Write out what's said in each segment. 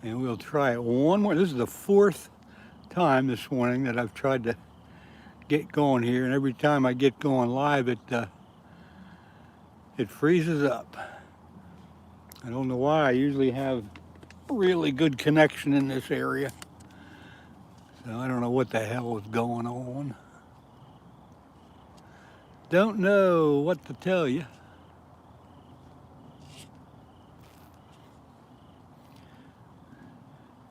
And we'll try it one more. This is the fourth time this morning that I've tried to get going here, and every time I get going live, it freezes up. I don't know why. I usually have really good connection in this area, so I don't know what the hell is going on. Don't know what to tell you.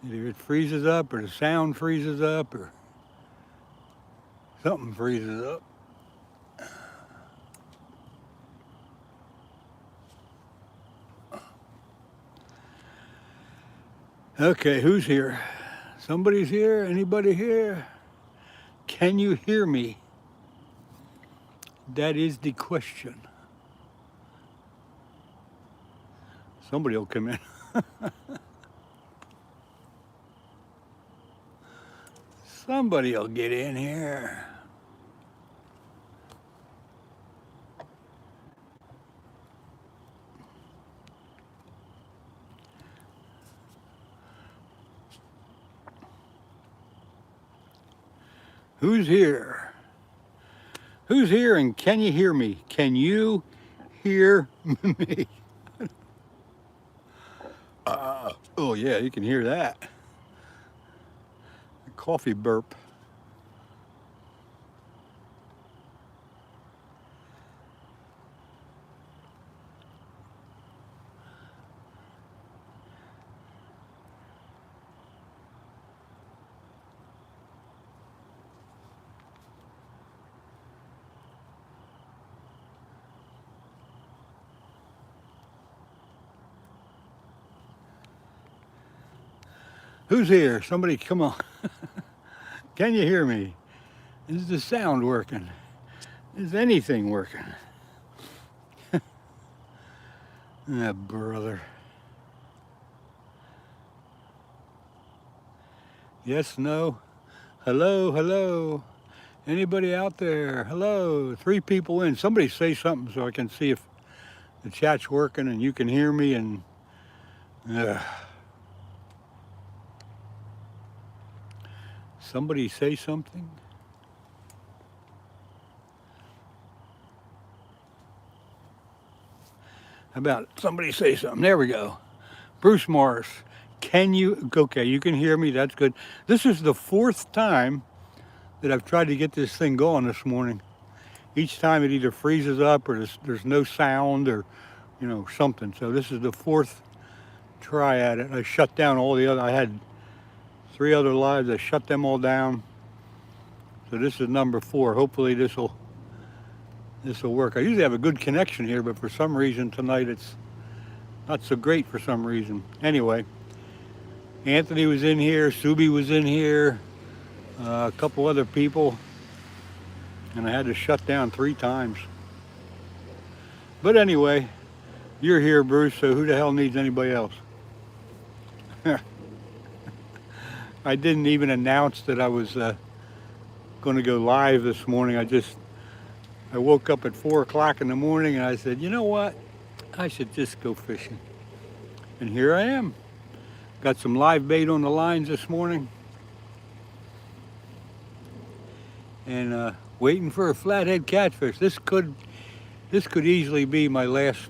Either it freezes up, or the sound freezes up, or something freezes up. Okay, who's here? Somebody's here? Anybody here? Can you hear me? That is the question. Somebody will come in. Somebody will get in here. Who's here? Who's here, and can you hear me? Can you hear me? Oh yeah, you can hear that. A coffee burp. Who's here? Somebody come on. Can you hear me? Is the sound working? Is anything working? Ah, brother. Yes, no. Hello, hello. Anybody out there? Hello. 3 people in. Somebody say something so I can see if the chat's working and you can hear me. And somebody say something. How about somebody say something? There we go. Bruce Morris. Can you? Okay, you can hear me. That's good. This is the 4th time that I've tried to get this thing going this morning. Each time it either freezes up or there's no sound, or something. So this is the 4th try at it. I shut down all the other. I had 3 other lives. I shut them all down. So this is number 4. Hopefully this will work. I usually have a good connection here, but for some reason tonight it's not so great for some reason. Anyway, Anthony was in here, Subi was in here, a couple other people, and I had to shut down 3 times. But anyway, you're here, Bruce, so who the hell needs anybody else? I didn't even announce that I was going to go live this morning. I woke up at 4 o'clock in the morning and I said, you know what? I should just go fishing. And here I am. Got some live bait on the lines this morning. And waiting for a flathead catfish. This could easily be my last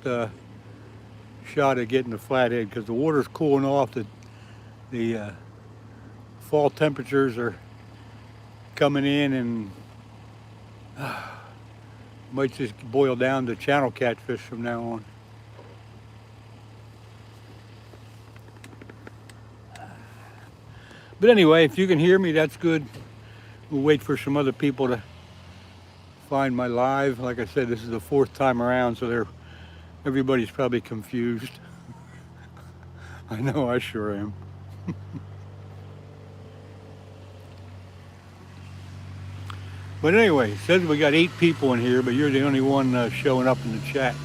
shot at getting a flathead, because the water's cooling off. The fall temperatures are coming in, and might just boil down to channel catfish from now on. But anyway, if you can hear me, that's good. We'll wait for some other people to find my live. Like I said, this is the 4th time around, so everybody's probably confused. I know I sure am. But anyway, it says we got 8 people in here, but you're the only one showing up in the chat.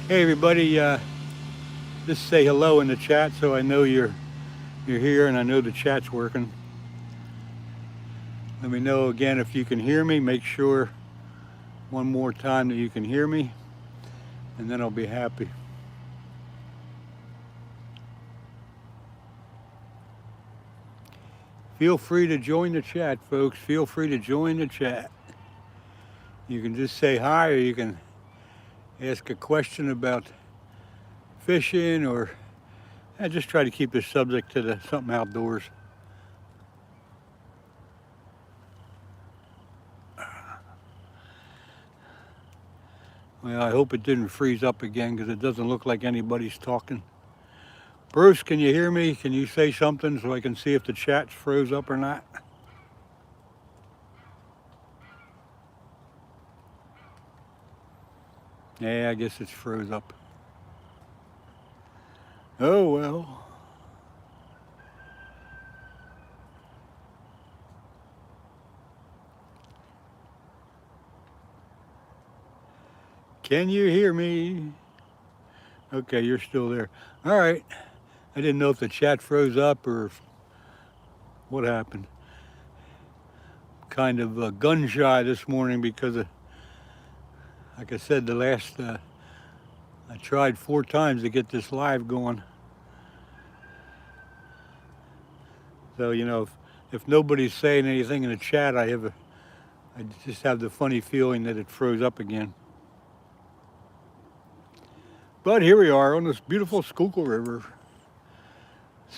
Hey everybody, just say hello in the chat so I know you're here and I know the chat's working. Let me know again if you can hear me. Make sure one more time that you can hear me, and then I'll be happy. Feel free to join the chat, folks. Feel free to join the chat. You can just say hi, or you can ask a question about fishing, or I just try to keep the subject to the something outdoors. Well, I hope it didn't freeze up again because it doesn't look like anybody's talking. Bruce, can you hear me? Can you say something so I can see if the chat's froze up or not? Yeah, I guess it's froze up. Oh, well. Can you hear me? Okay, you're still there. All right. I didn't know if the chat froze up or what happened. Kind of gun shy this morning because of, like I said, the last, I tried 4 times to get this live going. So, you know, if nobody's saying anything in the chat, I just have the funny feeling that it froze up again. But here we are on this beautiful Schuylkill River.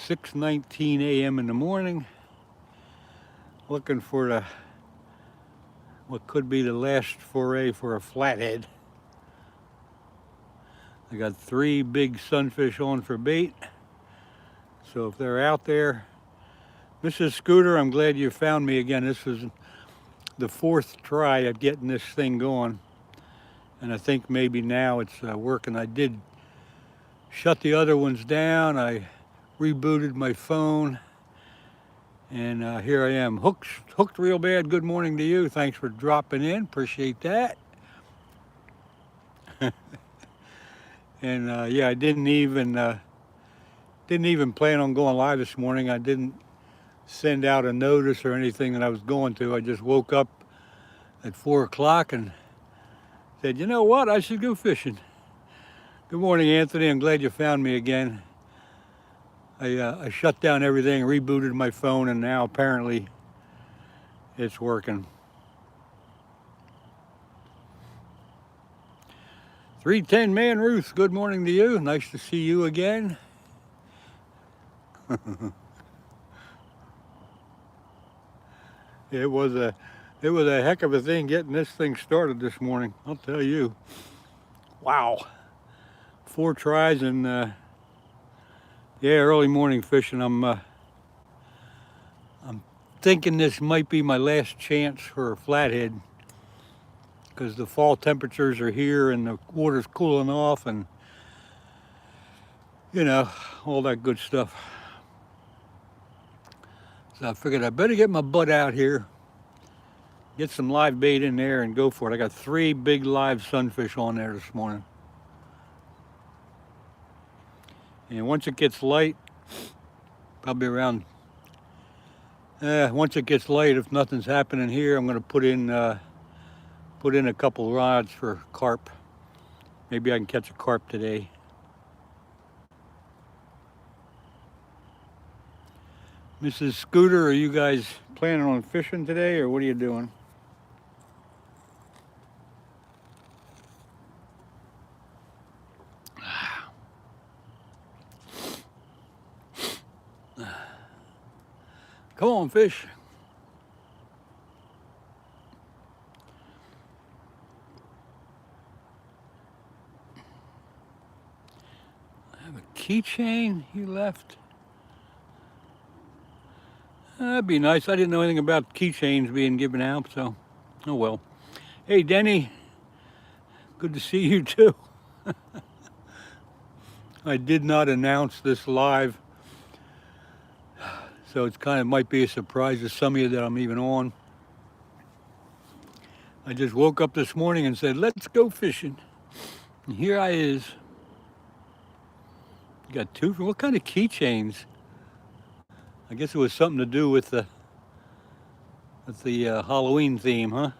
6:19 a.m. in the morning. Looking for what could be the last foray for a flathead. I got 3 big sunfish on for bait. So if they're out there, Mrs. Scooter, I'm glad you found me again. This is the 4th try at getting this thing going. And I think maybe now it's working. I did shut the other ones down. I rebooted my phone. And here I am, hooked real bad. Good morning to you. Thanks for dropping in. Appreciate that. And yeah, I didn't even plan on going live this morning. I didn't send out a notice or anything that I was going to. I just woke up at 4 o'clock and said, you know what, I should go fishing. Good morning, Anthony. I'm glad you found me again. I shut down everything, rebooted my phone, and now apparently it's working. 310 Man Ruth, good morning to you. Nice to see you again. It was a heck of a thing getting this thing started this morning, I'll tell you. Wow. 4 tries and yeah, early morning fishing. I'm thinking this might be my last chance for a flathead because the fall temperatures are here and the water's cooling off and, you know, all that good stuff. So I figured I better get my butt out here, get some live bait in there and go for it. I got 3 big live sunfish on there this morning. And once it gets light, probably around, once it gets light, if nothing's happening here, I'm gonna put in a couple rods for carp. Maybe I can catch a carp today. Mrs. Scooter, are you guys planning on fishing today, or what are you doing? Come on, fish. I have a keychain you left. That'd be nice. I didn't know anything about keychains being given out, so oh well. Hey, Denny, good to see you too. I did not announce this live, so it's kind of might be a surprise to some of you that I'm even on. I just woke up this morning and said, let's go fishing. And here I is. You got 2, what kind of keychains? I guess it was something to do with the Halloween theme, huh?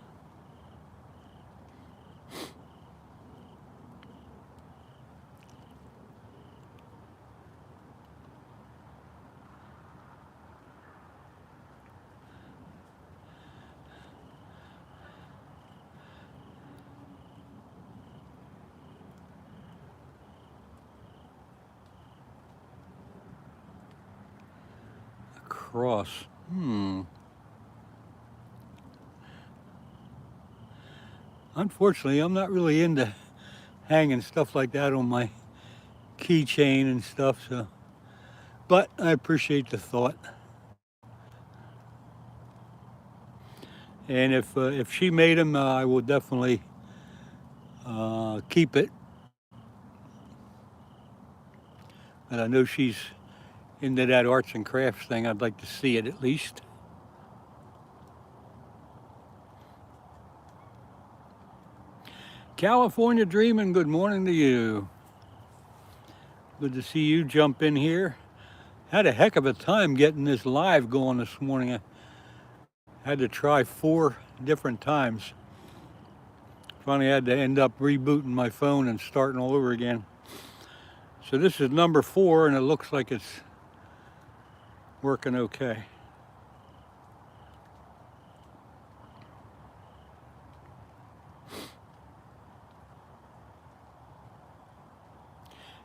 across. Unfortunately, I'm not really into hanging stuff like that on my keychain and stuff, so, but I appreciate the thought. And if she made them, I will definitely keep it. And I know she's into that arts and crafts thing. I'd like to see it at least. California Dreaming, good morning to you. Good to see you jump in here. Had a heck of a time getting this live going this morning. I had to try 4 different times. Finally had to end up rebooting my phone and starting all over again. So this is number 4, and it looks like it's working okay.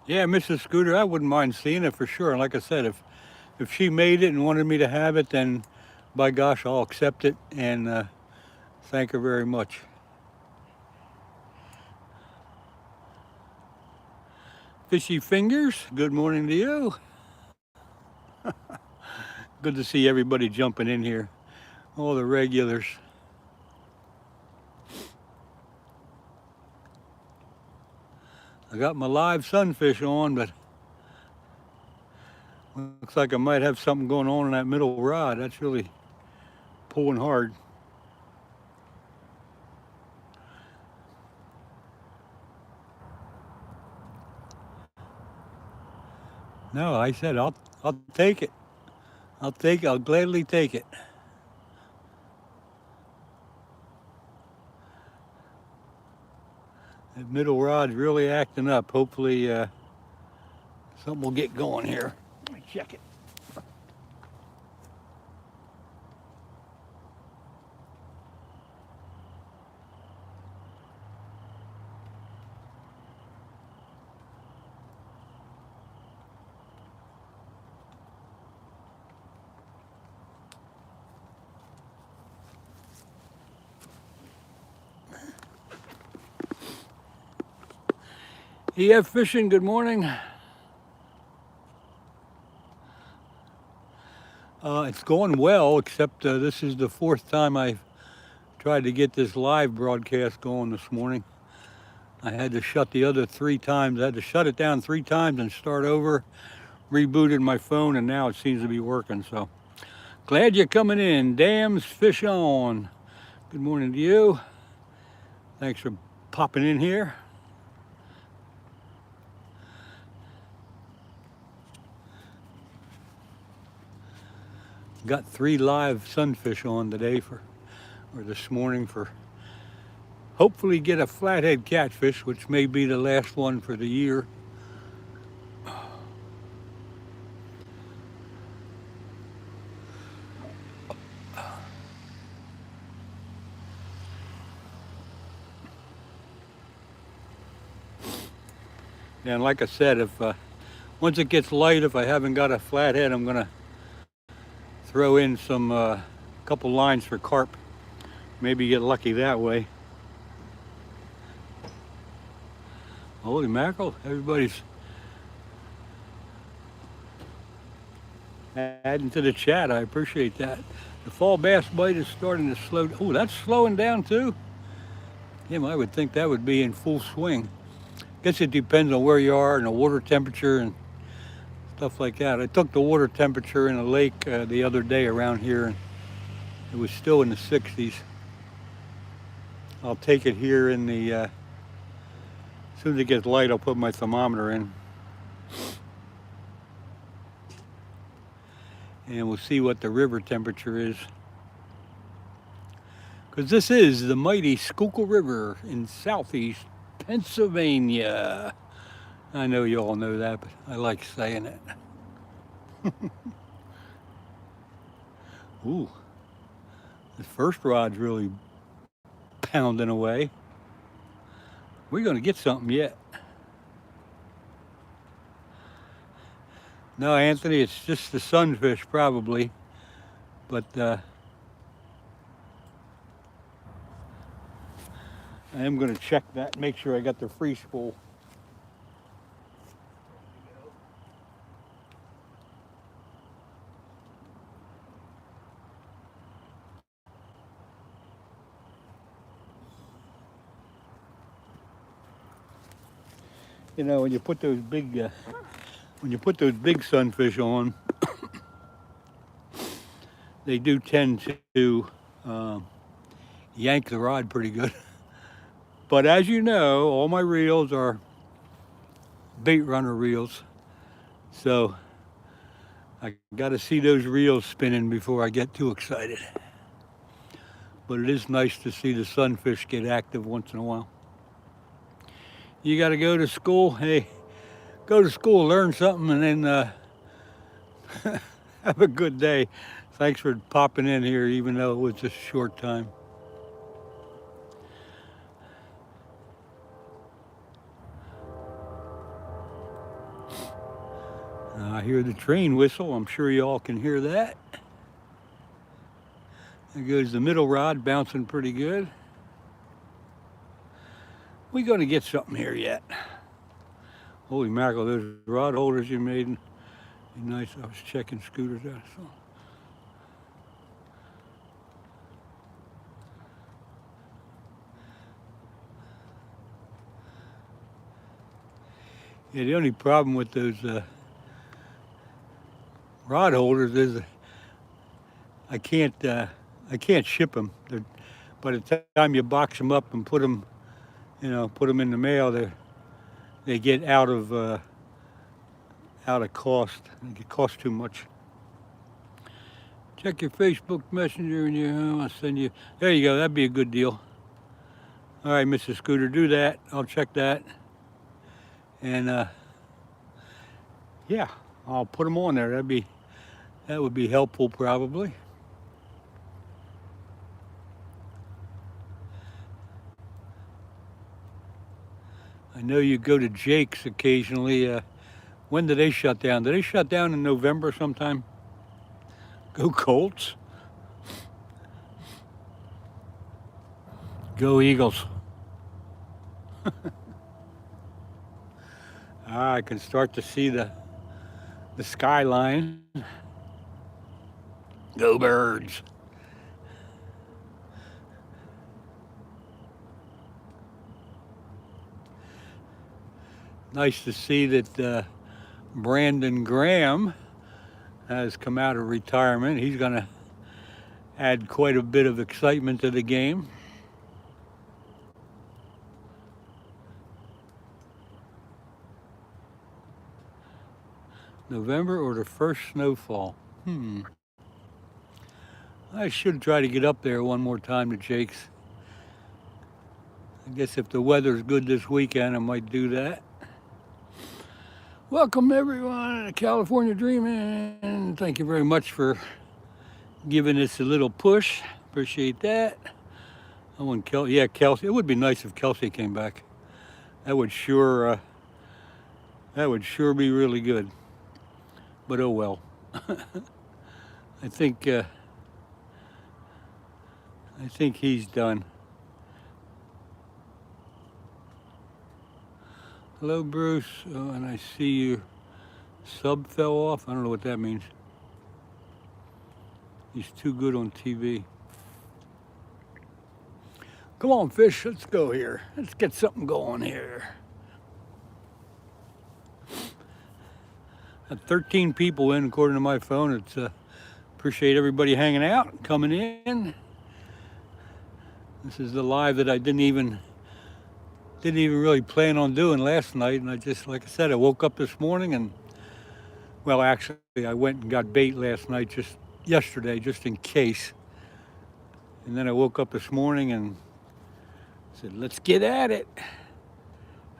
Yeah, Mrs. Scooter, I wouldn't mind seeing it for sure. And like I said, if she made it and wanted me to have it, then by gosh, I'll accept it, and thank her very much. Fishy Fingers, good morning to you. Good to see everybody jumping in here, all the regulars. I got my live sunfish on, but looks like I might have something going on in that middle rod. That's really pulling hard. No, I said I'll take it. I'll gladly take it. That middle rod's really acting up. Hopefully something will get going here. Let me check it. EF Fishing, good morning. It's going well, except this is the 4th time I've tried to get this live broadcast going this morning. I had to shut the other 3 times. I had to shut it down 3 times and start over, rebooted my phone, and now it seems to be working. So glad you're coming in. Dams Fish On. Good morning to you. Thanks for popping in here. Got 3 live sunfish on today or this morning for hopefully get a flathead catfish, which may be the last one for the year. And like I said, if once it gets light, if I haven't got a flathead, I'm gonna throw in some couple lines for carp. Maybe get lucky that way. Holy mackerel, everybody's adding to the chat. I appreciate that. The fall bass bite is starting to slow. Oh, that's slowing down too. Yeah, I would think that would be in full swing. Guess it depends on where you are and the water temperature and stuff like that. I took the water temperature in a lake the other day around here, and it was still in the 60s. I'll take it here in the, as soon as it gets light, I'll put my thermometer in. And we'll see what the river temperature is. Because this is the mighty Schuylkill River in southeast Pennsylvania. I know you all know that, but I like saying it. Ooh, this first rod's really pounding away. We're gonna get something yet. No, Anthony, it's just the sunfish probably. But I am going to check that, make sure I got the free spool. You know, when you put those big sunfish on, they do tend to yank the rod pretty good. But as you know, all my reels are bait runner reels, so I got to see those reels spinning before I get too excited. But it is nice to see the sunfish get active once in a while. You got to go to school. Hey, go to school, learn something, and then have a good day. Thanks for popping in here, even though it was just a short time. I hear the train whistle. I'm sure you all can hear that. There goes the middle rod, bouncing pretty good. We're going to get something here yet. Holy mackerel, those rod holders you made. Nice. I was checking scooters out. So. Yeah, the only problem with those rod holders is I can't ship them. By the time you box them up and put them in the mail, they get out of cost. It costs too much. Check your Facebook Messenger and I'll send you. There you go. That'd be a good deal. All right, Mrs. Scooter, do that. I'll check that. And yeah, I'll put them on there. That would be helpful probably. I know you go to Jake's occasionally. When do they shut down? Do they shut down in November sometime? Go Colts. Go Eagles. I can start to see the skyline. Go Birds. Nice to see that Brandon Graham has come out of retirement. He's going to add quite a bit of excitement to the game. November or the first snowfall? I should try to get up there one more time to Jake's. I guess if the weather's good this weekend, I might do that. Welcome everyone to California Dreaming. Thank you very much for giving us a little push. Appreciate that. I want Kelsey. Yeah, Kelsey. It would be nice if Kelsey came back. That would sure be really good. But oh well. I think he's done. Hello, Bruce. Oh, and I see your sub fell off. I don't know what that means. He's too good on TV. Come on, fish. Let's go here. Let's get something going here. 13 people in, according to my phone. It's appreciate everybody hanging out, coming in. This is the live that I didn't even really plan on doing last night, and I just, like I said, I woke up this morning and, well, actually, I went and got bait last night, just yesterday, just in case. And then I woke up this morning and said, let's get at it.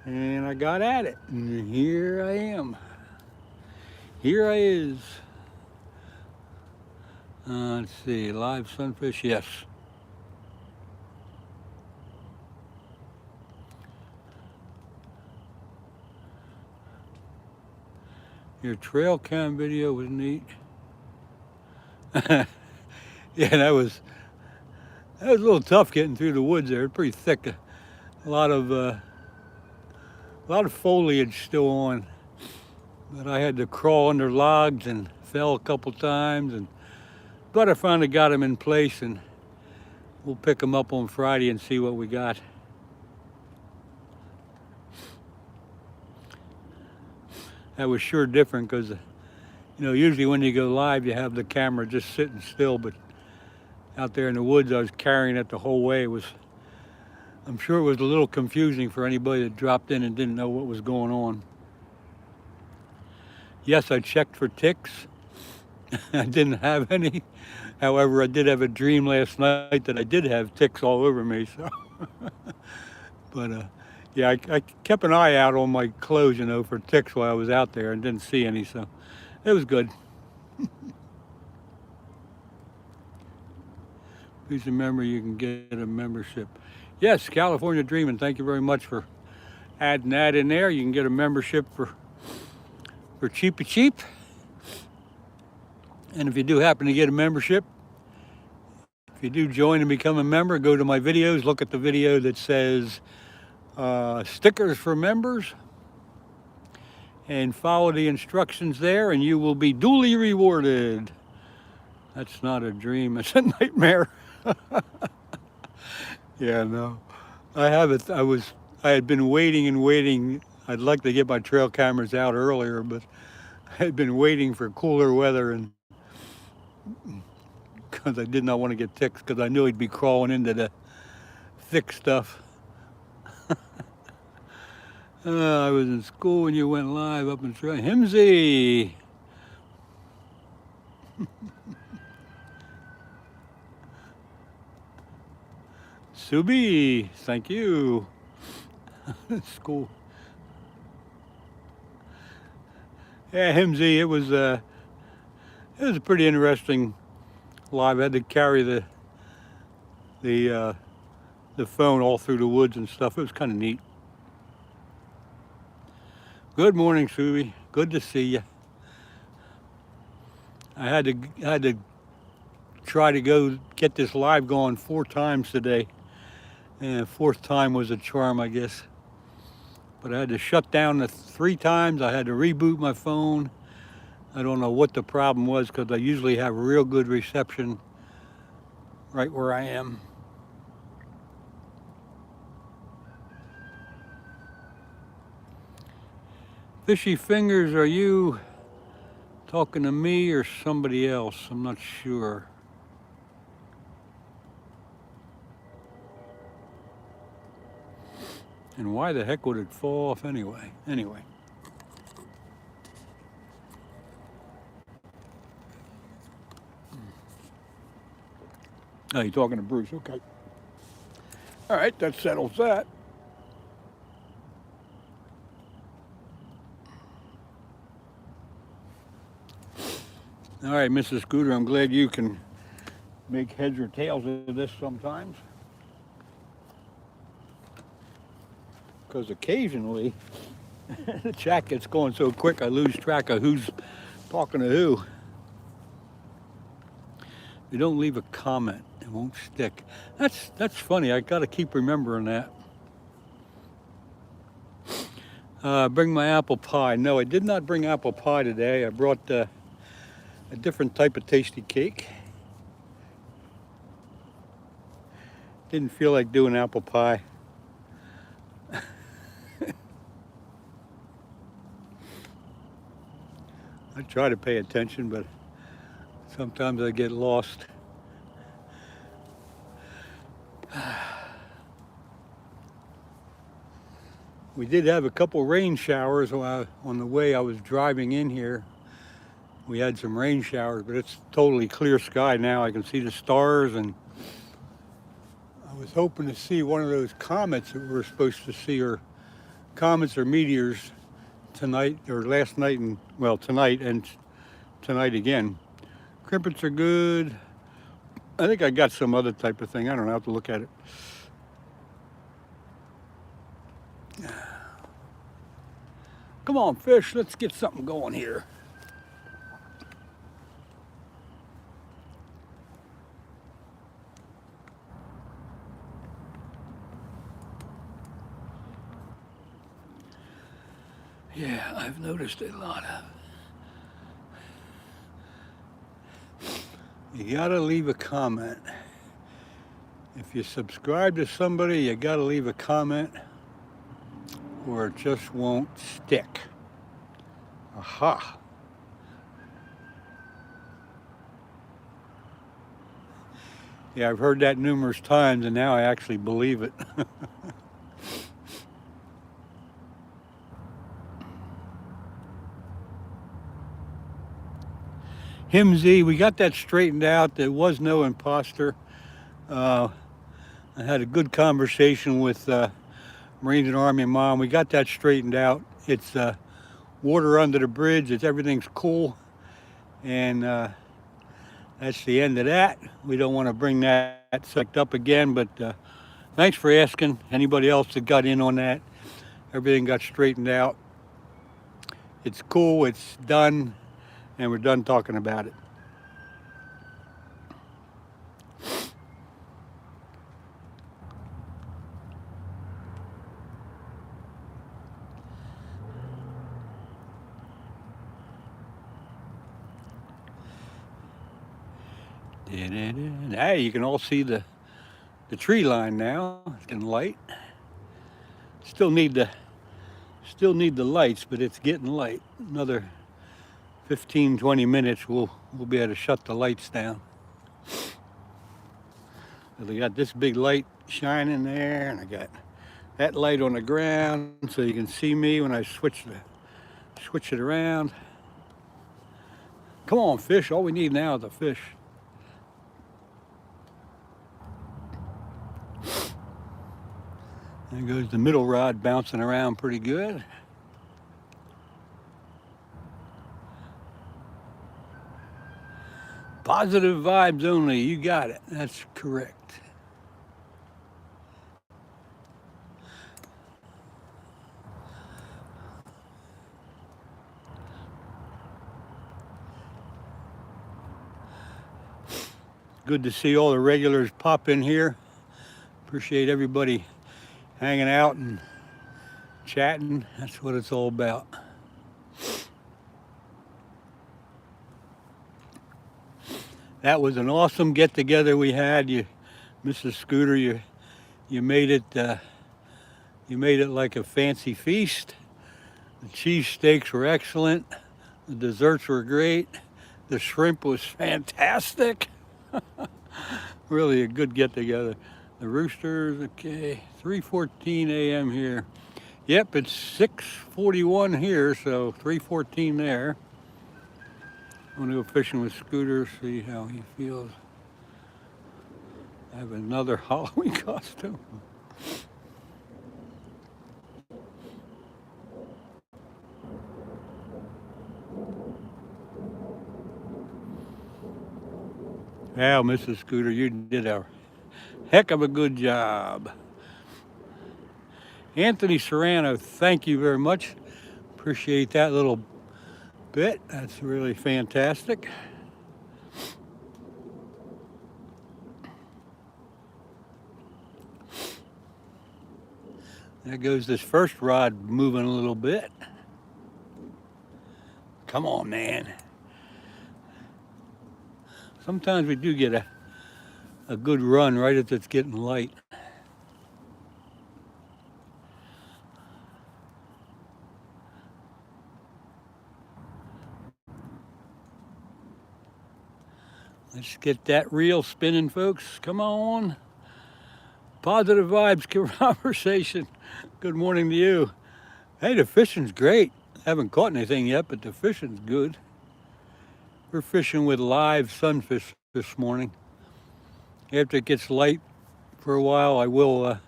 And I got at it, and here I am. Here I is. Let's see, live sunfish, yes. Your trail cam video was neat. Yeah, that was a little tough getting through the woods there. It's pretty thick. A lot of foliage still on. But I had to crawl under logs and fell a couple times, but I finally got them in place, and we'll pick them up on Friday and see what we got. That was sure different because, usually when you go live, you have the camera just sitting still, but out there in the woods, I was carrying it the whole way. I'm sure it was a little confusing for anybody that dropped in and didn't know what was going on. Yes, I checked for ticks. I didn't have any. However, I did have a dream last night that I did have ticks all over me. So, but yeah, I kept an eye out on my clothes, for ticks while I was out there, and didn't see any. So, it was good. Please remember you can get a membership. Yes, California Dreaming. Thank you very much for adding that in there. You can get a membership for cheap. And if you do happen to get a membership, if you do join and become a member, go to my videos, look at the video that says stickers for members, and follow the instructions there, and you will be duly rewarded. That's not a dream, it's a nightmare. Yeah, no. I have it. I had been waiting and waiting. I'd like to get my trail cameras out earlier, but I had been waiting for cooler weather, and because I did not want to get ticks, because I knew he'd be crawling into the thick stuff. I was in school when you went live up in Himsy. Subi, thank you. School. Yeah, Himsy, it was a pretty interesting live. I had to carry the phone all through the woods and stuff. It was kind of neat. Good morning, Subi. Good to see you. I had to try to go get this live going 4 times today, and 4th time was a charm, I guess. But I had to shut down the 3 times. I had to reboot my phone. I don't know what the problem was, because I usually have real good reception right where I am. Fishy Fingers, are you talking to me or somebody else? I'm not sure. And why the heck would it fall off anyway? Anyway. Oh, you're talking to Bruce, okay. All right, that settles that. All right, Mrs. Scooter, I'm glad you can make heads or tails of this sometimes. Because occasionally, the chat gets going so quick I lose track of who's talking to who. If you don't leave a comment, it won't stick. That's funny. I got to keep remembering that. Bring my apple pie. No, I did not bring apple pie today. I brought a different type of tasty cake. Didn't feel like doing apple pie. I try to pay attention, but sometimes I get lost. We did have a couple rain showers on the way I was driving in here. We had some rain showers, but it's totally clear sky now. I can see the stars, and I was hoping to see one of those comets that we were supposed to see, or comets or meteors tonight, or last night, and well, tonight and tonight again. Crimpets are good. I think I got some other type of thing. I don't know, I have to look at it. Come on, fish, let's get something going here. noticed a lot of. You gotta leave a comment. If you subscribe to somebody, you gotta leave a comment or it just won't stick. Aha. Yeah, I've heard that numerous times and now I actually believe it. Him Z, we got that straightened out. There was no imposter. I had a good conversation with Marines and Army Mom. We got that straightened out. It's water under the bridge. Everything's cool. And that's the end of that. We don't want to bring that sucked up again, but thanks for asking. Anybody else that got in on that, everything got straightened out. It's cool, it's done, and we're done talking about it. Hey, you can all see the tree line now. It's getting light. Still need the lights, but it's getting light. Another 15-20 minutes, we'll be able to shut the lights down. So they got this big light shining there, and I got that light on the ground, so you can see me when I switch it around. Come on, fish! All we need now is a fish. There goes the middle rod bouncing around pretty good. Positive vibes only, you got it. That's correct. Good to see all the regulars pop in here. Appreciate everybody hanging out and chatting. That's what it's all about. That was an awesome get together we had. You, Mrs. Scooter, you made it like a fancy feast. The cheese steaks were excellent. The desserts were great. The shrimp was fantastic. Really a good get together. The roosters, okay, 3:14 a.m. here. Yep, it's 6:41 here, so 3:14 there. I'm gonna go fishing with Scooter, see how he feels. I have another Halloween costume. Well, Mrs. Scooter, you did a heck of a good job. Anthony Serrano, thank you very much. Appreciate that little bit. That's really fantastic. There goes this first rod moving a little bit. Come on, man. Sometimes we do get a good run right as it's getting light. Let's get that reel spinning, folks. Come on. Positive vibes conversation. Good morning to you. Hey, the fishing's great. Haven't caught anything yet, but the fishing's good. We're fishing with live sunfish this morning. After it gets light for a while, I will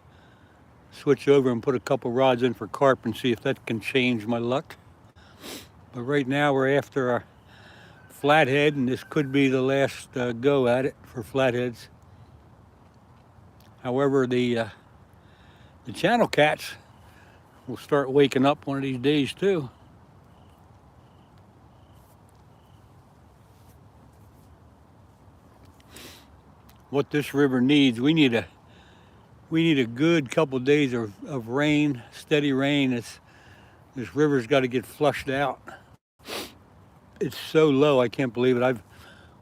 switch over and put a couple rods in for carp and see if that can change my luck. But right now we're after our flathead, and this could be the last go at it for flatheads. However, the channel cats will start waking up one of these days too. What this river needs, we need a good couple days of rain, steady rain. This river's got to get flushed out. It's so low, I can't believe it. I've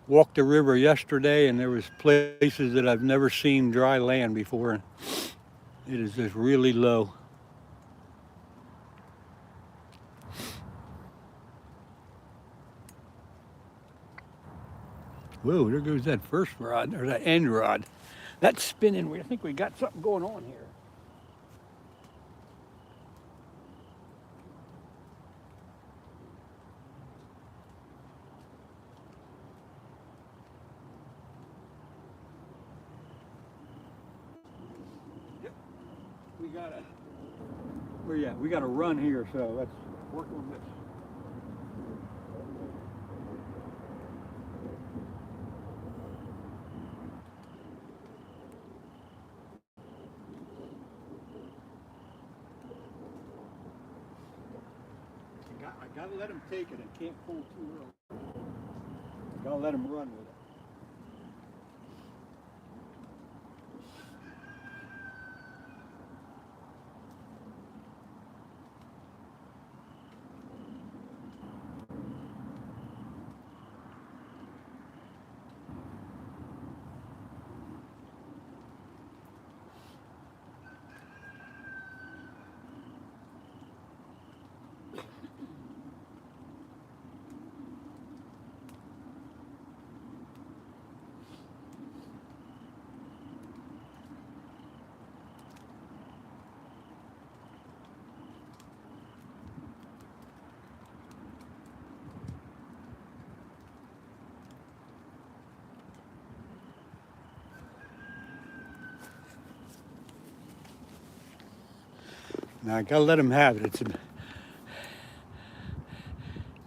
walked the river yesterday and there was places that I've never seen dry land before. It is just really low. Whoa, there goes that first rod, or that end rod. That's spinning. I think we got something going on here. Yep, we got to run here, so let's work on this. I gotta let him take it. I can't pull too early. Gotta let him run with it. Now I gotta let him have it.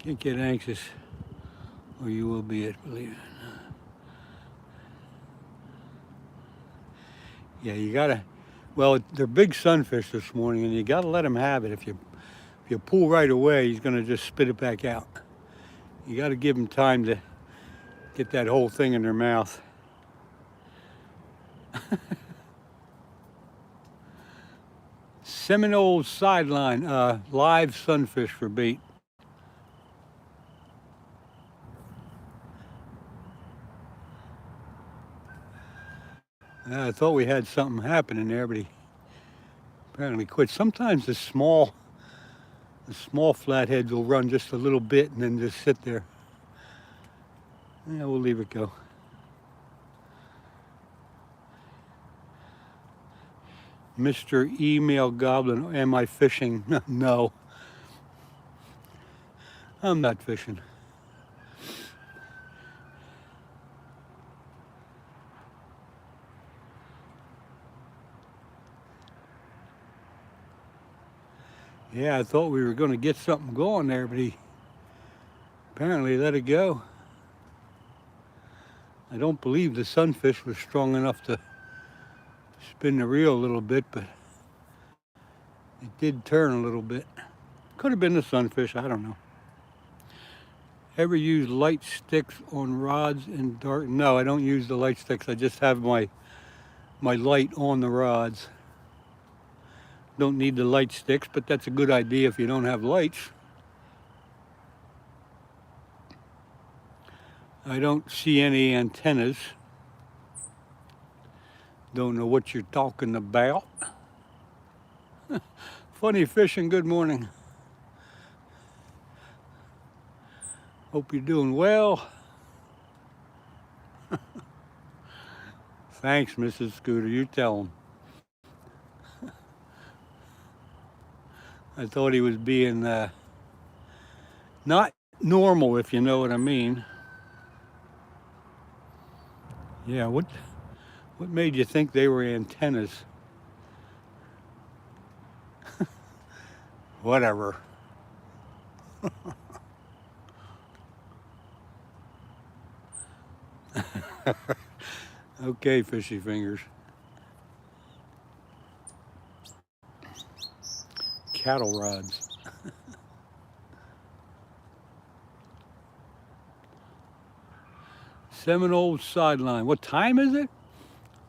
Can't get anxious, or you will be it. Believe it. Yeah, you gotta. Well, they're big sunfish this morning, and you gotta let him have it. If you pull right away, he's gonna just spit it back out. You gotta give them time to get that whole thing in their mouth. Seminole sideline, live sunfish for bait. I thought we had something happening there, but he apparently quit. Sometimes the small flatheads will run just a little bit and then just sit there. Yeah, we'll leave it go. Mr. Email Goblin, am I fishing? No, I'm not fishing. Yeah, I thought we were going to get something going there, but he apparently let it go. I don't believe the sunfish was strong enough to spin the reel a little bit, but it did turn a little bit. Could have been the sunfish, I don't know. Ever use light sticks on rods and dark? No, I don't use the light sticks. I just have my light on the rods. Don't need the light sticks, but that's a good idea if you don't have lights. I don't see any antennas. Don't know what you're talking about. Funny fishing, good morning. Hope you're doing well. Thanks, Mrs. Scooter, you tell him. I thought he was being not normal, if you know what I mean. Yeah, what made you think they were antennas? Whatever. Okay, fishy fingers. Cattle rods. Seminole sideline. What time is it?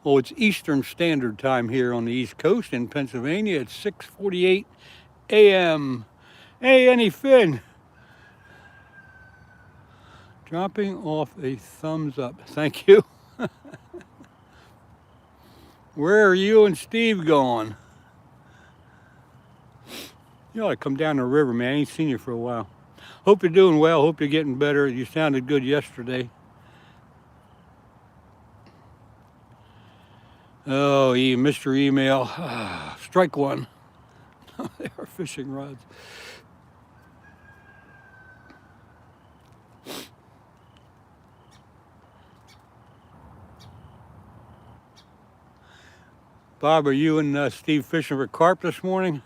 Oh, it's Eastern Standard Time here on the East Coast in Pennsylvania. It's 6:48 a.m. Hey, any fin? Dropping off a thumbs up. Thank you. Where are you and Steve going? You ought to come down the river, man. I ain't seen you for a while. Hope you're doing well. Hope you're getting better. You sounded good yesterday. Oh, Mr. Email. Strike one. They are fishing rods. Bob, are you and Steve fishing for carp this morning?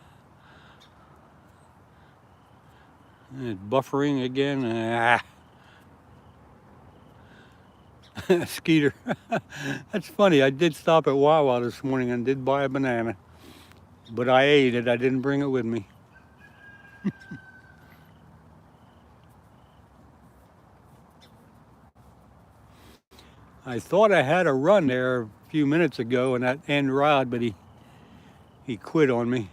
It's buffering again. Skeeter. That's funny. I did stop at Wawa this morning and did buy a banana. But I ate it. I didn't bring it with me. I thought I had a run there a few minutes ago in that end rod, but he quit on me.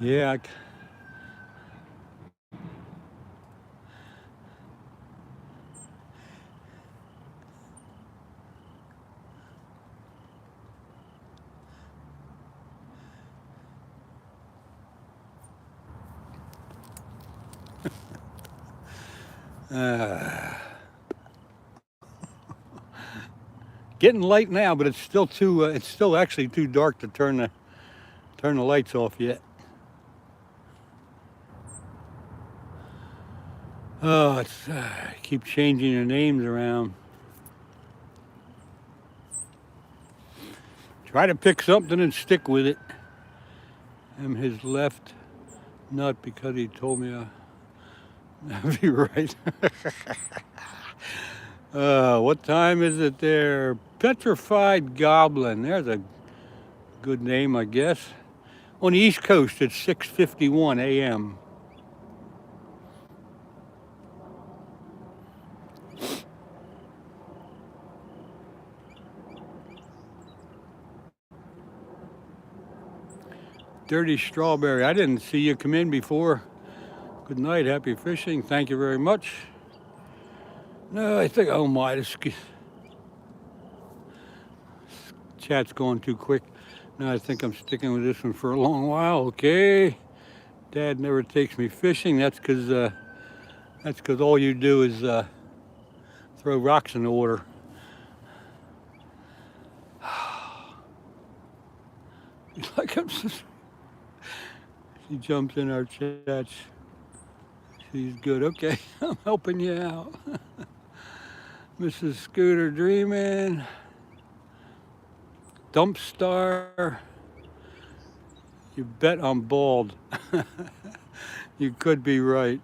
Yeah. Getting late now, but it's still too. It's still actually too dark to turn the lights off yet. Oh, it's keep changing the names around. Try to pick something and stick with it. I'm his left nut because he told me I'd be right. What time is it there? Petrified Goblin. There's a good name, I guess. On the East Coast, it's 6:51 a.m. Dirty Strawberry. I didn't see you come in before. Good night. Happy fishing. Thank you very much. No, I think, oh my, this chat's going too quick. No, I think I'm sticking with this one for a long while. Okay. Dad never takes me fishing. That's because all you do is throw rocks in the water. Like she jumps in our chat. She's good. Okay, I'm helping you out. Mrs. Scooter Dreaming. Dumpstar. You bet I'm bald. You could be right.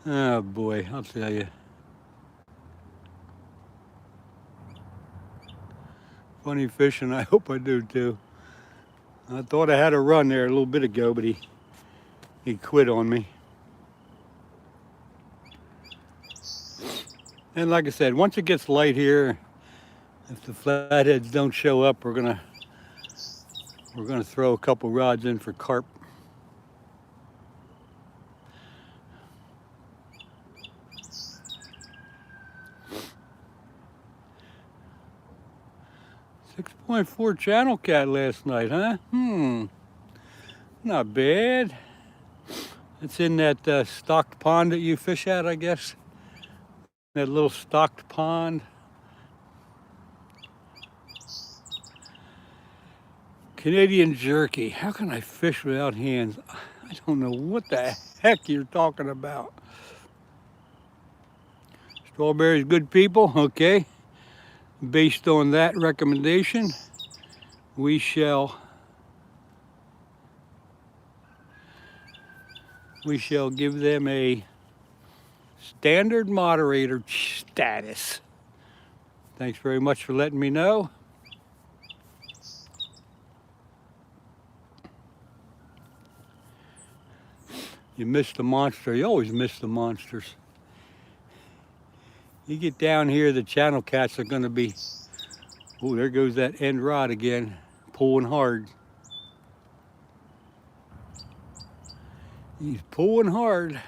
Oh boy, I'll tell you. Funny fishing, I hope I do too. I thought I had a run there a little bit ago, but he quit on me. And like I said, once it gets light here, if the flatheads don't show up, we're gonna throw a couple rods in for carp. .4 channel cat last night, huh? Not bad. It's in that stocked pond that you fish at, I guess. That little stocked pond. Canadian jerky. How can I fish without hands? I don't know what the heck you're talking about. Strawberries, good people. Okay. Based on that recommendation, we shall give them a standard moderator status. Thanks very much for letting me know. You missed the monster. You always miss the monsters. You get down here, the channel cats are going to be, oh, there goes that end rod again, pulling hard. He's pulling hard.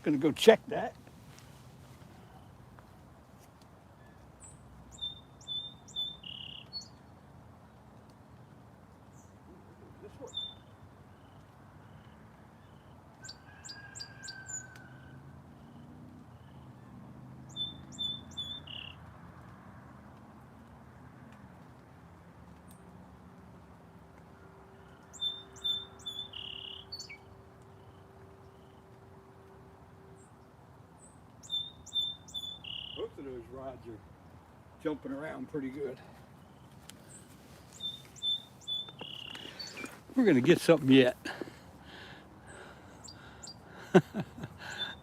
Gonna go check that. Both of those rods are jumping around pretty good. We're gonna get something yet.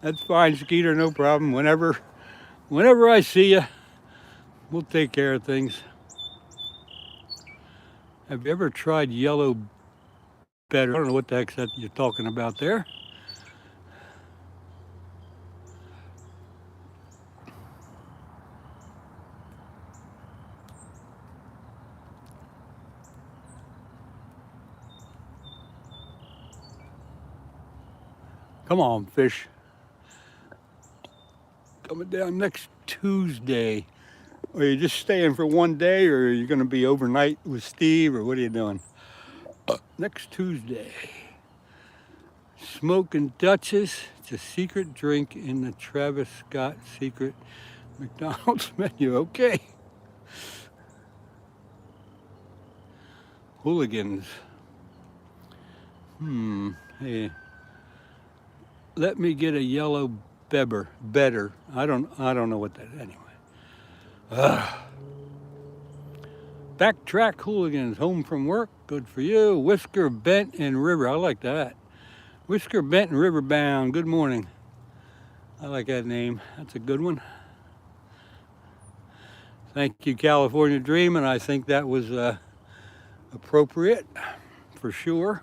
That's fine, Skeeter, no problem. Whenever I see you, we'll take care of things. Have you ever tried yellow better? I don't know what the heck that you're talking about there. Come on, fish. Coming down next Tuesday. Are you just staying for one day, or are you going to be overnight with Steve, or what are you doing? Next Tuesday. Smoking Duchess. It's a secret drink in the Travis Scott secret McDonald's menu. Okay. Hooligans. Hey. Let me get a yellow better. I don't know what that is. Anyway. Backtrack Hooligans, home from work. Good for you. Whisker, Bent, and River. I like that. Whisker, Bent, and River Bound. Good morning. I like that name. That's a good one. Thank you, California Dream, and I think that was appropriate for sure.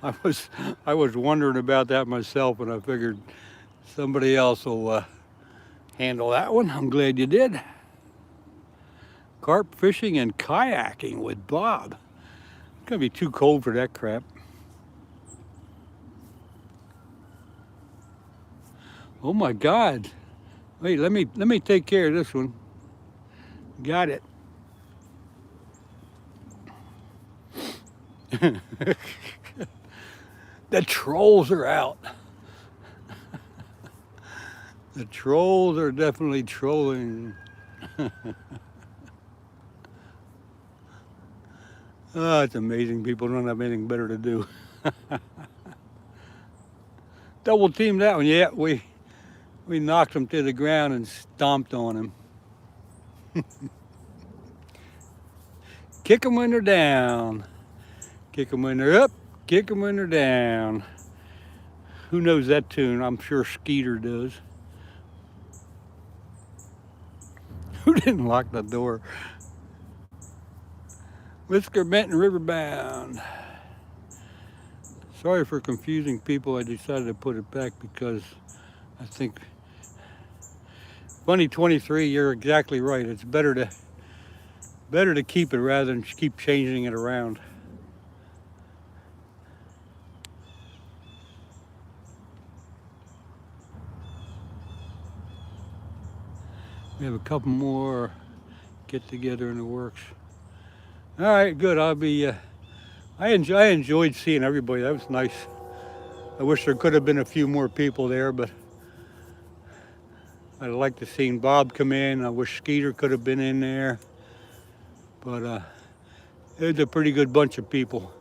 I was wondering about that myself, and I figured somebody else will handle that one. I'm glad you did. Carp fishing and kayaking with Bob. It's gonna be too cold for that crap. Oh my God! Wait, let me take care of this one. Got it. The trolls are out. The trolls are definitely trolling. Oh, it's amazing. People don't have anything better to do. Double teamed that one. Yeah, we knocked him to the ground and stomped on him. Kick them when they're down. Kick them when they're up. Kick them when they're down. Who knows that tune? I'm sure Skeeter does. Who didn't lock the door? Whisker, Bent, and Riverbound. Sorry for confusing people. I decided to put it back because I think 2023, you're exactly right. It's better to keep it rather than keep changing it around. We have a couple more get together in the works. All right, good. I'll be. I enjoyed seeing everybody. That was nice. I wish there could have been a few more people there, but I'd like to see Bob come in. I wish Skeeter could have been in there, but it was a pretty good bunch of people.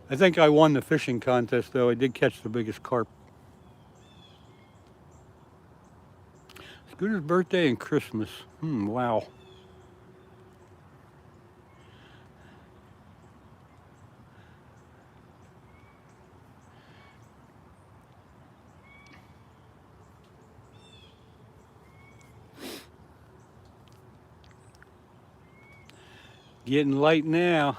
I think I won the fishing contest, though. I did catch the biggest carp. Scooter's birthday and Christmas. Wow. Getting light now.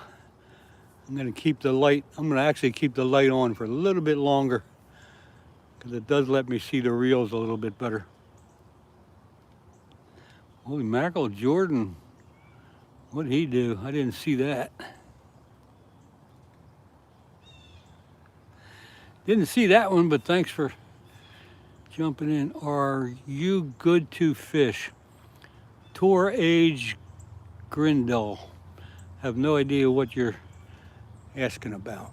I'm going to keep the light. I'm going to actually keep the light on for a little bit longer because it does let me see the reels a little bit better. Holy mackerel, Jordan. What did he do? I didn't see that. Didn't see that one, but thanks for jumping in. Are you good to fish? Tour age Grindel. Have no idea what you're asking about.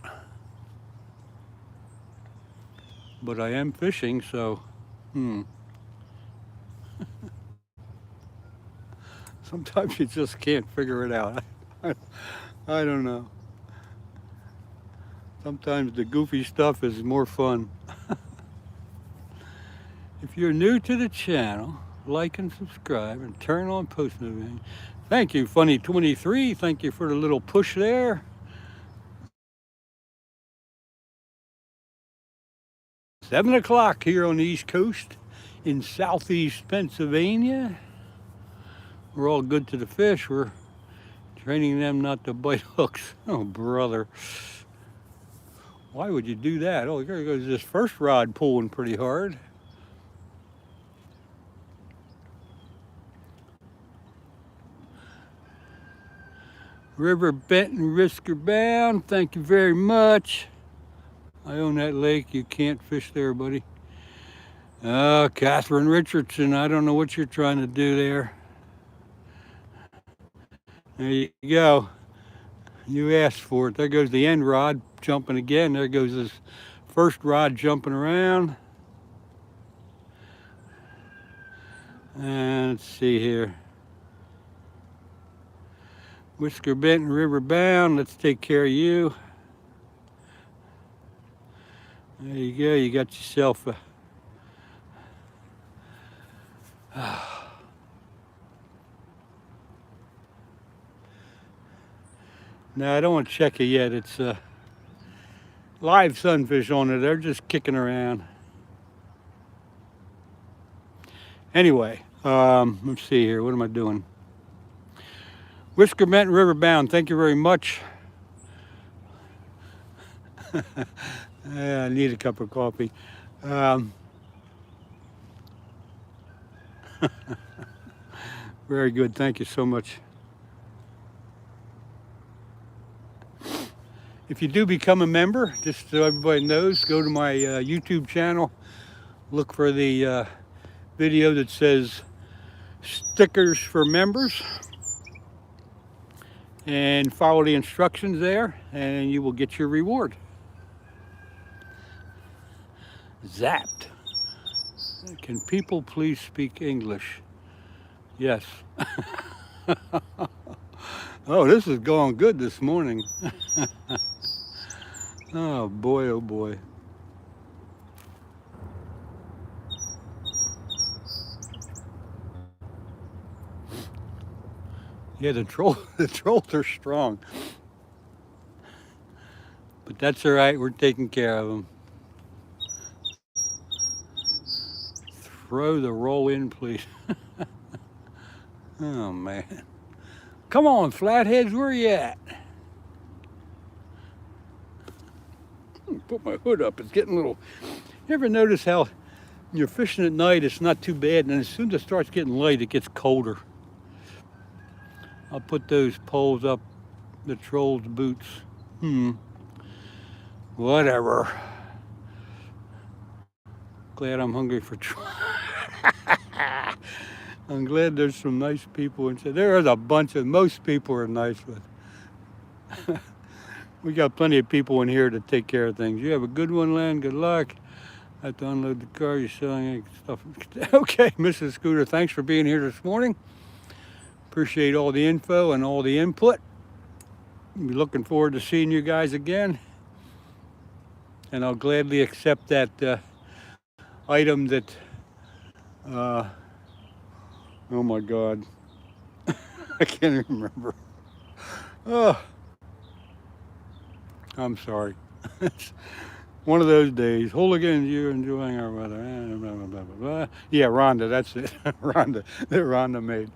But I am fishing, so sometimes you just can't figure it out. I don't know. Sometimes the goofy stuff is more fun. If you're new to the channel, like and subscribe and turn on post notifications. Thank you, Funny23. Thank you for the little push there. 7 o'clock here on the East Coast in southeast Pennsylvania. We're all good to the fish. We're training them not to bite hooks. Oh, brother. Why would you do that? Oh, there goes this first rod pulling pretty hard. River Benton Risker Bound, thank you very much. I own that lake. You can't fish there, buddy. Catherine Richardson, I don't know what you're trying to do there. There you go. You asked for it. There goes the end rod jumping again. There goes this first rod jumping around. And let's see here. Whisker Benton River Bound, let's take care of you. There you go, you got yourself a... No, I don't want to check it yet. It's live sunfish on it. They're just kicking around. Anyway, let's see here. What am I doing? Whisker Benton River Bound, thank you very much. I need a cup of coffee. Very good, thank you so much. If you do become a member, just so everybody knows, go to my YouTube channel, look for the video that says stickers for members, and follow the instructions there, and you will get your reward. Zapped. Can people please speak English? Yes. Oh, this is going good this morning. Oh boy, oh boy. Yeah, the trolls are strong. But that's all right, we're taking care of them. Throw the roll in, please. Oh man. Come on, flatheads, where you at? Put my hood up, it's getting a little... You ever notice how you're fishing at night, it's not too bad, and as soon as it starts getting light, it gets colder. I'll put those poles up, the trolls' boots. Whatever. Glad I'm hungry for I'm glad there's some nice people, and there is a bunch of, most people are nice, but we got plenty of people in here to take care of things. You have a good one, Len. Good luck. I have to unload the car. You're selling stuff. Okay, Mrs. Scooter, thanks for being here this morning. Appreciate all the info and all the input. Be looking forward to seeing you guys again. And I'll gladly accept that item that, oh my God, I can't even remember. Oh, I'm sorry. It's one of those days. Hooligans, you're enjoying our weather. Blah, blah, blah, blah, blah. Yeah, Rhonda, that's it. Rhonda, that Rhonda made.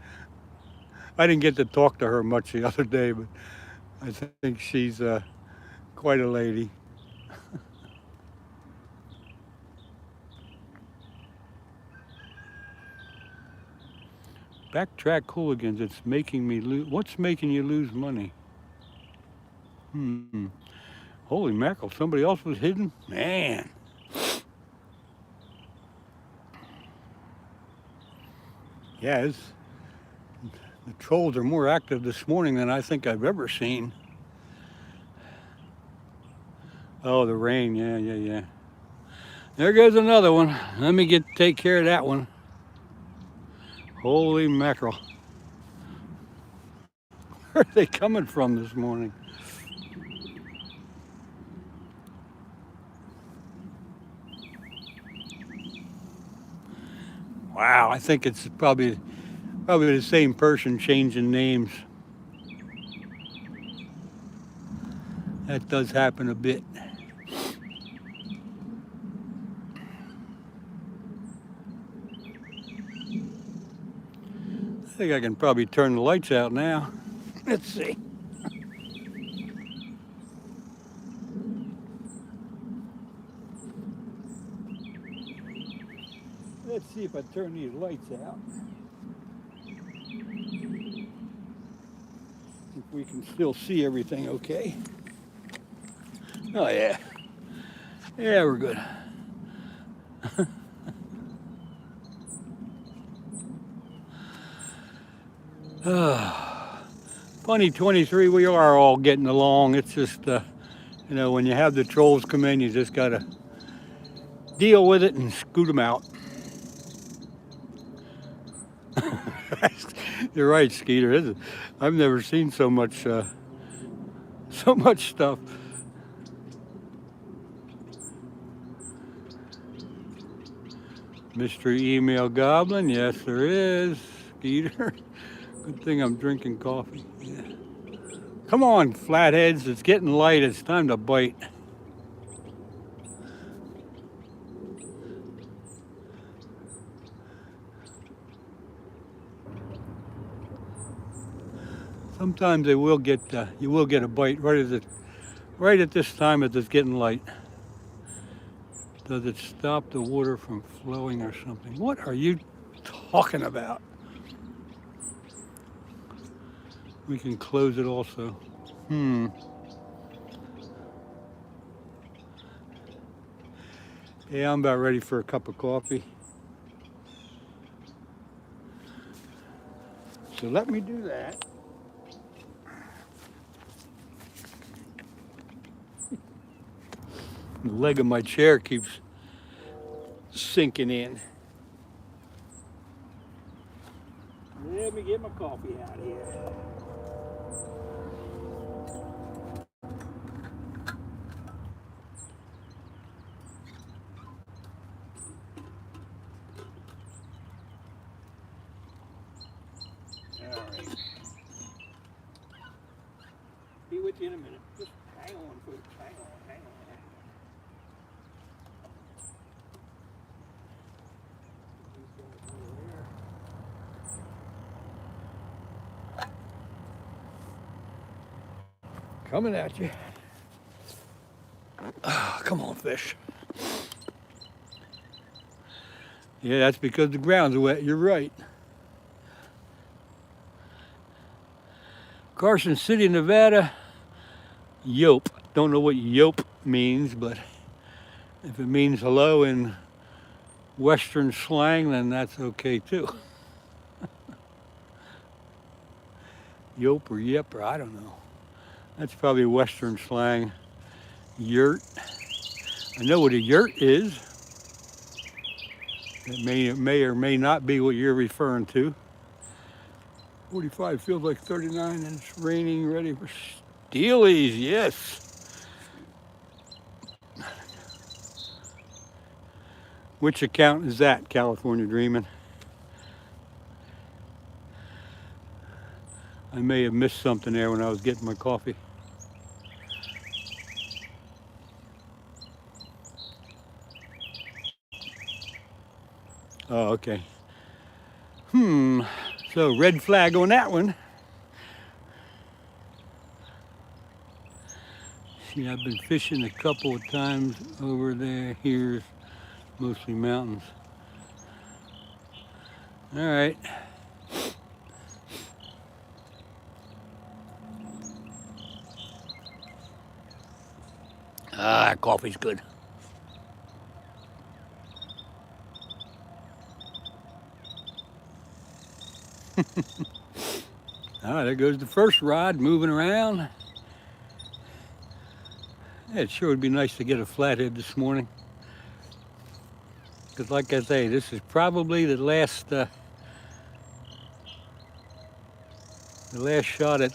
I didn't get to talk to her much the other day, but I think she's quite a lady. Backtrack hooligans. It's making me lose. What's making you lose money? Hmm. Holy mackerel! Somebody else was hidden. Man. Yeah, the trolls are more active this morning than I think I've ever seen. Oh, the rain. Yeah, yeah, yeah. There goes another one. Let me take care of that one. Holy mackerel. Where are they coming from this morning? Wow, I think it's probably the same person changing names. That does happen a bit. I think I can probably turn the lights out now. Let's see. Let's see if I turn these lights out. If we can still see everything okay. Oh yeah. Yeah, we're good. Funny 23, we are all getting along. It's just, when you have the trolls come in, you just gotta deal with it and scoot them out. You're right, Skeeter. I've never seen so much stuff. Mystery email goblin, yes there is, Skeeter. Good thing I'm drinking coffee. Yeah. Come on, flatheads, it's getting light, it's time to bite. Sometimes you will get a bite right at this time as it's getting light. Does it stop the water from flowing or something? What are you talking about? We can close it also. Yeah, I'm about ready for a cup of coffee. So let me do that. The leg of my chair keeps sinking in. Let me get my coffee out here. All right. Be with you in a minute. Just hang on, folks. Hang on. Coming at you. Oh, come on, fish. Yeah, that's because the ground's wet. You're right. Carson City, Nevada. Yope. Don't know what yope means, but if it means hello in Western slang, then that's okay too. Yope or yep, or I don't know. That's probably Western slang. Yurt. I know what a yurt is. It may or may not be what you're referring to. 45 feels like 39 and it's raining, ready for steelies, yes. Which account is that, California Dreamin'? I may have missed something there when I was getting my coffee. Oh, okay. So red flag on that one. Yeah, I've been fishing a couple of times over there. Here's mostly mountains. All right. Ah, coffee's good. Ah, there goes the first rod moving around. Yeah, it sure would be nice to get a flathead this morning. Because like I say, this is probably the last shot at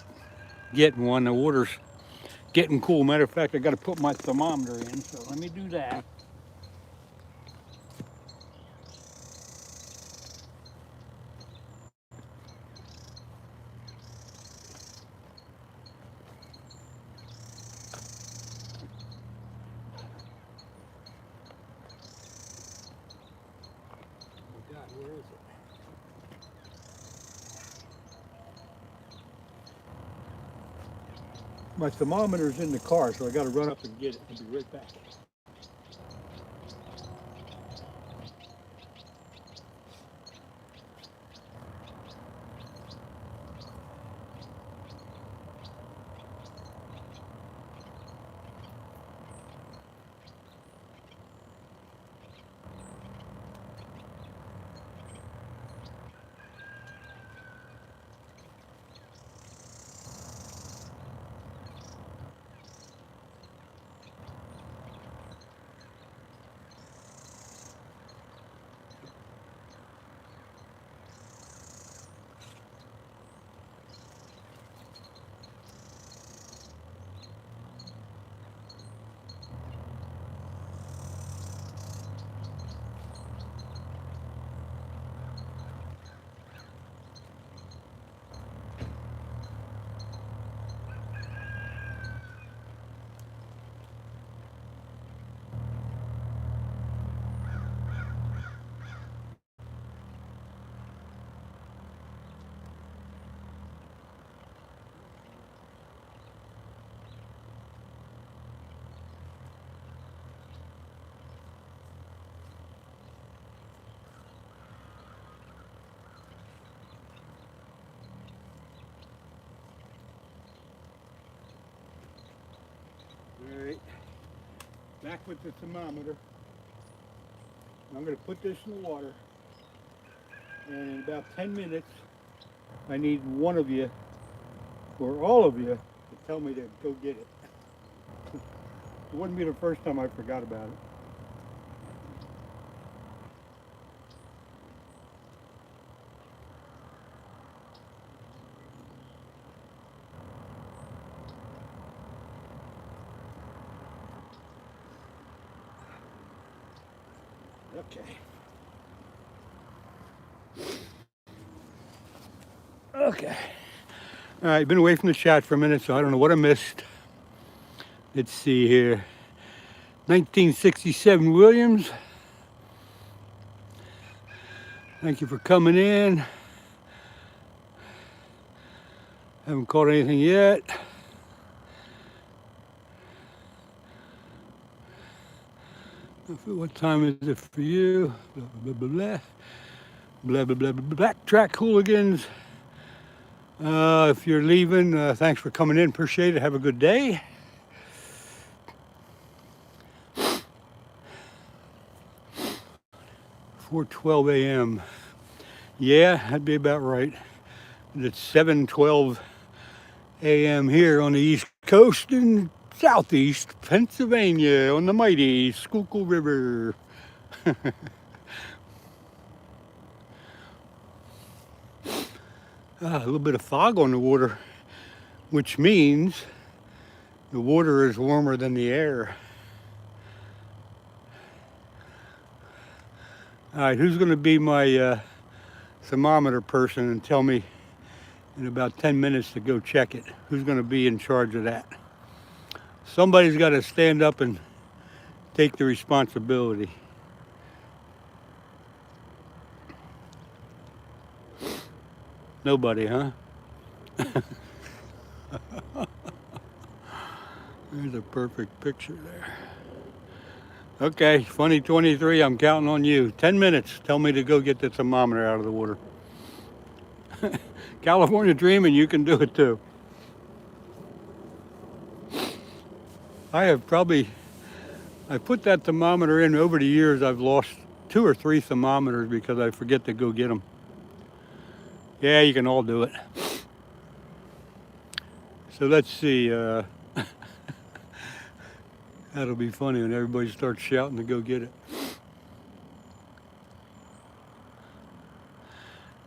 getting one. The water's getting cool. Matter of fact, I got to put my thermometer in, so let me do that. Oh God, where is it? My thermometer's in the car, so I got to run up and get it. I'll be right back. All right, back with the thermometer. I'm going to put this in the water, and in about 10 minutes, I need one of you, or all of you, to tell me to go get it. It wouldn't be the first time I forgot about it. Okay. Okay. All right, been away from the chat for a minute, so I don't know what I missed. Let's see here. 1967 Williams. Thank you for coming in. Haven't caught anything yet. What time is it for you? Blah, blah, blah, blah. Blah, blah, blah, blah. Black Track Hooligans. If you're leaving, thanks for coming in. Appreciate it. Have a good day. $4:12 a.m. Yeah, that'd be about right. It's 7:12 a.m. here on the East Coast in southeast Pennsylvania on the mighty Schuylkill River. A little bit of fog on the water, which means the water is warmer than the air. All right, who's going to be my thermometer person and tell me in about 10 minutes to go check it? Who's going to be in charge of that? Somebody's got to stand up and take the responsibility. Nobody, huh? There's a perfect picture there. Okay, funny 23, I'm counting on you. 10 minutes, tell me to go get the thermometer out of the water. California dreaming, you can do it too. I put that thermometer in over the years. I've lost 2 or 3 thermometers because I forget to go get them. Yeah, you can all do it. So let's see. That'll be funny when everybody starts shouting to go get it.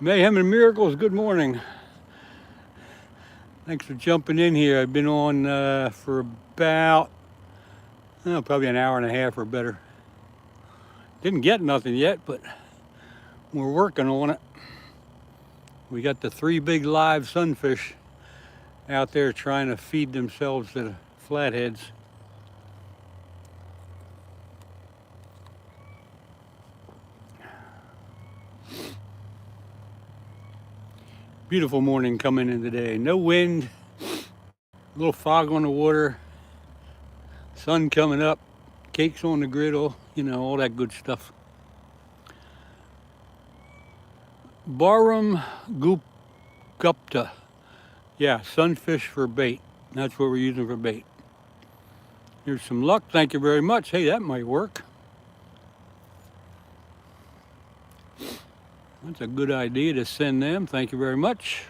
Mayhem and Miracles, good morning. Thanks for jumping in here. I've been on for about, probably an hour and a half or better. Didn't get nothing yet, but we're working on it. We got the 3 big live sunfish out there trying to feed themselves to the flatheads. Beautiful morning coming in today. No wind, a little fog on the water, sun coming up, cakes on the griddle, all that good stuff. Barum gupta. Yeah, sunfish for bait. That's what we're using for bait. Here's some luck. Thank you very much. Hey, that might work. That's a good idea to send them. Thank you very much.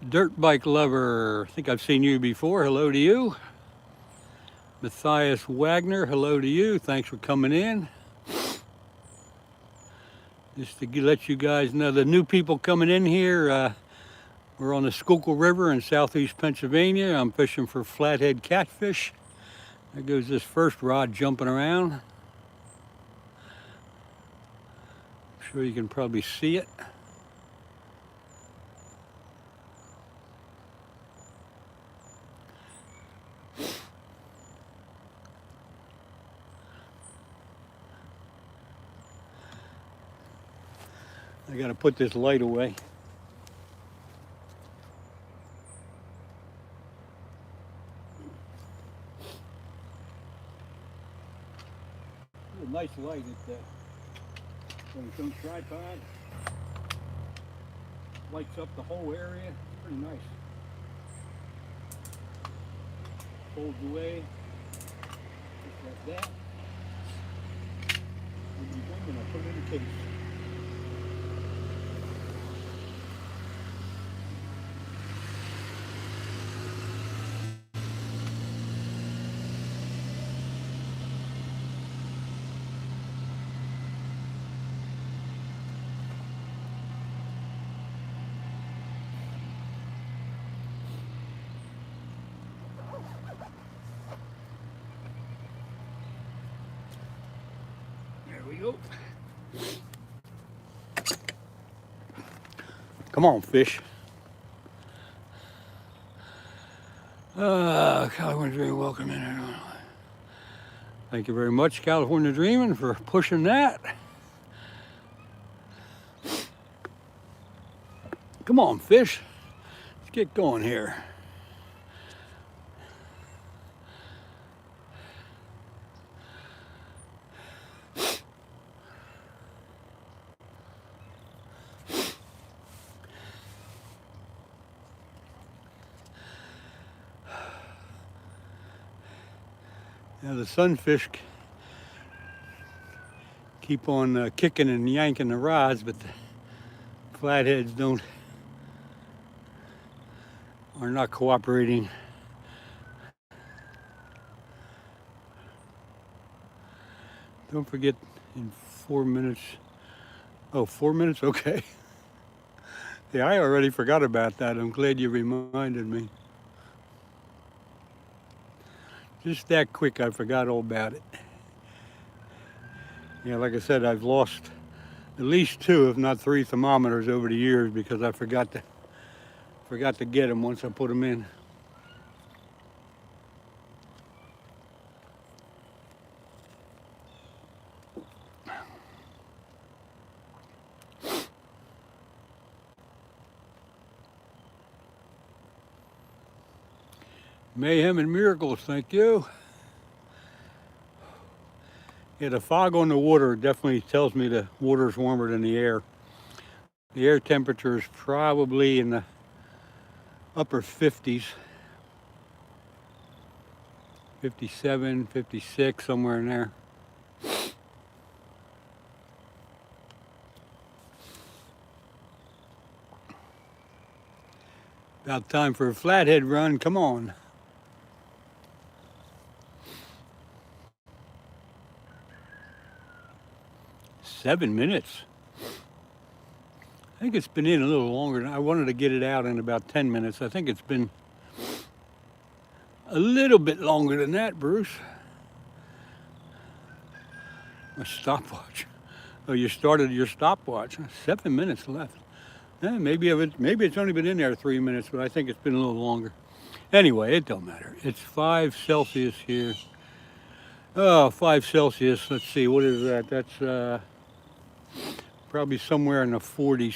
Dirt bike lover. I think I've seen you before. Hello to you. Matthias Wagner. Hello to you. Thanks for coming in. Just to let you guys know, the new people coming in here, we're on the Schuylkill River in southeast Pennsylvania. I'm fishing for flathead catfish. There goes this first rod jumping around. I'm sure you can probably see it. I gotta put this light away. It's a nice light. It's on its own tripod. Lights up the whole area. Pretty nice. Folds away. Just like that. When you bring it, I put it in the case. Come on, fish. California Dreaming, welcome in. Thank you very much, California Dreaming, for pushing that. Come on, fish. Let's get going here. Now the sunfish keep on kicking and yanking the rods, but the flatheads are not cooperating. Don't forget in 4 minutes. Oh, 4 minutes? Okay. Yeah, I already forgot about that. I'm glad you reminded me. Just that quick, I forgot all about it. Yeah, like I said, I've lost at least 2, if not 3 thermometers over the years because I forgot to get them once I put them in. Mayhem and miracles, thank you. Yeah, the fog on the water definitely tells me the water's warmer than the air. The air temperature is probably in the upper 50s, 57, 56, somewhere in there. About time for a flathead run, come on. Seven minutes. I think it's been in a little longer. I wanted to get it out in about 10 minutes. I think it's been a little bit longer than that, Bruce. My stopwatch. Oh, you started your stopwatch. 7 minutes left. Maybe it's only been in there 3 minutes, but I think it's been a little longer. Anyway, it don't matter. It's 5 Celsius here. Oh, 5 Celsius. Let's see, what is that? That's probably somewhere in the 40s.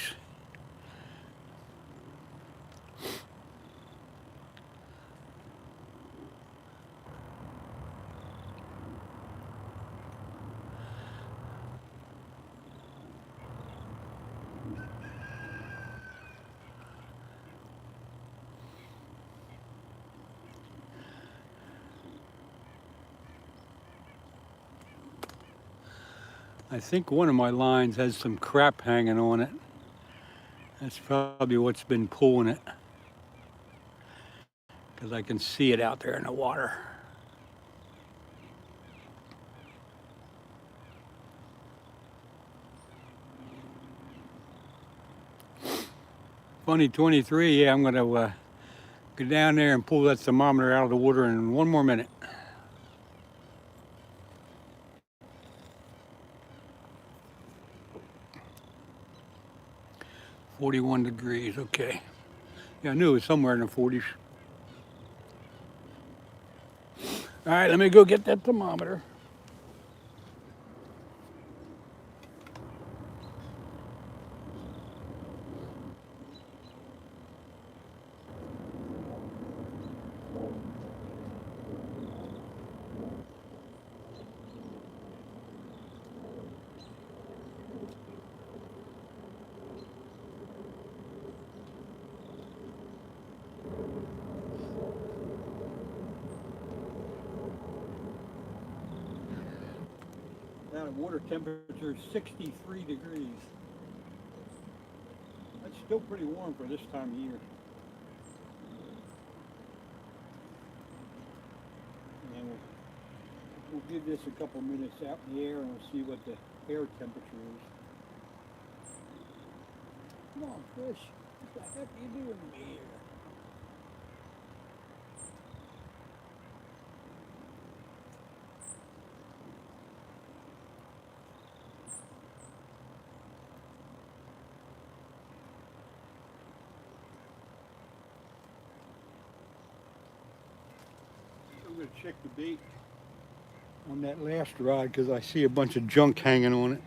I think one of my lines has some crap hanging on it. That's probably what's been pulling it, because I can see it out there in the water. Funny 23, yeah, I'm going to go down there and pull that thermometer out of the water in 1 more minute. 41 degrees, okay. Yeah, I knew it was somewhere in the 40s. All right, let me go get that thermometer. Now the water temperature is 63 degrees. That's still pretty warm for this time of year. And we'll give this a couple minutes out in the air and we'll see what the air temperature is. Come on, fish. What the heck are you doing here? I'm going to check the bait on that last rod because I see a bunch of junk hanging on it.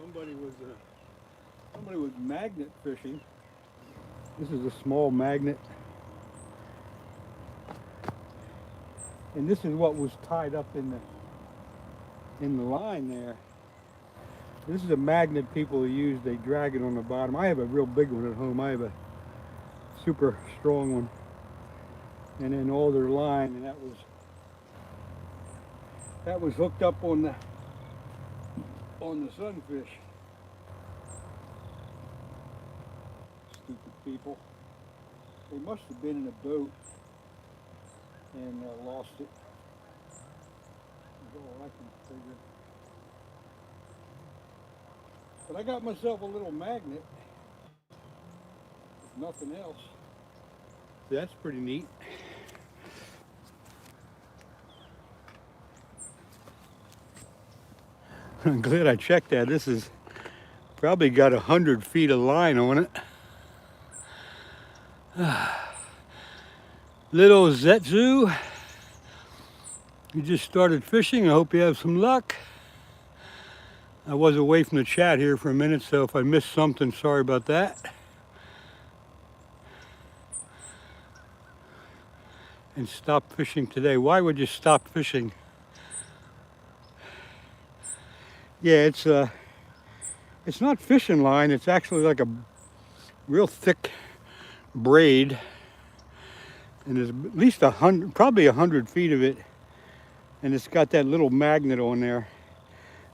Somebody was magnet fishing. This is a small magnet. And this is what was tied up in the line there. This is a magnet people use. They drag it on the bottom. I have a real big one at home. I have a super strong one. And then all their line, and that was hooked up on the sunfish. Stupid people. They must have been in a boat and lost it. That's all I can figure. But I got myself a little magnet, if nothing else. That's pretty neat. I'm glad I checked that. This is probably got 100 feet of line on it. Little Zetsu, you just started fishing. I hope you have some luck. I was away from the chat here for a minute, so if I missed something, sorry about that. And stop fishing today. Why would you stop fishing? Yeah, it's not fishing line. It's actually like a real thick braid, and there's at least probably 100 feet of it, and it's got that little magnet on there.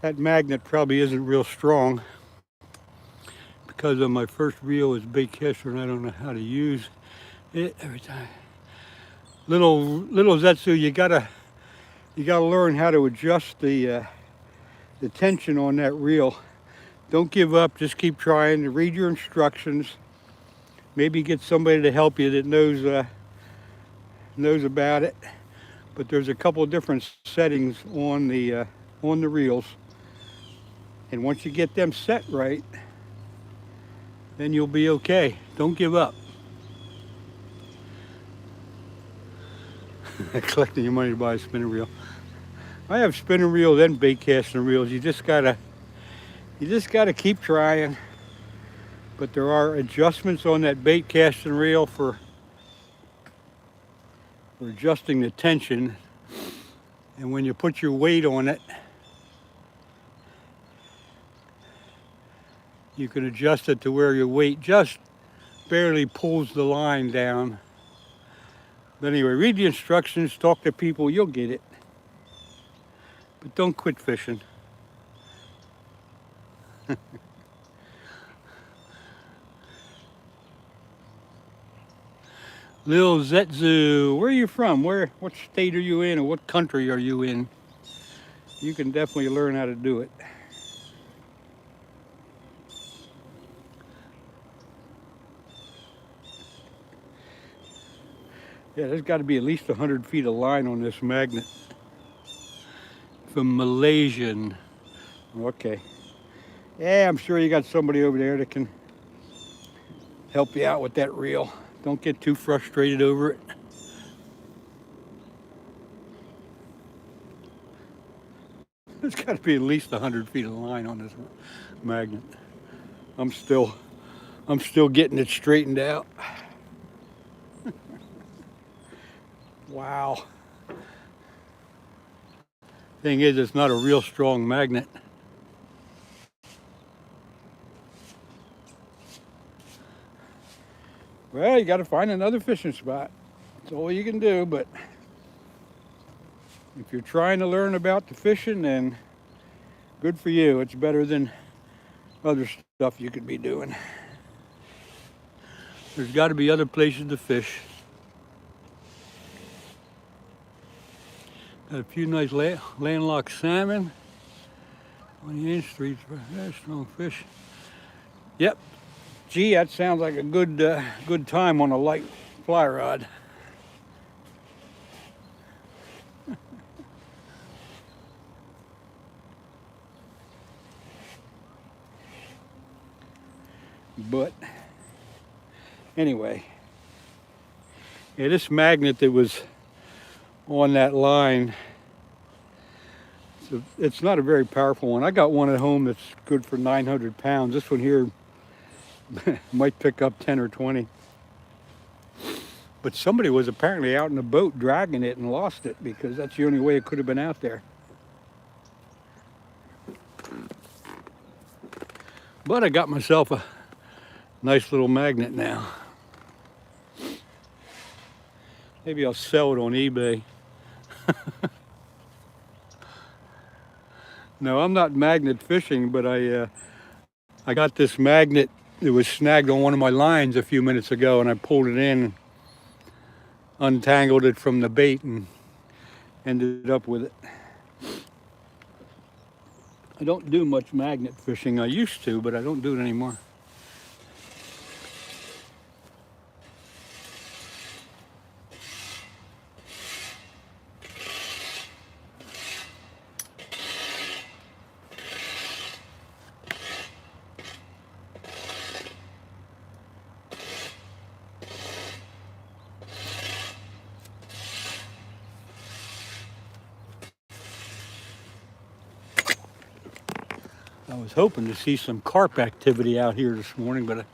That magnet probably isn't real strong because of my first reel is bait caster, and I don't know how to use it every time. Little Zetsu, you gotta learn how to adjust the tension on that reel. Don't give up. Just keep trying to read your instructions. Maybe get somebody to help you that knows about it. But there's a couple of different settings on the reels, and once you get them set right, then you'll be okay. Don't give up. Collecting your money to buy a spinning reel. I have spinning reels and bait casting reels. You just gotta keep trying. But there are adjustments on that bait casting reel for adjusting the tension. And when you put your weight on it, you can adjust it to where your weight just barely pulls the line down. But anyway, read the instructions, talk to people, you'll get it. But don't quit fishing. Lil Zetsu, where are you from? What state are you in, or what country are you in? You can definitely learn how to do it. Yeah, there's got to be at least 100 feet of line on this magnet. From Malaysian. Okay. Yeah, I'm sure you got somebody over there that can help you out with that reel. Don't get too frustrated over it. There's got to be at least 100 feet of line on this magnet. I'm still getting it straightened out. Wow. Thing is, it's not a real strong magnet. Well, you got to find another fishing spot. That's all you can do, but if you're trying to learn about the fishing, then good for you. It's better than other stuff you could be doing. There's got to be other places to fish. Got a few nice landlocked salmon. 20-inch, very strong fish. Yep. Gee, that sounds like a good time on a light fly rod. But anyway, yeah, this magnet that was on that line, It's not a very powerful one. I got one at home that's good for 900 pounds. This one here might pick up 10 or 20. But somebody was apparently out in a boat dragging it and lost it, because that's the only way it could have been out there. But I got myself a nice little magnet now. Maybe I'll sell it on eBay. No, I'm not magnet fishing, but I got this magnet that was snagged on one of my lines a few minutes ago, and I pulled it in, untangled it from the bait, and ended up with it. I don't do much magnet fishing. I used to, but I don't do it anymore. I was hoping to see some carp activity out here this morning, but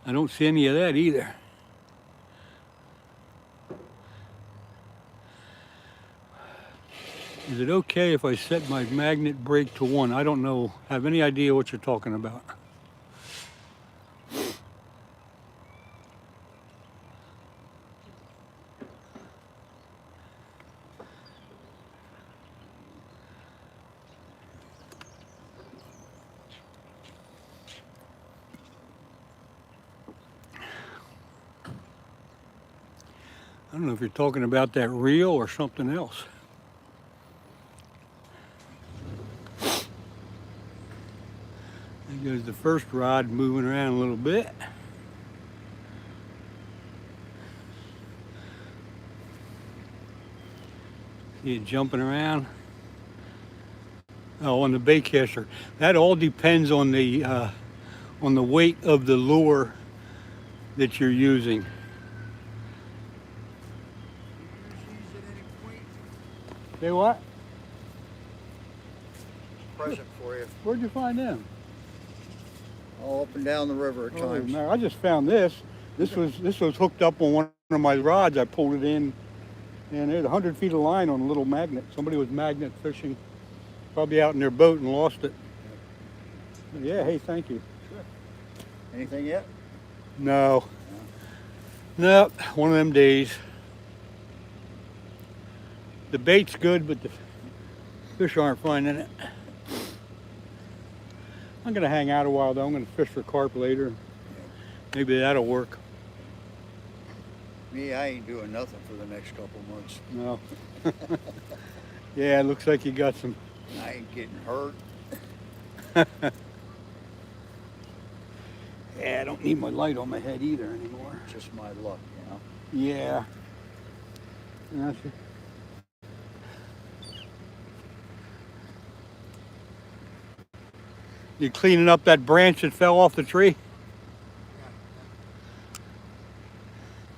I don't see any of that either. Is it okay if I set my magnet brake to 1? I don't know, have any idea what you're talking about. I don't know if you're talking about that reel or something else. There goes the first rod moving around a little bit. See it jumping around. Oh, on the bait caster. That all depends on the weight of the lure that you're using. Say what? Present for you. Where'd you find them? All up and down the river at times. No, I just found this. This was hooked up on one of my rods. I pulled it in, and there's 100 feet of line on a little magnet. Somebody was magnet fishing, probably out in their boat and lost it. Yeah, hey, thank you. Sure. Anything yet? No. No, one of them days. The bait's good, but the fish aren't finding it. I'm gonna hang out a while though. I'm gonna fish for carp later. Maybe that'll work. Me, I ain't doing nothing for the next couple months. No. Yeah, it looks like you got some. I ain't getting hurt. Yeah, I don't need my light on my head either anymore. Just my luck, you know. Yeah. That's it. You cleaning up that branch that fell off the tree?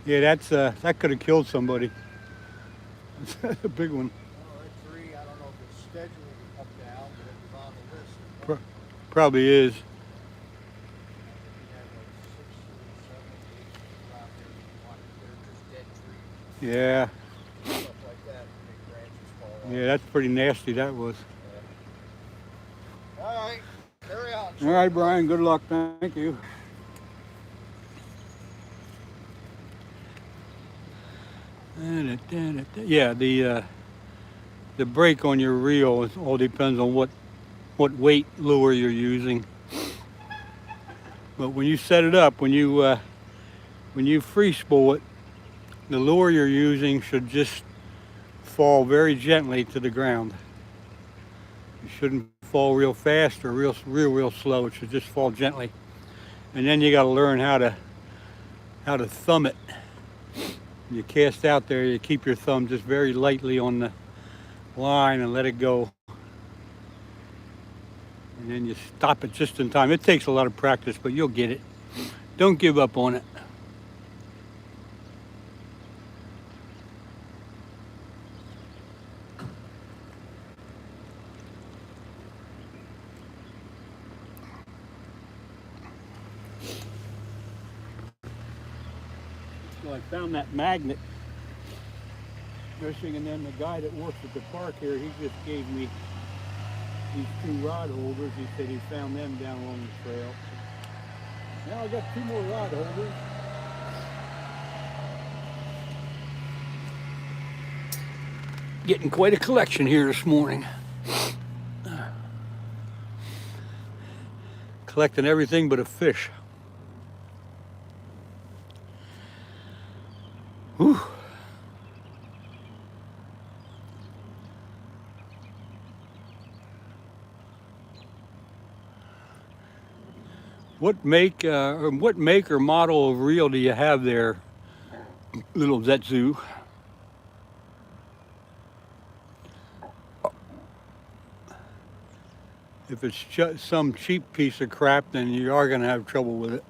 Yeah, that's that could have killed somebody. That's a big one. Well, that tree, I don't know if it's scheduled to come down, but it was on the list. Probably is. Yeah. Stuff like that, big branches fall off. Yeah, that's pretty nasty, that was. Yeah. All right, carry on. All right, Brian, good luck. Thank you. Yeah, the brake on your reel all depends on what weight lure you're using. But when you set it up, when you free spool it, the lure you're using should just fall very gently to the ground. It shouldn't fall real fast or real slow. It should just fall gently. And then you got to learn how to thumb it. You cast out there, you keep your thumb just very lightly on the line and let it go. And then you stop it just in time. It takes a lot of practice, but you'll get it. Don't give up on it. So I found that magnet fishing, and then the guy that works at the park here, he just gave me these 2 rod holders. He said he found them down along the trail. Now I got 2 more rod holders. Getting quite a collection here this morning. Collecting everything but a fish. Whew. What make or model of reel do you have there, little Zetsu? If it's some cheap piece of crap, then you are going to have trouble with it.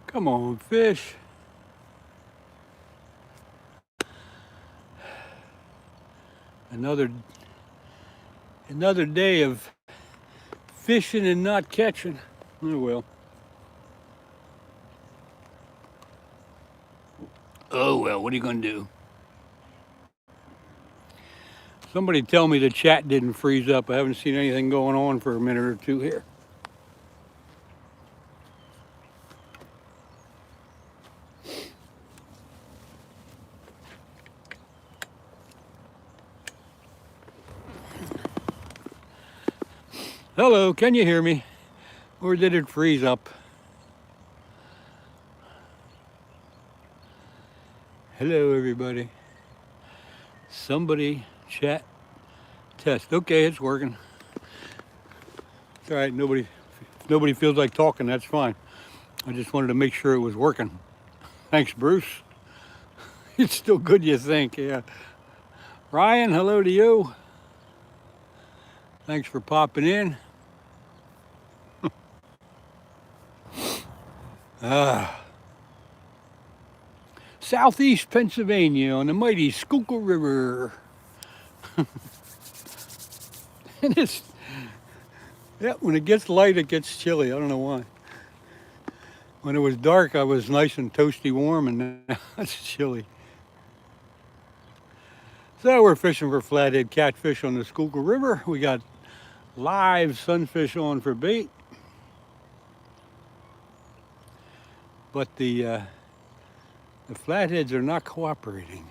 Come on, fish. Another day of fishing and not catching. Oh well. Oh well, what are you gonna do? Somebody tell me the chat didn't freeze up. I haven't seen anything going on for a minute or two here. Hello, can you hear me? Or did it freeze up? Hello, everybody. Somebody chat test. Okay, it's working. It's all right. Nobody feels like talking. That's fine. I just wanted to make sure it was working. Thanks, Bruce. It's still good, you think? Yeah. Ryan, hello to you. Thanks for popping in. Southeast Pennsylvania on the mighty Schuylkill River. And when it gets light, it gets chilly. I don't know why. When it was dark, I was nice and toasty warm, and now it's chilly. So we're fishing for flathead catfish on the Schuylkill River. We got live sunfish on for bait. But the flatheads are not cooperating.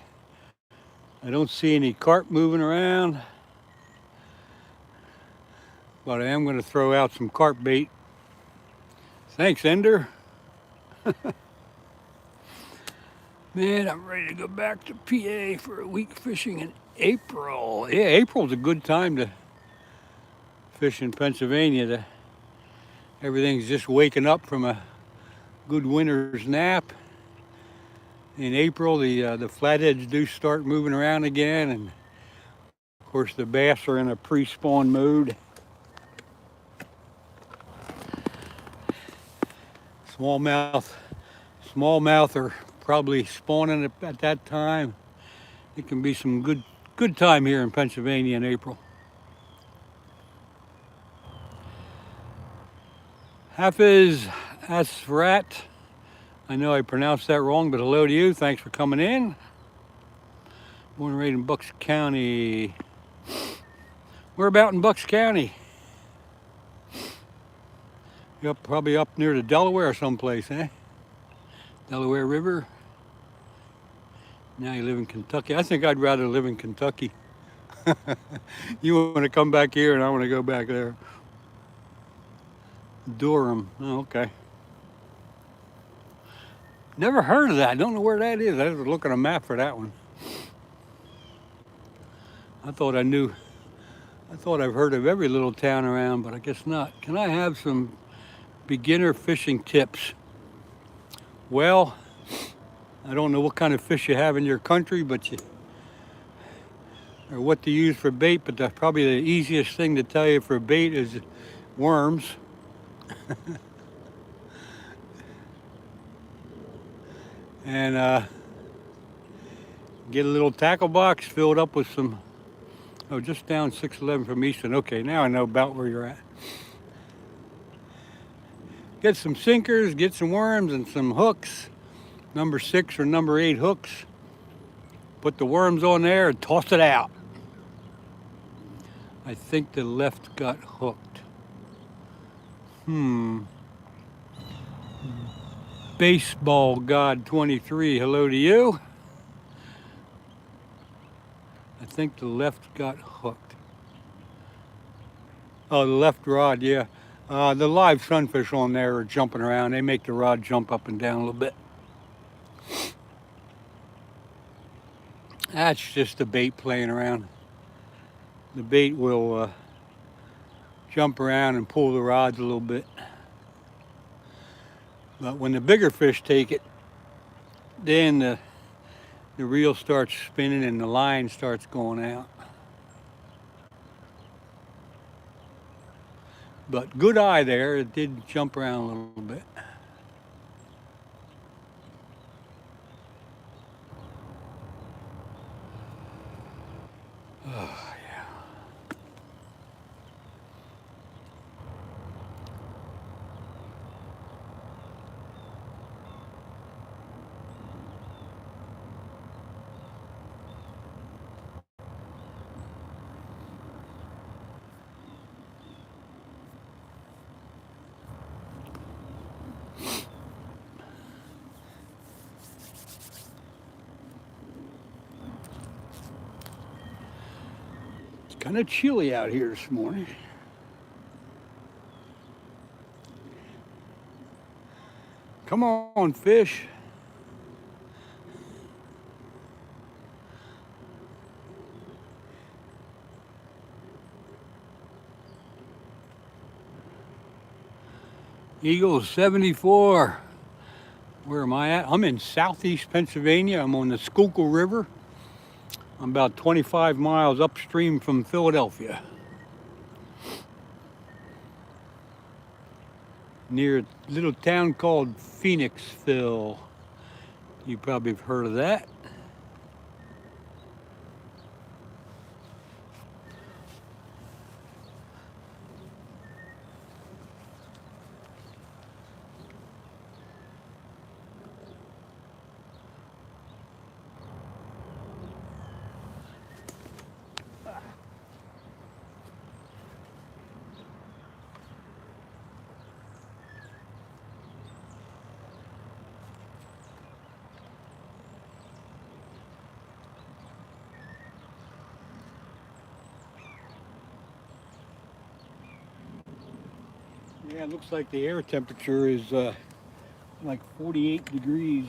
I don't see any carp moving around, but I am going to throw out some carp bait. Thanks, Ender. Man, I'm ready to go back to PA for a week fishing in April. Yeah, April's a good time to fish in Pennsylvania. Everything's just waking up from a good winter's nap. In April, the flatheads do start moving around again, and of course the bass are in a pre-spawn mode. Smallmouth are probably spawning at that time. It can be some good time here in Pennsylvania in April. Hafiz Asrat. I know I pronounced that wrong, but hello to you. Thanks for coming in. Born and raised in Bucks County. We're about in Bucks County. You're probably up near the Delaware someplace, eh? Delaware River. Now you live in Kentucky. I think I'd rather live in Kentucky. You want to come back here and I want to go back there. Durham. Oh, okay. Never heard of that. I don't know where that is. I have to look at a map for that one. I thought I've heard of every little town around, but I guess not. Can I have some beginner fishing tips? Well, I don't know what kind of fish you have in your country, or what to use for bait, but that's probably the easiest thing to tell you for bait is worms. And get a little tackle box filled up with some, oh, just down 611 from Easton. Okay, now I know about where you're at. Get some sinkers, get some worms and some hooks, number 6 or number 8 hooks. Put the worms on there and toss it out. I think the left got hooked. Baseball God 23, hello to you. I think the left got hooked. Oh, the left rod, yeah. The live sunfish on there are jumping around. They make the rod jump up and down a little bit. That's just the bait playing around. The bait will jump around and pull the rods a little bit. But when the bigger fish take it, then the reel starts spinning and the line starts going out. But good eye there, it did jump around a little bit. Oh, yeah. It's kind of chilly out here this morning. Come on, fish. Eagle 74. Where am I at? I'm in southeast Pennsylvania. I'm on the Schuylkill River. I'm about 25 miles upstream from Philadelphia. Near a little town called Phoenixville. You probably have heard of that. Yeah, it looks like the air temperature is like 48 degrees.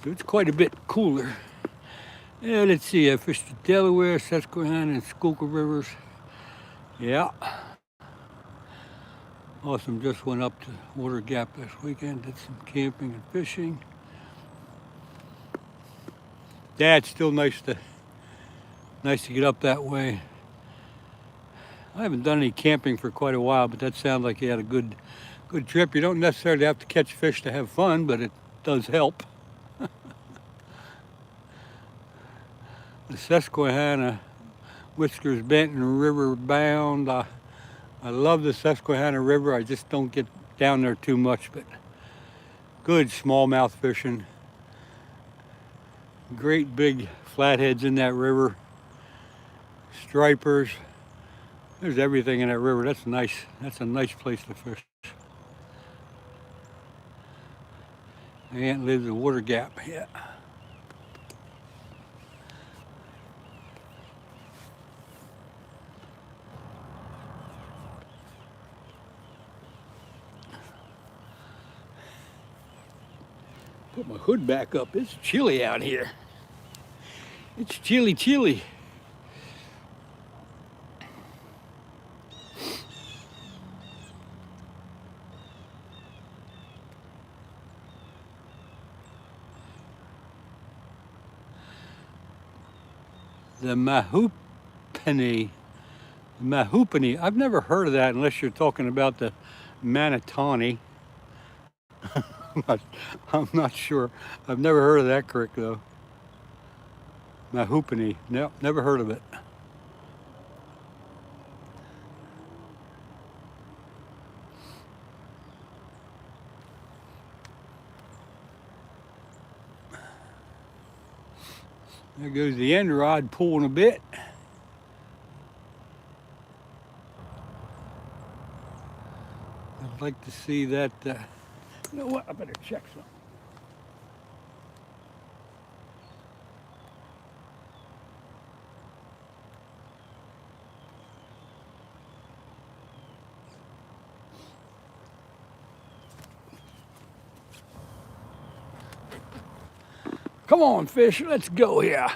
So it's quite a bit cooler. Yeah, let's see, I fished the Delaware, Susquehanna, and Schuylkill rivers. Yeah. Awesome, just went up to Water Gap this weekend, did some camping and fishing. Yeah, it's still nice to get up that way. I haven't done any camping for quite a while, but that sounds like you had a good trip. You don't necessarily have to catch fish to have fun, but it does help. The Susquehanna, whiskers bent and river bound. I love the Susquehanna River. I just don't get down there too much, but good smallmouth fishing. Great big flatheads in that river. Stripers. There's everything in that river. That's nice. That's a nice place to fish. My aunt lives in Water Gap. Yeah. Put my hood back up. It's chilly out here. It's chilly. The Mahoopany. Mahoopany. I've never heard of that unless you're talking about the Manatawny. I'm not sure. I've never heard of that creek though. Mahoopany. No, never heard of it. There goes the end rod pulling a bit. I'd like to see that. You know what? I better check something. Come on, fish, let's go here.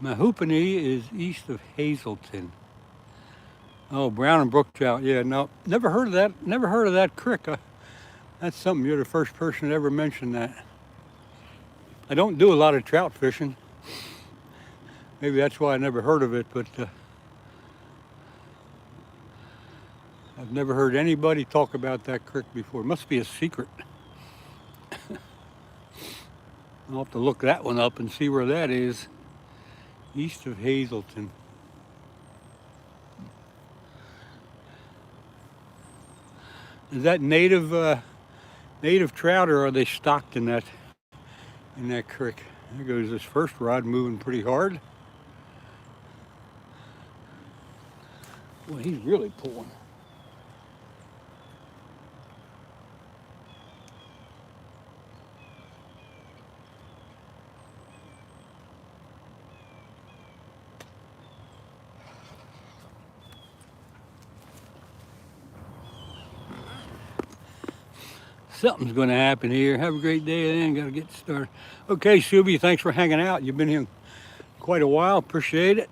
Mahoopany is east of Hazleton. Oh, brown and brook trout. Yeah, no, never heard of that. Never heard of that creek. That's something. You're the first person to ever mention that. I don't do a lot of trout fishing. Maybe that's why I never heard of it, but I've never heard anybody talk about that creek before. It must be a secret. I'll have to look that one up and see where that is. East of Hazleton. Is that native trout, or are they stocked in that creek? There goes this first rod moving pretty hard. Well, he's really pulling. Something's going to happen here. Have a great day then. Got to get started. Okay, Sylvia, thanks for hanging out. You've been here quite a while. Appreciate it.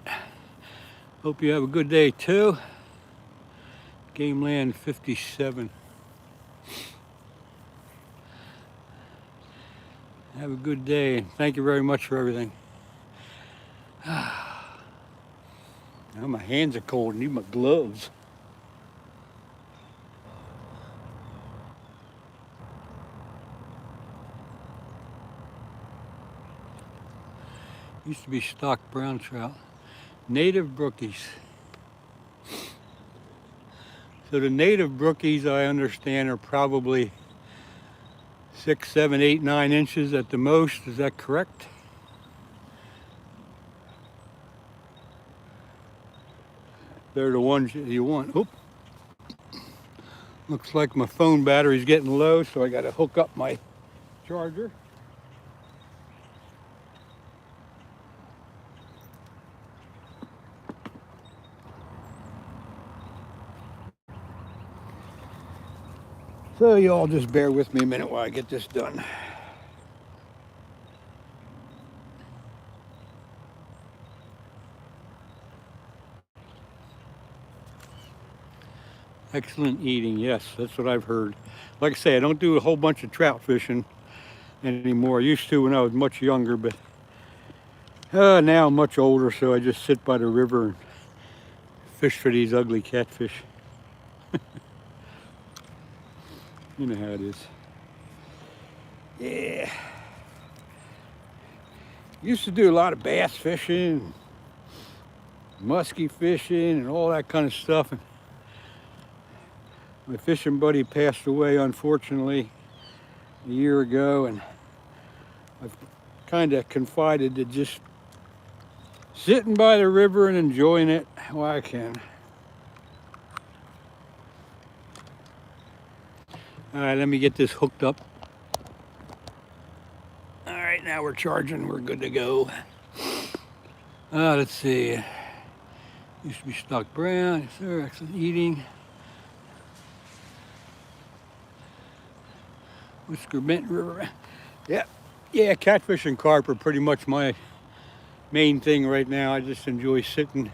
Hope you have a good day too. LEN 57. Have a good day. Thank you very much for everything. Now my hands are cold. I need my gloves. Used to be stocked brown trout. Native brookies. So the native brookies, I understand, are probably 6, 7, 8, 9 inches at the most. Is that correct? They're the ones you want. Oop. Looks like my phone battery's getting low, so I got to hook up my charger. So you all just bear with me a minute while I get this done. Excellent eating, yes, that's what I've heard. Like I say, I don't do a whole bunch of trout fishing anymore. I used to when I was much younger, but now I'm much older, so I just sit by the river and fish for these ugly catfish. You know how it is. Yeah. Used to do a lot of bass fishing, musky fishing, and all that kind of stuff. And my fishing buddy passed away, unfortunately, a year ago, and I've kind of confided to just sitting by the river and enjoying it while I can. All right, let me get this hooked up. All right, now we're charging. We're good to go. Let's see. Used to be stocked brown. Yes, sir. Excellent eating. Whisker Bent River. Yeah, catfish and carp are pretty much my main thing right now. I just enjoy sitting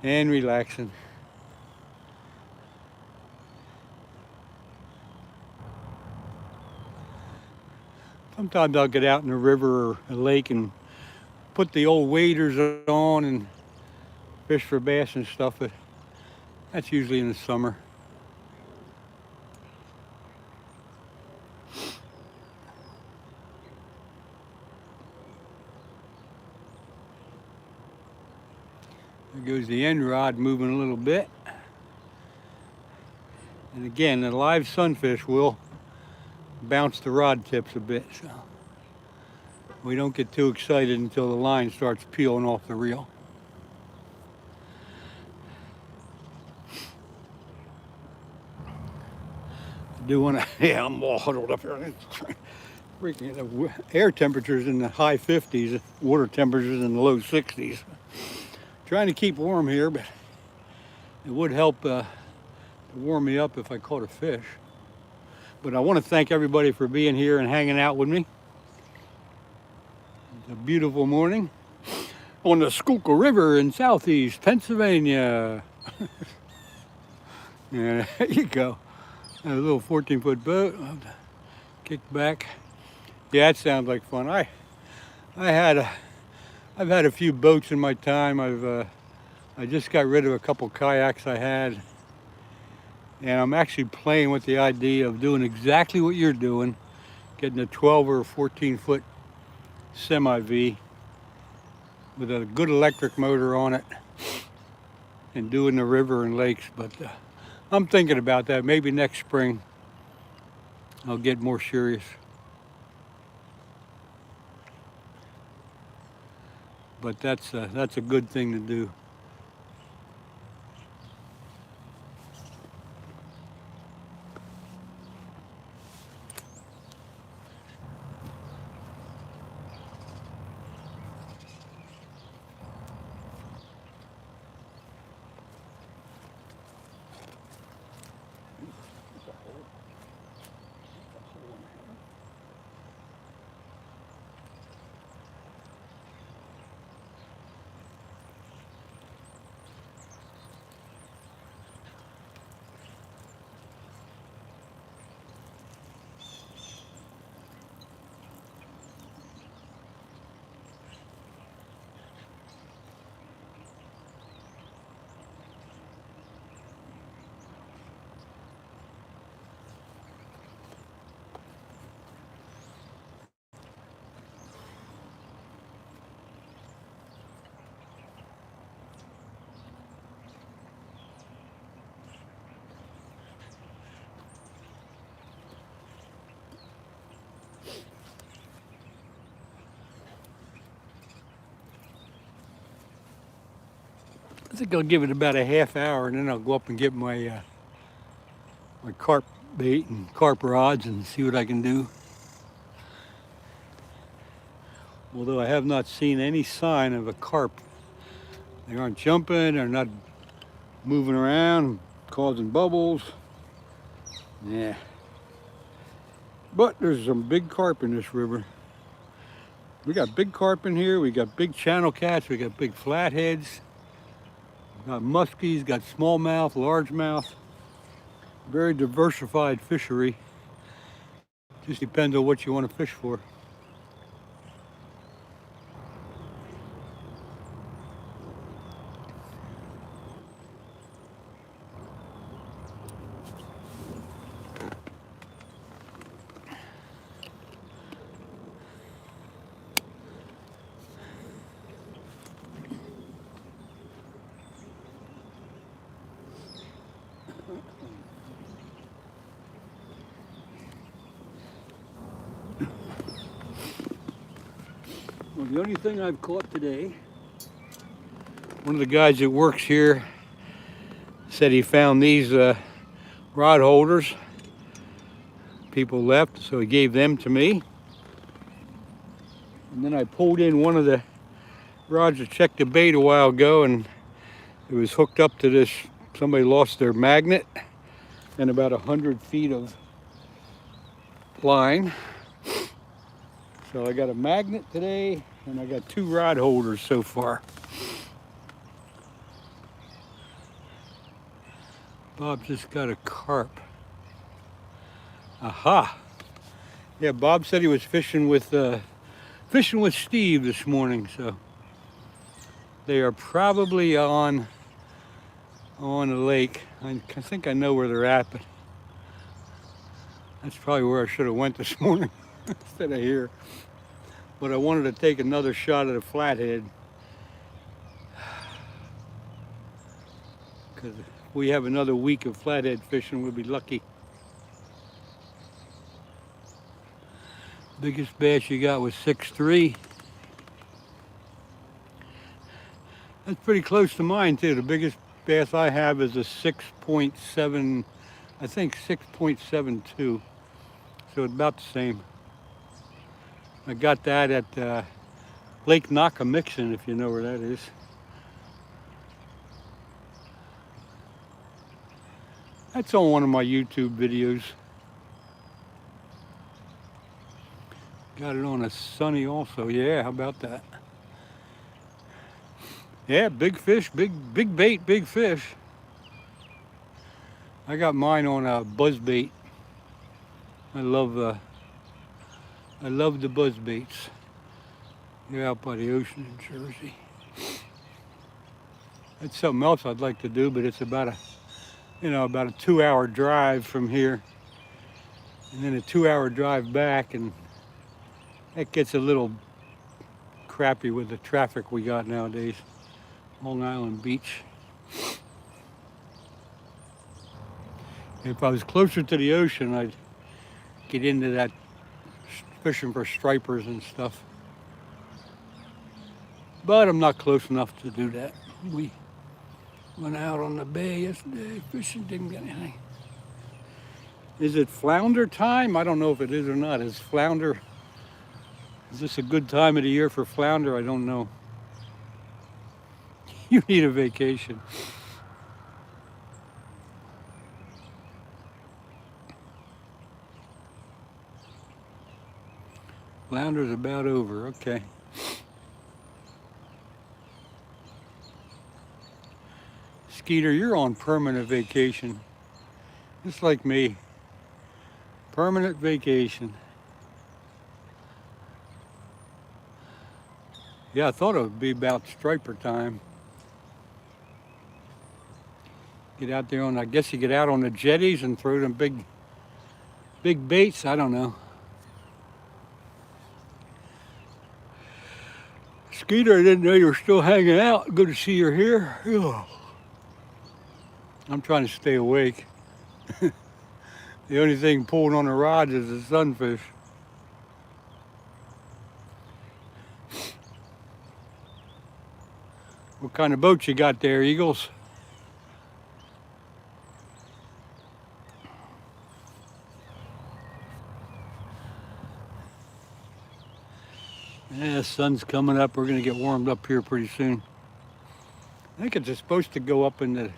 and relaxing. Sometimes I'll get out in the river or a lake and put the old waders on and fish for bass and stuff, but that's usually in the summer. There goes the end rod moving a little bit. And again, the live sunfish will bounce the rod tips a bit, so we don't get too excited until the line starts peeling off the reel. I do want to, yeah, I'm all huddled up here. Freaking, the air temperatures in the high 50s, water temperatures in the low 60s. Trying to keep warm here, but it would help to warm me up if I caught a fish. But I want to thank everybody for being here and hanging out with me. It's a beautiful morning on the Schuylkill River in southeast Pennsylvania. Yeah, there you go. A little 14-foot boat. I'll have to kick back. Yeah, it sounds like fun. I've had a few boats in my time. I just got rid of a couple kayaks I had, and I'm actually playing with the idea of doing exactly what you're doing, getting a 12 or 14-foot semi-V with a good electric motor on it and doing the river and lakes. But I'm thinking about that. Maybe next spring I'll get more serious. But that's a good thing to do. I think I'll give it about a half hour, and then I'll go up and get my my carp bait and carp rods and see what I can do. Although I have not seen any sign of a carp. They aren't jumping, they're not moving around, causing bubbles. Yeah. But there's some big carp in this river. We got big carp in here, we got big channel cats, we got big flatheads, got muskies, got smallmouth, largemouth. Very diversified fishery. Just depends on what you want to fish for. Well, the only thing I've caught today, one of the guys that works here said he found these rod holders. People left, so he gave them to me. And then I pulled in one of the rods to check the bait a while ago, and it was hooked up to this. Somebody lost their magnet and about 100 feet of line. So I got a magnet today, and I got 2 rod holders so far. Bob just got a carp. Aha! Yeah, Bob said he was fishing with Steve this morning, so they are probably on the lake. I think I know where they're at, but that's probably where I should have went this morning instead of here. But I wanted to take another shot at a flathead because if we have another week of flathead fishing, we'll be lucky. Biggest bass you got was 6'3". That's pretty close to mine too. The biggest bass I have is a 6.7, I think 6.72. So it's about the same. I got that at Lake Nakamixon, if you know where that is. That's on one of my YouTube videos. Got it on a sunny also. Yeah, how about that? Yeah, big fish, big bait, big fish. I got mine on a buzz bait. I love the buzz baits. They're out by the ocean in Jersey. That's something else I'd like to do, but it's about a 2-hour drive from here, and then a 2-hour drive back, and that gets a little crappy with the traffic we got nowadays. Long Island Beach. If I was closer to the ocean, I'd get into that fishing for stripers and stuff. But I'm not close enough to do that. We went out on the bay yesterday fishing, didn't get anything. Is it flounder time? I don't know if it is or not. Is this a good time of the year for flounder? I don't know. You need a vacation. Flounder's about over, okay. Skeeter, you're on permanent vacation. Just like me. Permanent vacation. Yeah, I thought it would be about striper time. Get out there I guess you get out on the jetties and throw them big baits, I don't know. Skeeter, I didn't know you were still hanging out. Good to see you're here. Ugh. I'm trying to stay awake. The only thing pulling on the rods is the sunfish. What kind of boat you got there, Eagles? Yeah, the sun's coming up. We're gonna get warmed up here pretty soon. I think it's supposed to go up in the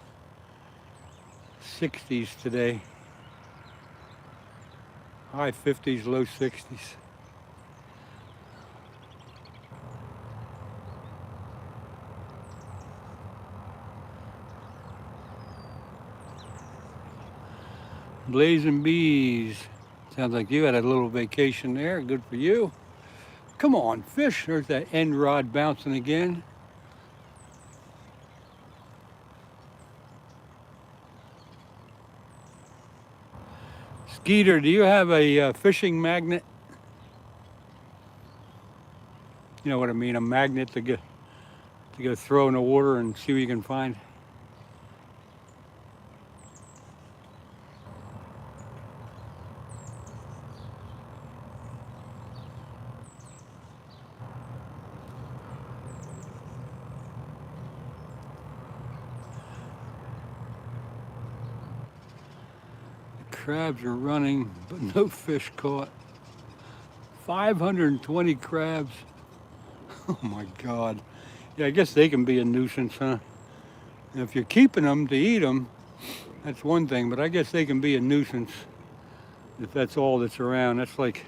60s today. High 50s, low 60s. Blazing bees. Sounds like you had a little vacation there. Good for you. Come on, fish. There's that end rod bouncing again. Skeeter, do you have a fishing magnet? You know what I mean, a magnet to go throw in the water and see what you can find. Crabs are running, but no fish caught. 520 crabs. Oh my God. Yeah, I guess they can be a nuisance, huh? And if you're keeping them to eat them, that's one thing, but I guess they can be a nuisance if that's all that's around. That's like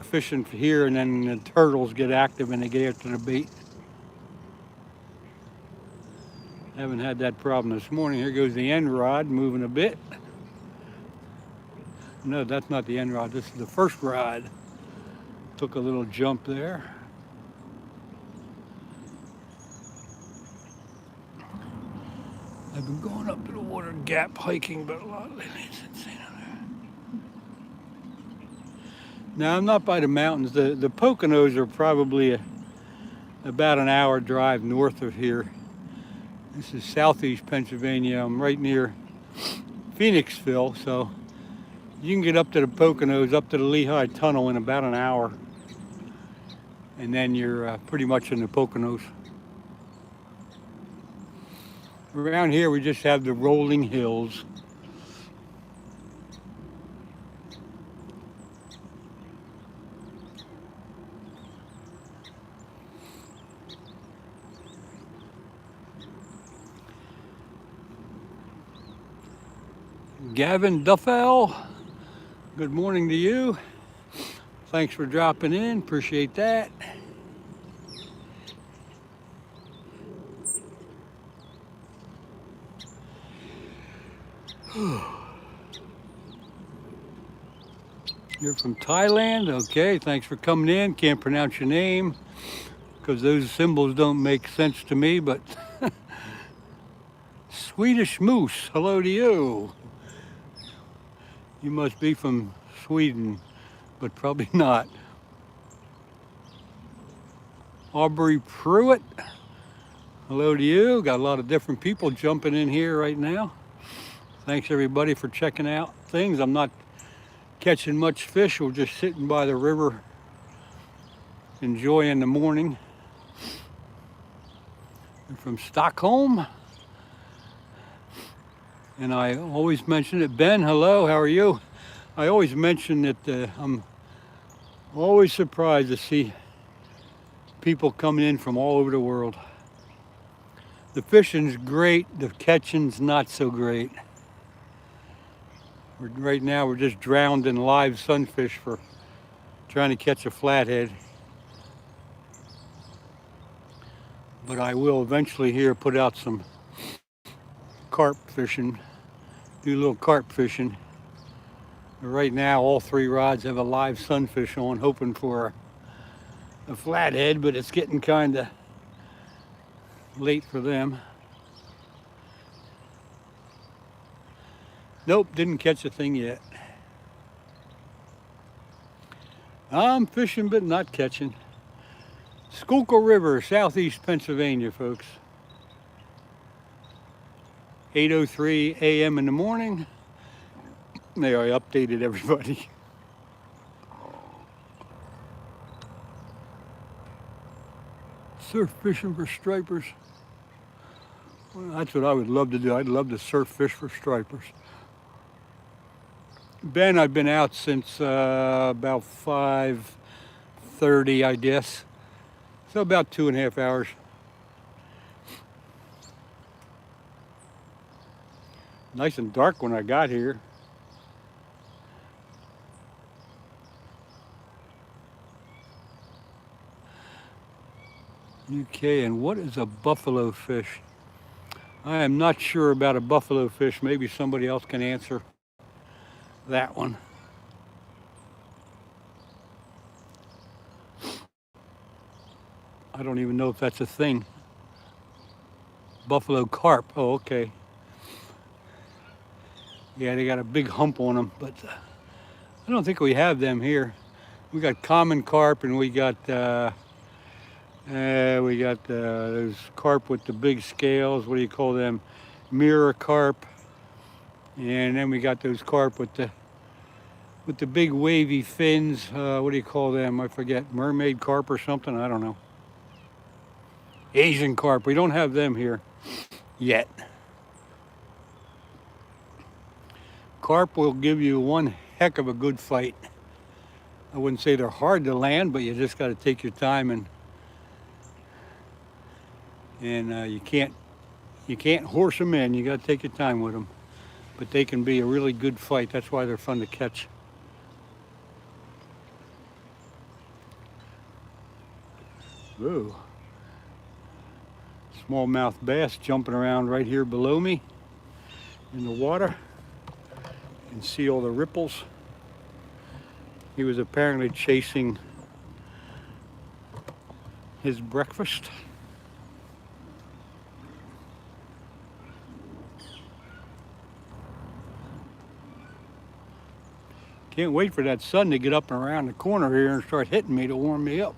fishing here and then the turtles get active and they get after the bait. Haven't had that problem this morning. Here goes the end rod moving a bit. No, that's not the end rod. This is the first rod. Took a little jump there. I've been going up to the water gap hiking, but a lot lately it's insane out there. Now I'm not by the mountains. The Poconos are probably about an hour drive north of here. This is southeast Pennsylvania. I'm right near Phoenixville, so you can get up to the Poconos, up to the Lehigh Tunnel in about an hour. And then you're pretty much in the Poconos. Around here we just have the rolling hills. Gavin Duffel, good morning to you. Thanks for dropping in, appreciate that. You're from Thailand? Okay, thanks for coming in. Can't pronounce your name because those symbols don't make sense to me, but Swedish Moose, hello to you. You must be from Sweden, but probably not. Aubrey Pruitt, hello to you. Got a lot of different people jumping in here right now. Thanks everybody for checking out things. I'm not catching much fish. We're just sitting by the river enjoying the morning. I'm from Stockholm. And I always mention it. Ben, hello, how are you? I always mention that I'm always surprised to see people coming in from all over the world. The fishing's great, the catching's not so great. Right now we're just drowned in live sunfish for trying to catch a flathead. But I will eventually here put out some carp fishing. Do a little carp fishing. Right now, all three rods have a live sunfish on, hoping for a flathead, but it's getting kind of late for them. Nope, didn't catch a thing yet. I'm fishing, but not catching. Schuylkill River, southeast Pennsylvania, folks. 8:03 a.m. in the morning. There, I updated everybody. Surf fishing for stripers. Well, that's what I would love to do. I'd love to surf fish for stripers. Ben, I've been out since about 5:30, I guess. So about 2.5 hours. Nice and dark when I got here. Okay, and what is a buffalo fish? I am not sure about a buffalo fish. Maybe somebody else can answer that one. I don't even know if that's a thing. Buffalo carp, oh, okay. Yeah, they got a big hump on them, but I don't think we have them here. We got common carp, and we got those carp with the big scales. What do you call them? Mirror carp. And then we got those carp with the big wavy fins. What do you call them? I forget. Mermaid carp or something. I don't know. Asian carp. We don't have them here yet. Carp will give you one heck of a good fight. I wouldn't say they're hard to land, but you just got to take your time, and you can't horse them in. You got to take your time with them. But they can be a really good fight. That's why they're fun to catch. Whoa. Smallmouth bass jumping around right here below me in the water. You can see all the ripples. He was apparently chasing his breakfast. Can't wait for that sun to get up and around the corner here and start hitting me to warm me up.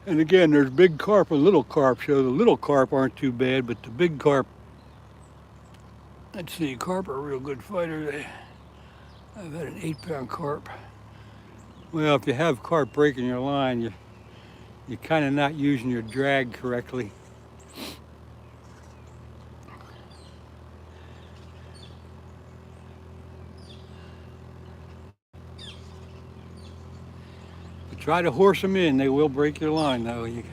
And again, there's big carp and little carp. So the little carp aren't too bad, but the big carp, let's see, carp are a real good fighter. I've had an 8-pound carp. Well, if you have carp breaking your line, you're kind of not using your drag correctly. But try to horse them in. They will break your line, though. You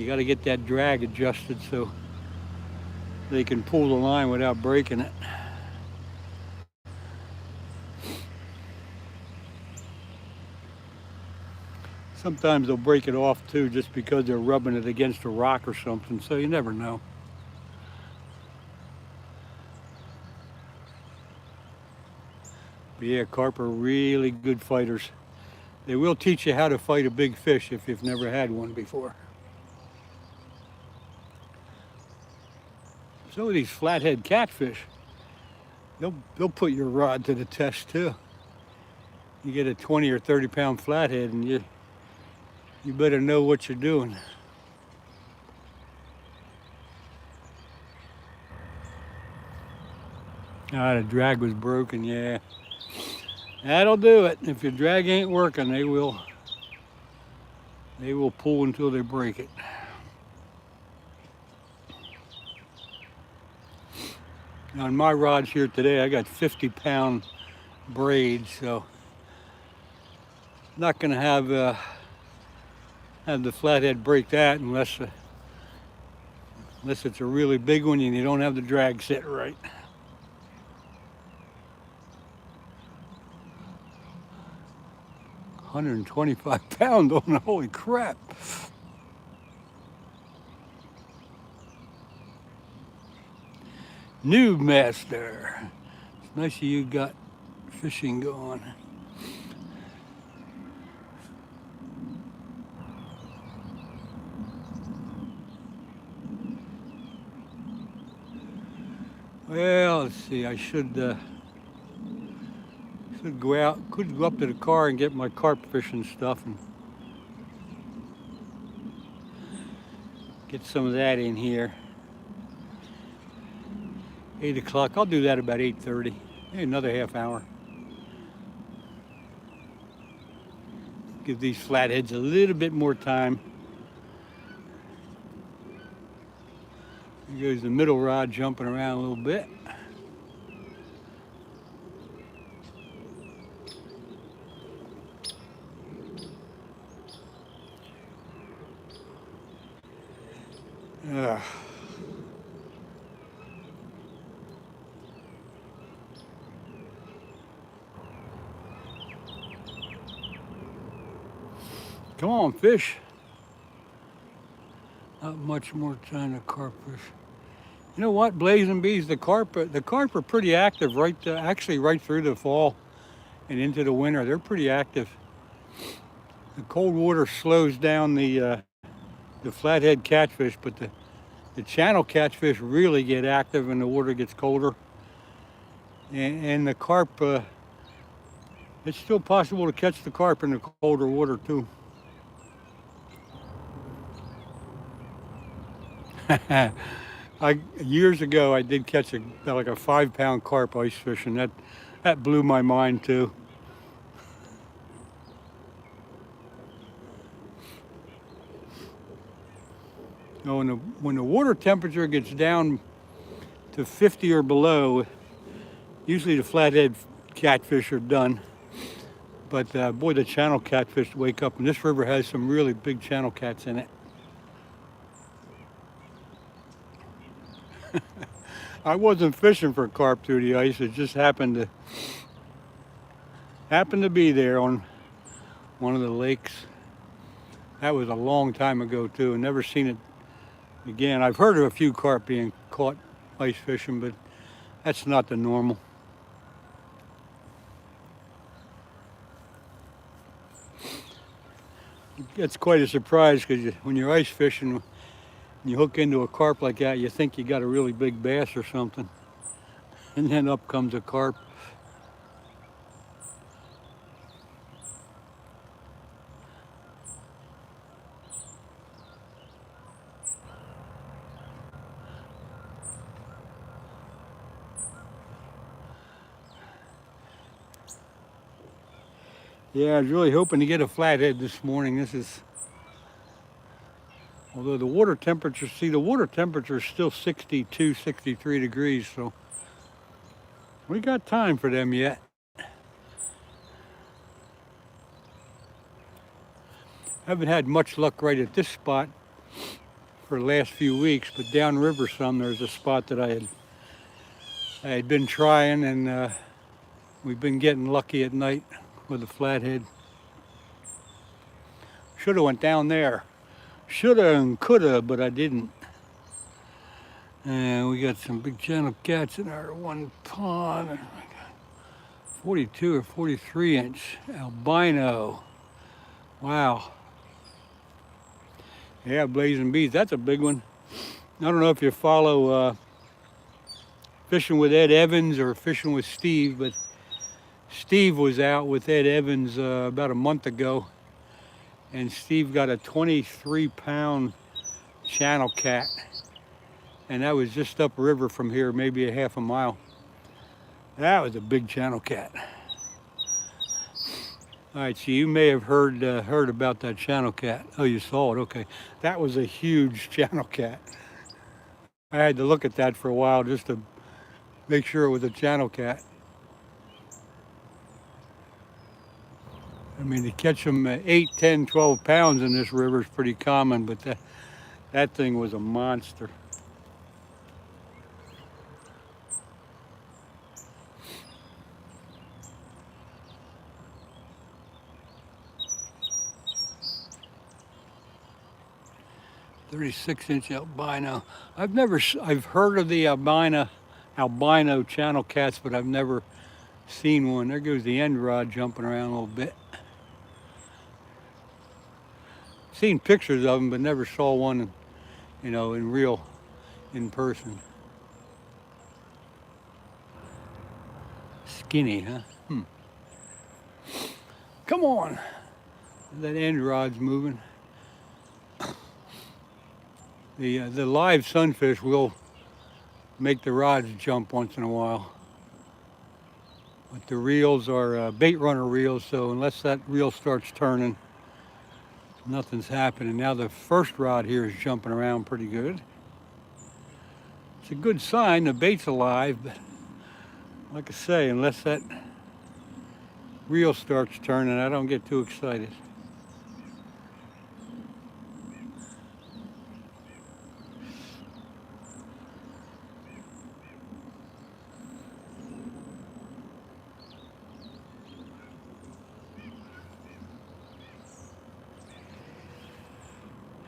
got to get that drag adjusted so they can pull the line without breaking it. Sometimes they'll break it off too just because they're rubbing it against a rock or something, so you never know. But yeah, carp are really good fighters. They will teach you how to fight a big fish if you've never had one before. Some of these flathead catfish, they'll put your rod to the test too. You get a 20 or 30 pound flathead and you better know what you're doing. Ah, the drag was broken, yeah. That'll do it. If your drag ain't working, they will pull until they break it. On my rods here today, I got 50-pound braids, so not gonna have the flathead break that unless it's a really big one and you don't have the drag set right. £125 on it, holy crap. New master. It's nice you got fishing going. Well, let's see, I should go out, could go up to the car and get my carp fishing stuff and get some of that in here. 8 o'clock, I'll do that about 8:30, maybe another half hour. Give these flatheads a little bit more time. Here goes the middle rod jumping around a little bit. Come on, fish. Not much more time to carp fish. You know what, blazing bees, the carp are pretty active actually right through the fall and into the winter. They're pretty active. The cold water slows down the flathead catfish, but the channel catfish really get active when the water gets colder. And the carp, it's still possible to catch the carp in the colder water too. Years ago, I did catch like a 5-pound carp ice fishing. That blew my mind too. You know, when the water temperature gets down to 50 or below, usually the flathead catfish are done. But boy, the channel catfish wake up, and this river has some really big channel cats in it. I wasn't fishing for carp through the ice. It just happened to be there on one of the lakes. That was a long time ago too. Never seen it again. I've heard of a few carp being caught ice fishing, but that's not the normal. It's quite a surprise because when you're ice fishing and you hook into a carp like that, you think you got a really big bass or something, and then up comes a carp. Yeah, I was really hoping to get a flathead this morning. Although the water temperature, see, the water temperature is still 62, 63 degrees, so we got time for them yet. Haven't had much luck right at this spot for the last few weeks, but downriver some, there's a spot that I had been trying, and we've been getting lucky at night with a flathead. Should have went down there. Shoulda and coulda, but I didn't. And we got some big channel cats in our one pond. 42 or 43 inch albino. Wow. Yeah, blazing bees. That's a big one. I don't know if you follow Fishing with Ed Evans or Fishing with Steve, but Steve was out with Ed Evans about a month ago, and Steve got a 23-pound channel cat, and that was just upriver from here, maybe a half a mile. That was a big channel cat. All right, so you may have heard about that channel cat. Oh, you saw it, okay. That was a huge channel cat. I had to look at that for a while just to make sure it was a channel cat. I mean, to catch them 8, 10, 12 pounds in this river is pretty common, but that thing was a monster. "36-inch albino." I've heard of the albino channel cats, but I've never seen one. There goes the end rod jumping around a little bit. Seen pictures of them, but never saw one, in person. Skinny, huh? Come on. That end rod's moving. The live sunfish will make the rods jump once in a while. But the reels are bait runner reels, so unless that reel starts turning, nothing's happening. Now the first rod here is jumping around pretty good. It's a good sign the bait's alive, but like I say, unless that reel starts turning, I don't get too excited.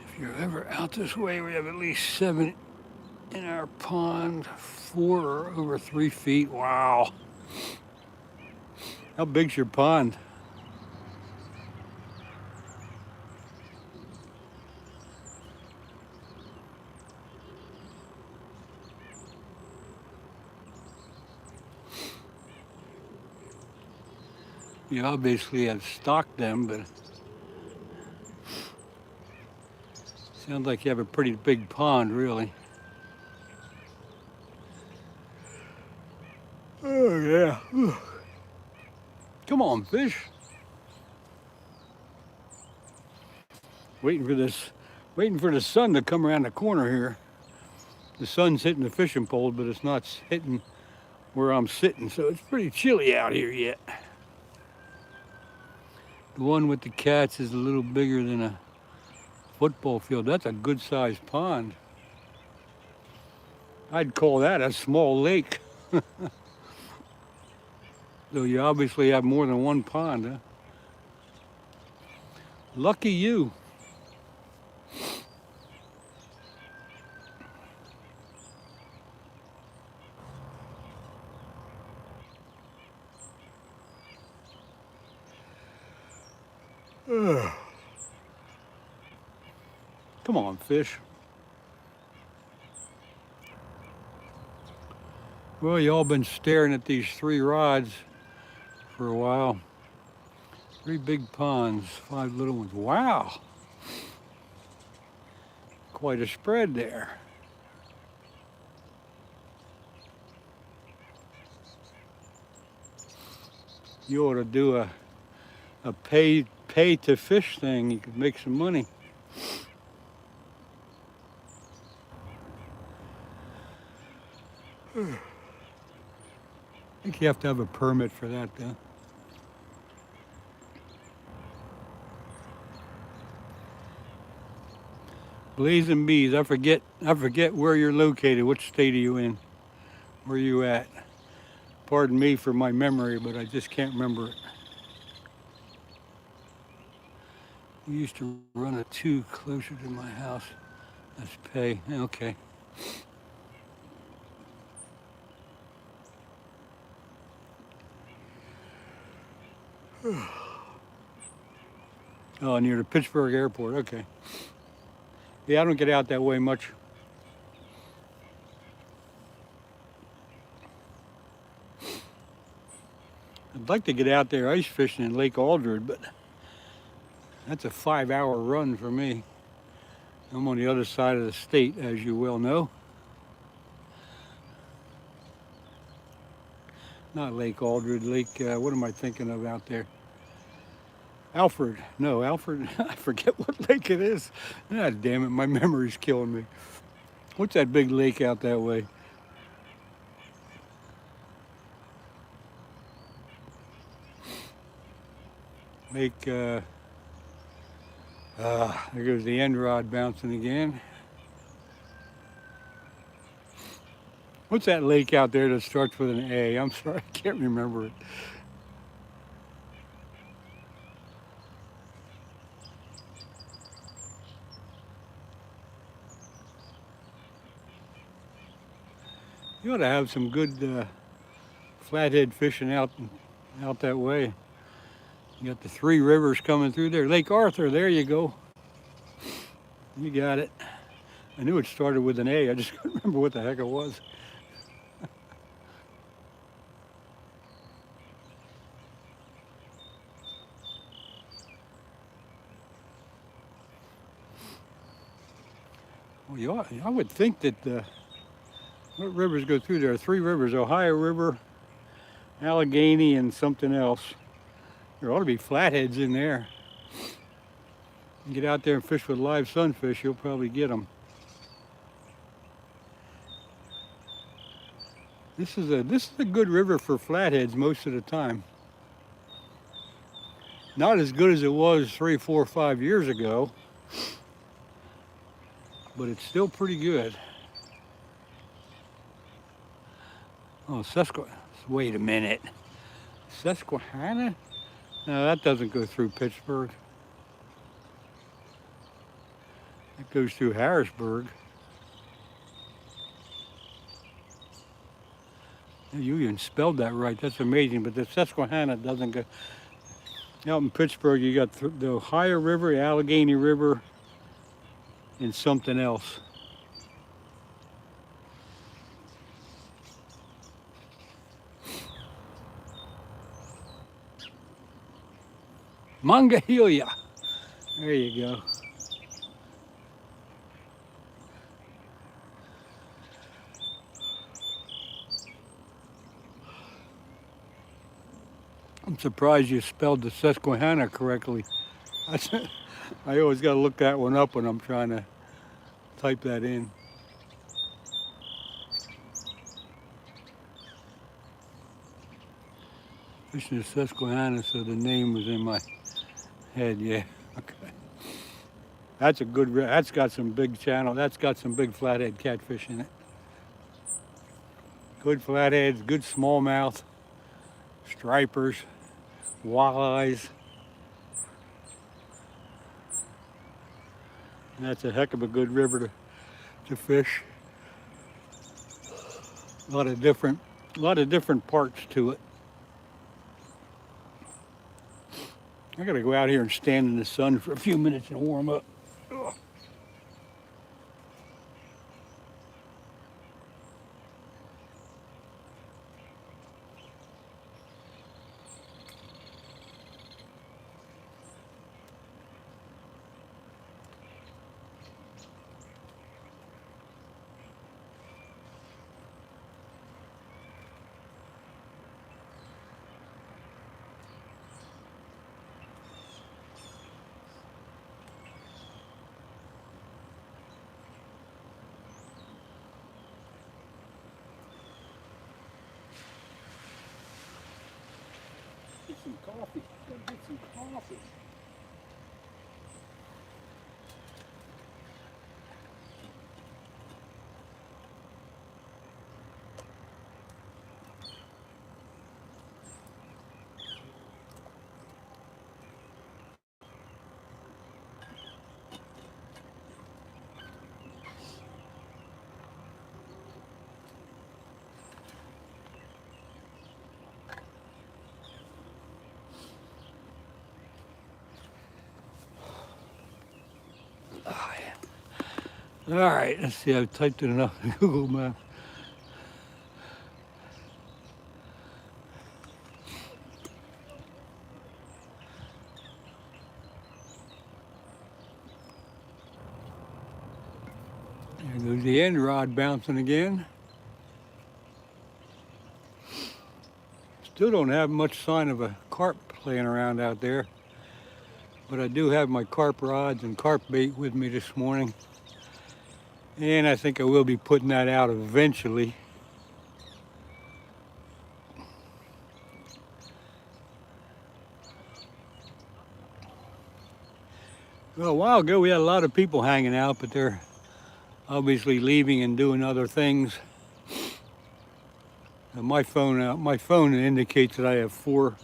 If you're ever out this way, we have at least 7 in our pond. 4 are over 3 feet. Wow. How big's your pond? You obviously have stocked them, but sounds like you have a pretty big pond, really. Oh, yeah. Come on, fish. Waiting for the sun to come around the corner here. The sun's hitting the fishing pole, but it's not hitting where I'm sitting, so it's pretty chilly out here yet. The one with the cats is a little bigger than a football field. That's a good sized pond. I'd call that a small lake. So you obviously have more than one pond, huh? Lucky you. Come on, fish. Well, y'all been staring at these 3 rods for a while. 3 big ponds, 5 little ones. Wow. Quite a spread there. You ought to do a pay to fish thing. You could make some money. I think you have to have a permit for that, though. Blazing bees. I forget where you're located. What state are you in? Where are you at? Pardon me for my memory, but I just can't remember it. We used to run a 2 closer to my house. Let's pay. Okay. Oh, near the Pittsburgh airport. Okay. Yeah, I don't get out that way much. I'd like to get out there ice fishing in Lake Aldred, but that's a 5-hour run for me. I'm on the other side of the state, as you well know. Not Lake Aldred, what am I thinking of out there? Alfred. No, Alfred, I forget what lake it is. God damn it, my memory's killing me. What's that big lake out that way? Lake, there goes the end rod bouncing again. What's that lake out there that starts with an A? I'm sorry, I can't remember it. You ought to have some good flathead fishing out that way. You got the 3 rivers coming through there. Lake Arthur, there you go. You got it. I knew it started with an A. I just couldn't remember what the heck it was. Well, I would think that what rivers go through there? 3 rivers: Ohio River, Allegheny, and something else. There ought to be flatheads in there. You get out there and fish with live sunfish, you'll probably get them. This is a good river for flatheads most of the time. Not as good as it was 3, 4, 5 years ago, but it's still pretty good. Oh, wait a minute. Susquehanna? No, that doesn't go through Pittsburgh. It goes through Harrisburg. You even spelled that right. That's amazing. But the Susquehanna doesn't go. Out in Pittsburgh, you got the Ohio River, the Allegheny River, and something else. Monongahela. There you go. I'm surprised you spelled the Susquehanna correctly. I always got to look that one up when I'm trying to type that in. Fishing the Susquehanna, so the name was in my head. Yeah, okay. That's a good. That's got some big channel. That's got some big flathead catfish in it. Good flatheads, good smallmouth, stripers, walleyes. And that's a heck of a good river to fish. A lot of different parts to it. I gotta go out here and stand in the sun for a few minutes and warm up. Ugh. Get some coffee. Gotta get some coffee. All right, let's see. I've typed it enough in Google Maps. There goes the end rod bouncing again. Still don't have much sign of a carp playing around out there, but I do have my carp rods and carp bait with me this morning, and I think I will be putting that out eventually. Well, a while ago we had a lot of people hanging out, but they're obviously leaving and doing other things. My phone indicates that I have four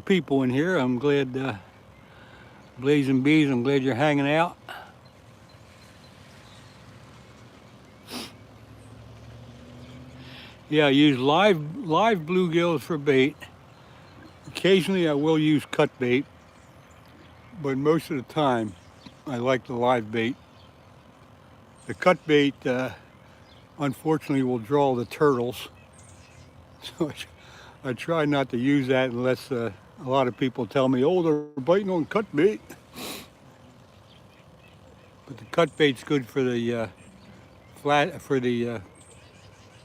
people in here. I'm glad, Blazing Bees, I'm glad you're hanging out. Yeah, I use live bluegills for bait. Occasionally I will use cut bait, but most of the time I like the live bait. The cut bait, unfortunately, will draw the turtles. So I try not to use that unless a lot of people tell me, oh, they're biting on cut bait. But the cut bait's good for the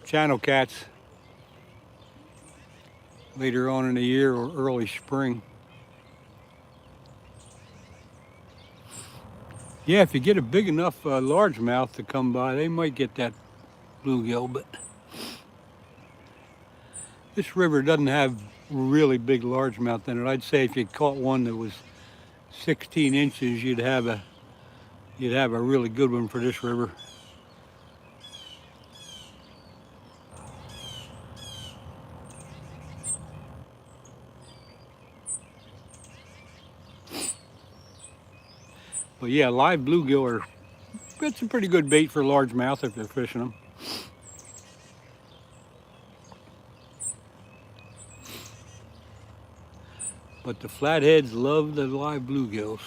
channel cats later on in the year or early spring. Yeah, if you get a big enough largemouth to come by, they might get that bluegill, but this river doesn't have really big largemouth in it. I'd say if you caught one that was 16 inches, you'd have a really good one for this river. But yeah, live bluegill it's a pretty good bait for largemouth if you're fishing them. But the flatheads love the live bluegills.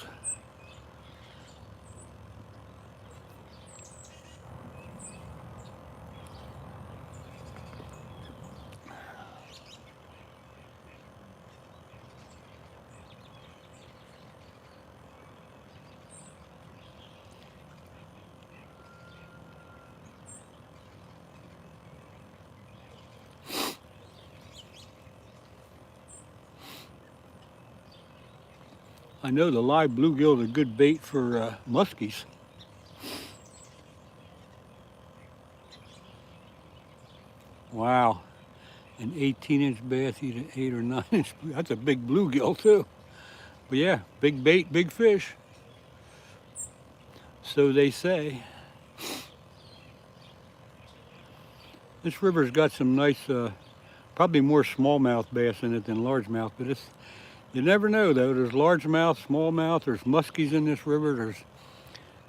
I know the live bluegill is a good bait for muskies. Wow, an 18-inch bass eat an 8 or 9-inch. That's a big bluegill too. But yeah, big bait, big fish. So they say. This river's got some nice, probably more smallmouth bass in it than largemouth, but you never know though. There's largemouth, smallmouth, there's muskies in this river, there's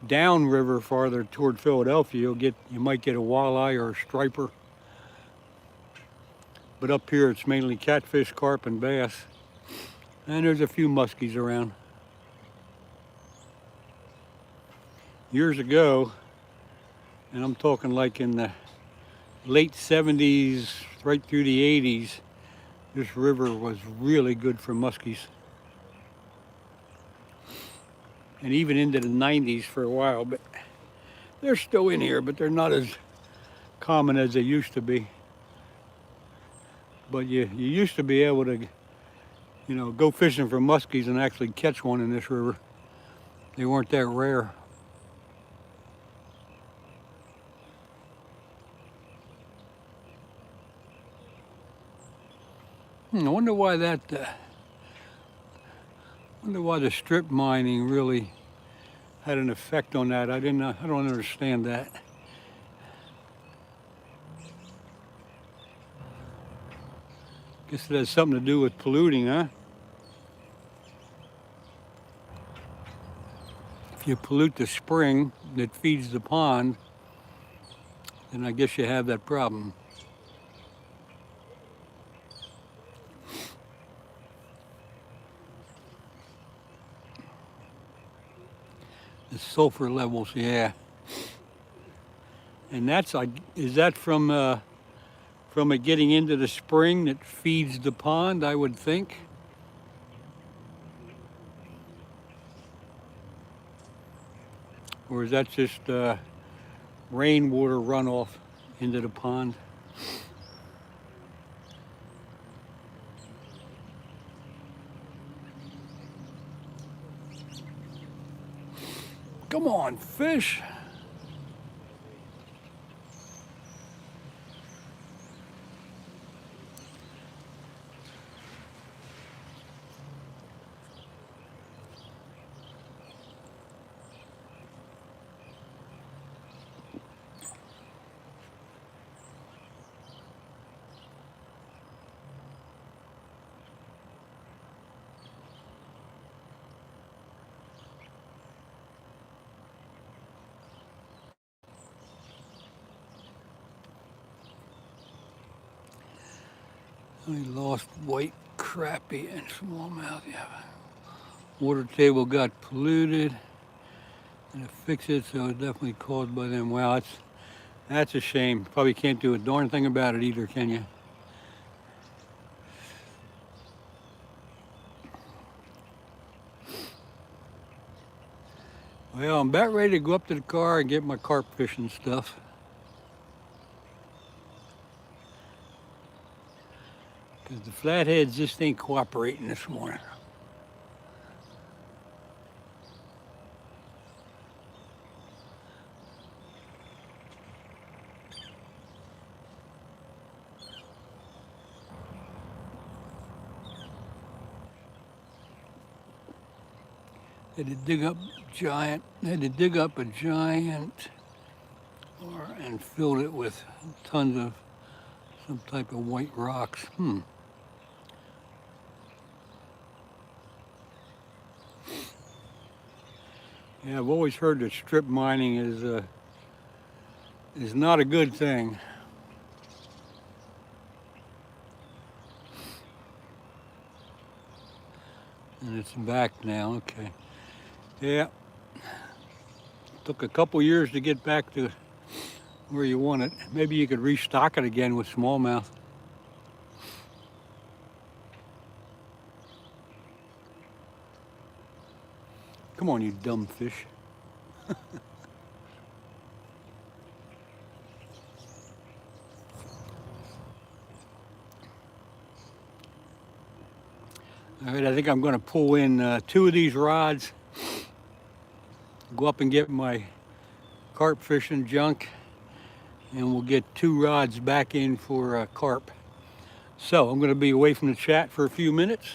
downriver farther toward Philadelphia, you might get a walleye or a striper. But up here it's mainly catfish, carp, and bass. And there's a few muskies around. Years ago, and I'm talking like in the late 70s, right through the 80s, this river was really good for muskies. And even into the 90s for a while, but they're still in here, but they're not as common as they used to be. But you used to be able to, go fishing for muskies and actually catch one in this river. They weren't that rare. I wonder why wonder why the strip mining really had an effect on that. I don't understand that. Guess it has something to do with polluting, huh? If you pollute the spring that feeds the pond, then I guess you have that problem. The sulfur levels, yeah. And that's like, is that from it getting into the spring that feeds the pond, I would think? Or is that just rainwater runoff into the pond? Come on, fish. We lost white crappie and smallmouth. Yeah. Water table got polluted, and to fix it, so it's definitely caused by them. Wow, that's a shame. Probably can't do a darn thing about it either, can you? Well, I'm about ready to go up to the car and get my carp fishing stuff. Because the flatheads just ain't cooperating this morning. Had to dig up a giant and filled it with tons of some type of white rocks. Yeah, I've always heard that strip mining is not a good thing. And it's back now, okay. Yeah, took a couple years to get back to where you want it. Maybe you could restock it again with smallmouth. Come on, you dumb fish. All right, I think I'm going to pull in 2 of these rods, go up and get my carp fishing junk, and we'll get 2 rods back in for carp. So I'm going to be away from the chat for a few minutes.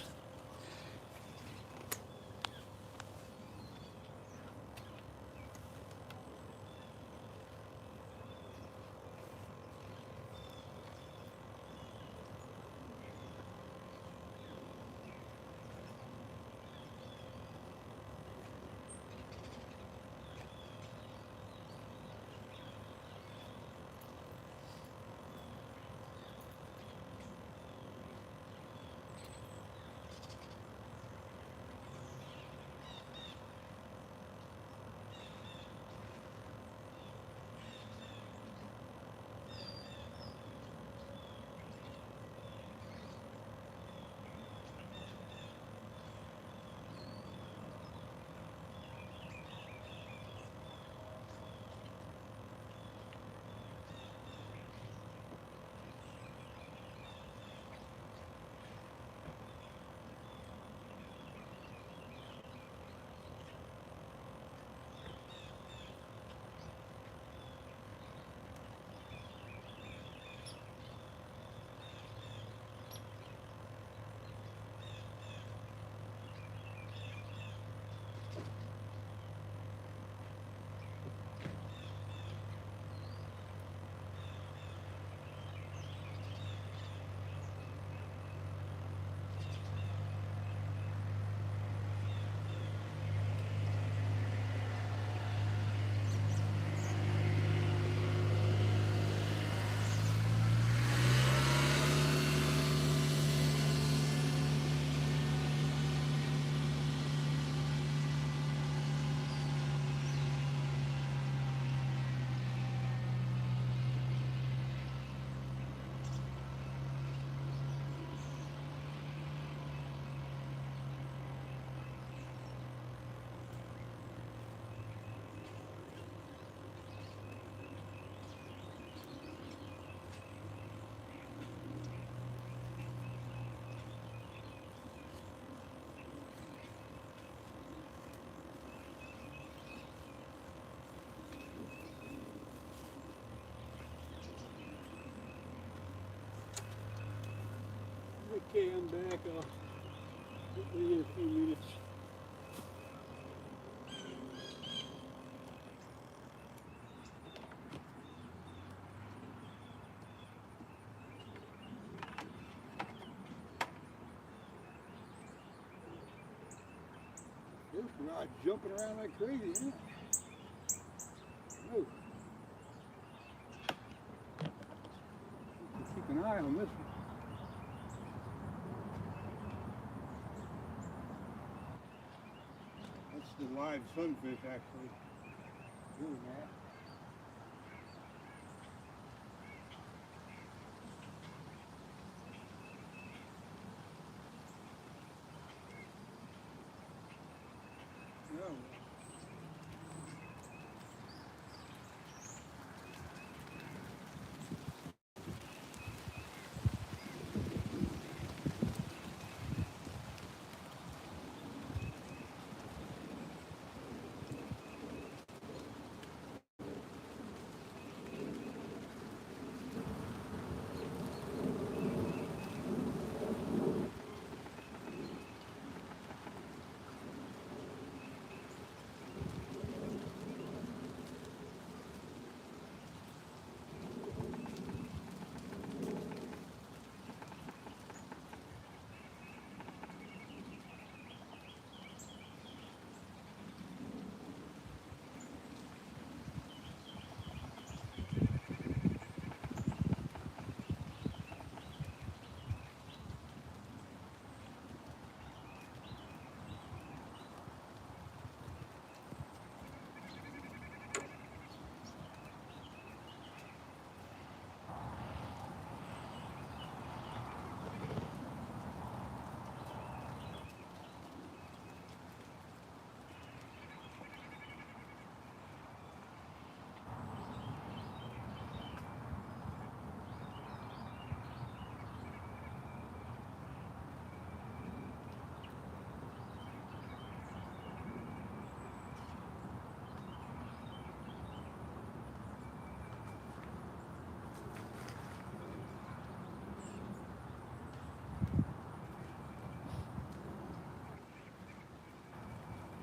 Okay, I'm back. I'll be in a few minutes. This rod's jumping around like crazy, isn't it? Oh. Keep an eye on this one. That's the live sunfish actually doing that. Yeah.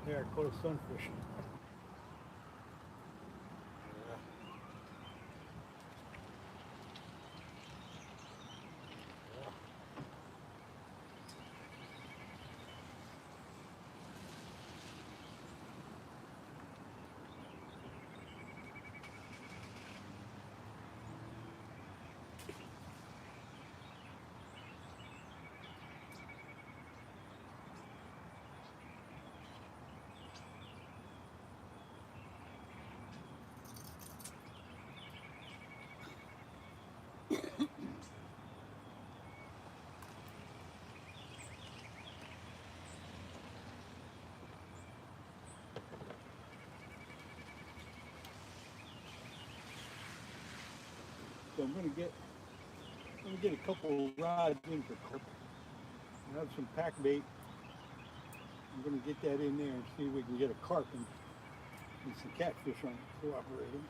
There, close sunfish. So I'm gonna get a couple rods in for carp. I have some pack bait. I'm gonna get that in there and see if we can get a carp and some catfish on it cooperating.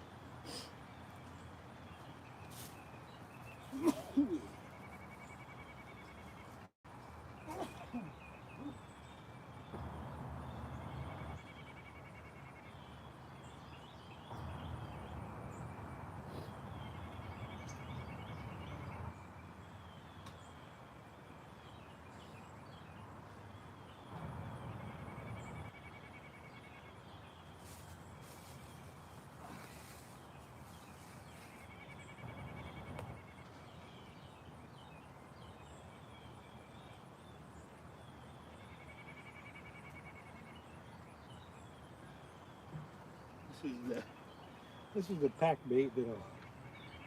This is the pack bait that I'll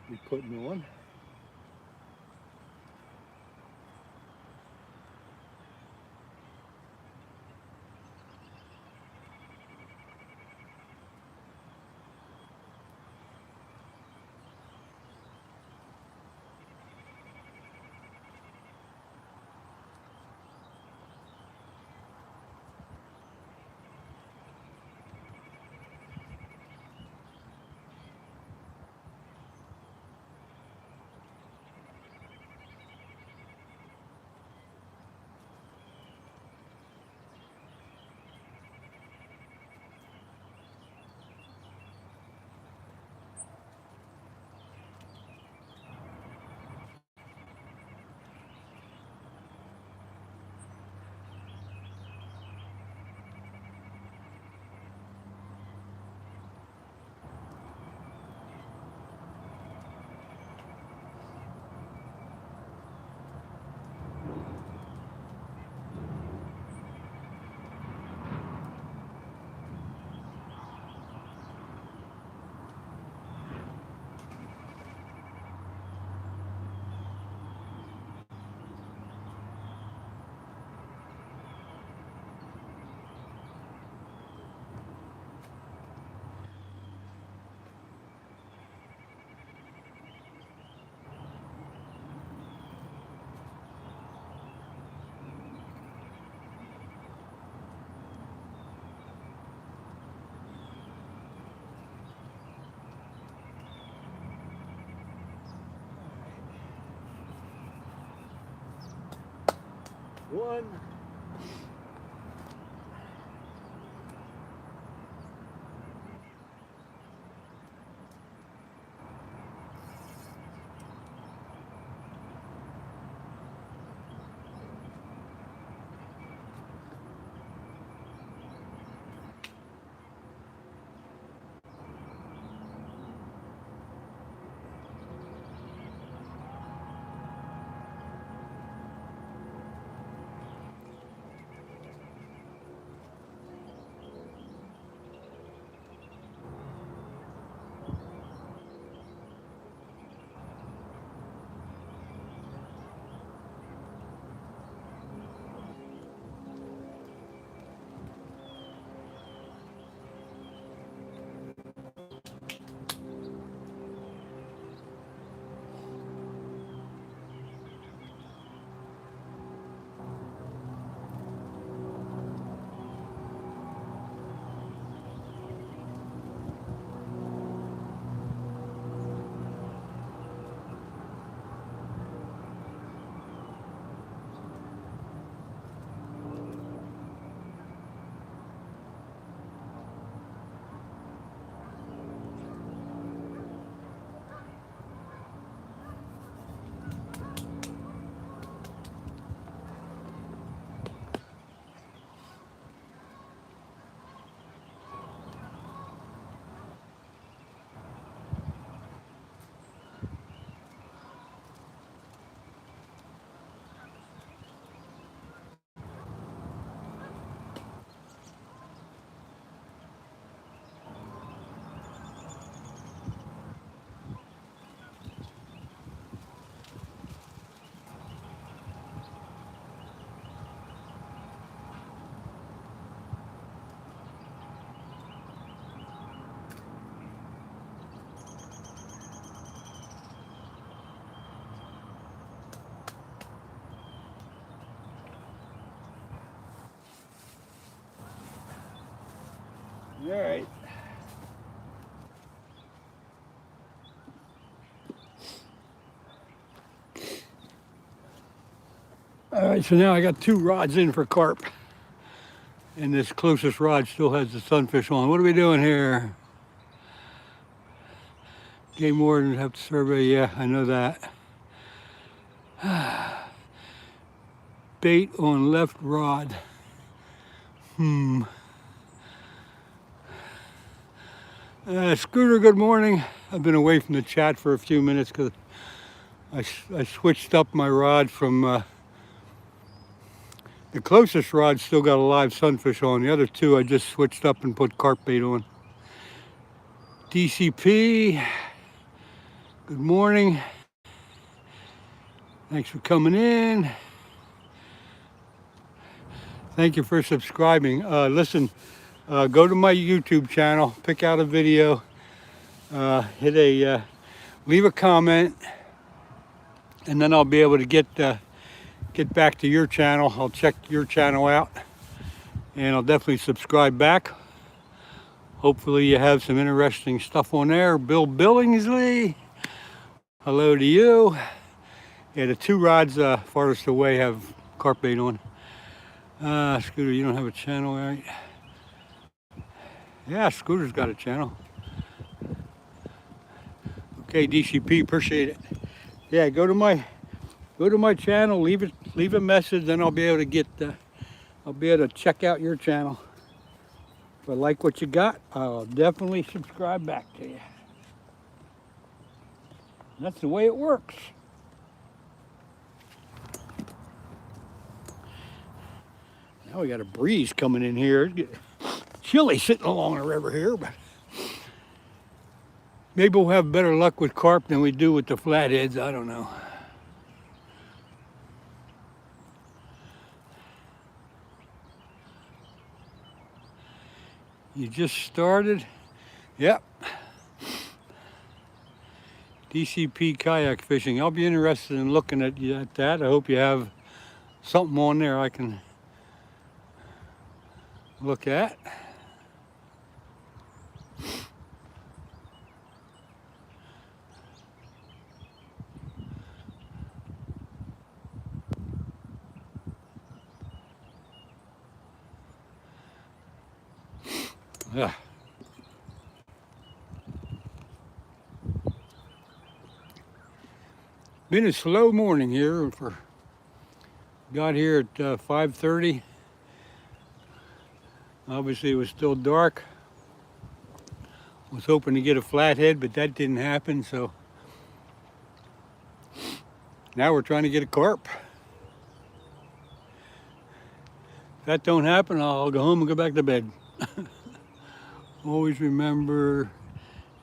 be putting on. one. All right. All right, so now I got 2 rods in for carp. And this closest rod still has the sunfish on. What are we doing here? Game wardens have to survey, yeah, I know that. Bait on left rod. Scooter, good morning. I've been away from the chat for a few minutes because I switched up my rod from the closest rod still got a live sunfish on. The other 2 I just switched up and put carp bait on. DCP, good morning. Thanks for coming in. Thank you for subscribing. Listen, go to my YouTube channel, pick out a video, leave a comment, and then I'll be able to get back to your channel. I'll check your channel out, and I'll definitely subscribe back. Hopefully you have some interesting stuff on there. Bill Billingsley, hello to you. Yeah, the 2 rods farthest away have carp bait on. Scooter, you don't have a channel, right? Yeah, Scooter's got a channel. Okay, DCP, appreciate it. Yeah, go to my channel, leave a message, then I'll be able to check out your channel. If I like what you got, I'll definitely subscribe back to you. That's the way it works. Now we got a breeze coming in here. It's getting chilly sitting along the river here, but maybe we'll have better luck with carp than we do with the flatheads. I don't know. You just started? Yep. DCP kayak fishing. I'll be interested in looking at that. I hope you have something on there I can look at. Ugh. Been a slow morning here. Got here at 5:30. Obviously, it was still dark. Was hoping to get a flathead, but that didn't happen. So now we're trying to get a carp. If that don't happen, I'll go home and go back to bed. Always remember,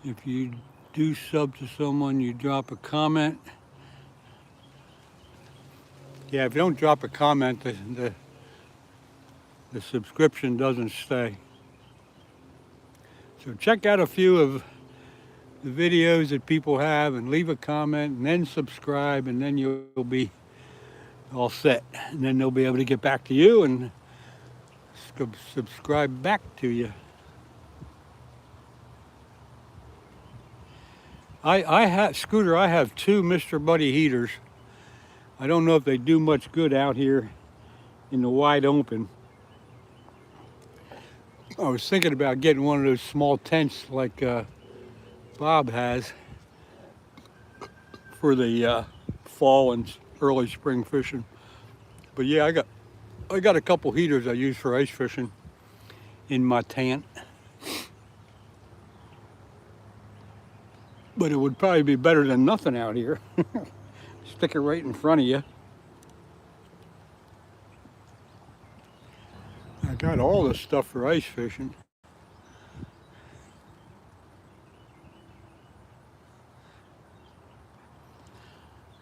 if you do sub to someone, you drop a comment. Yeah, if you don't drop a comment, the subscription doesn't stay. So check out a few of the videos that people have and leave a comment and then subscribe, and then you'll be all set. And then they'll be able to get back to you and subscribe back to you. I have two Mr. Buddy heaters. I don't know if they do much good out here in the wide open. I was thinking about getting one of those small tents like Bob has for the fall and early spring fishing. But yeah, I got a couple heaters I use for ice fishing in my tent. But it would probably be better than nothing out here. Stick it right in front of you. I got all this stuff for ice fishing.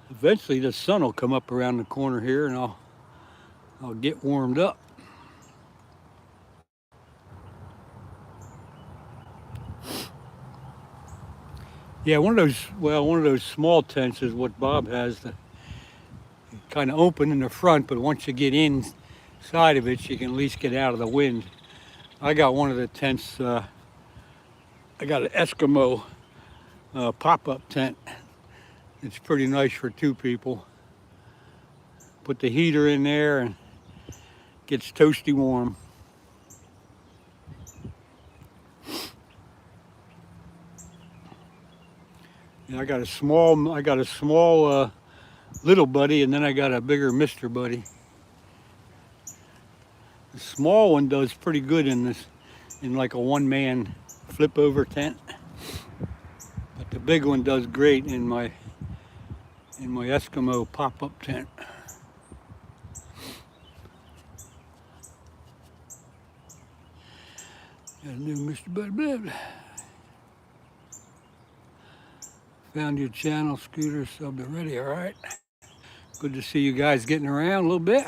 Eventually the sun will come up around the corner here and I'll get warmed up. Yeah, one of those small tents is what Bob has. Kind of open in the front, but once you get inside of it, you can at least get out of the wind. I got one of the tents. I got an Eskimo pop-up tent. It's pretty nice for two people. Put the heater in there and gets toasty warm. And I got a small little buddy, and then I got a bigger Mr. Buddy. The small one does pretty good in like a one-man flip over tent. But the big one does great in my Eskimo pop-up tent. Got a new Mr. Buddy. Found your channel, Scooter, subbed already, all right. Good to see you guys getting around a little bit.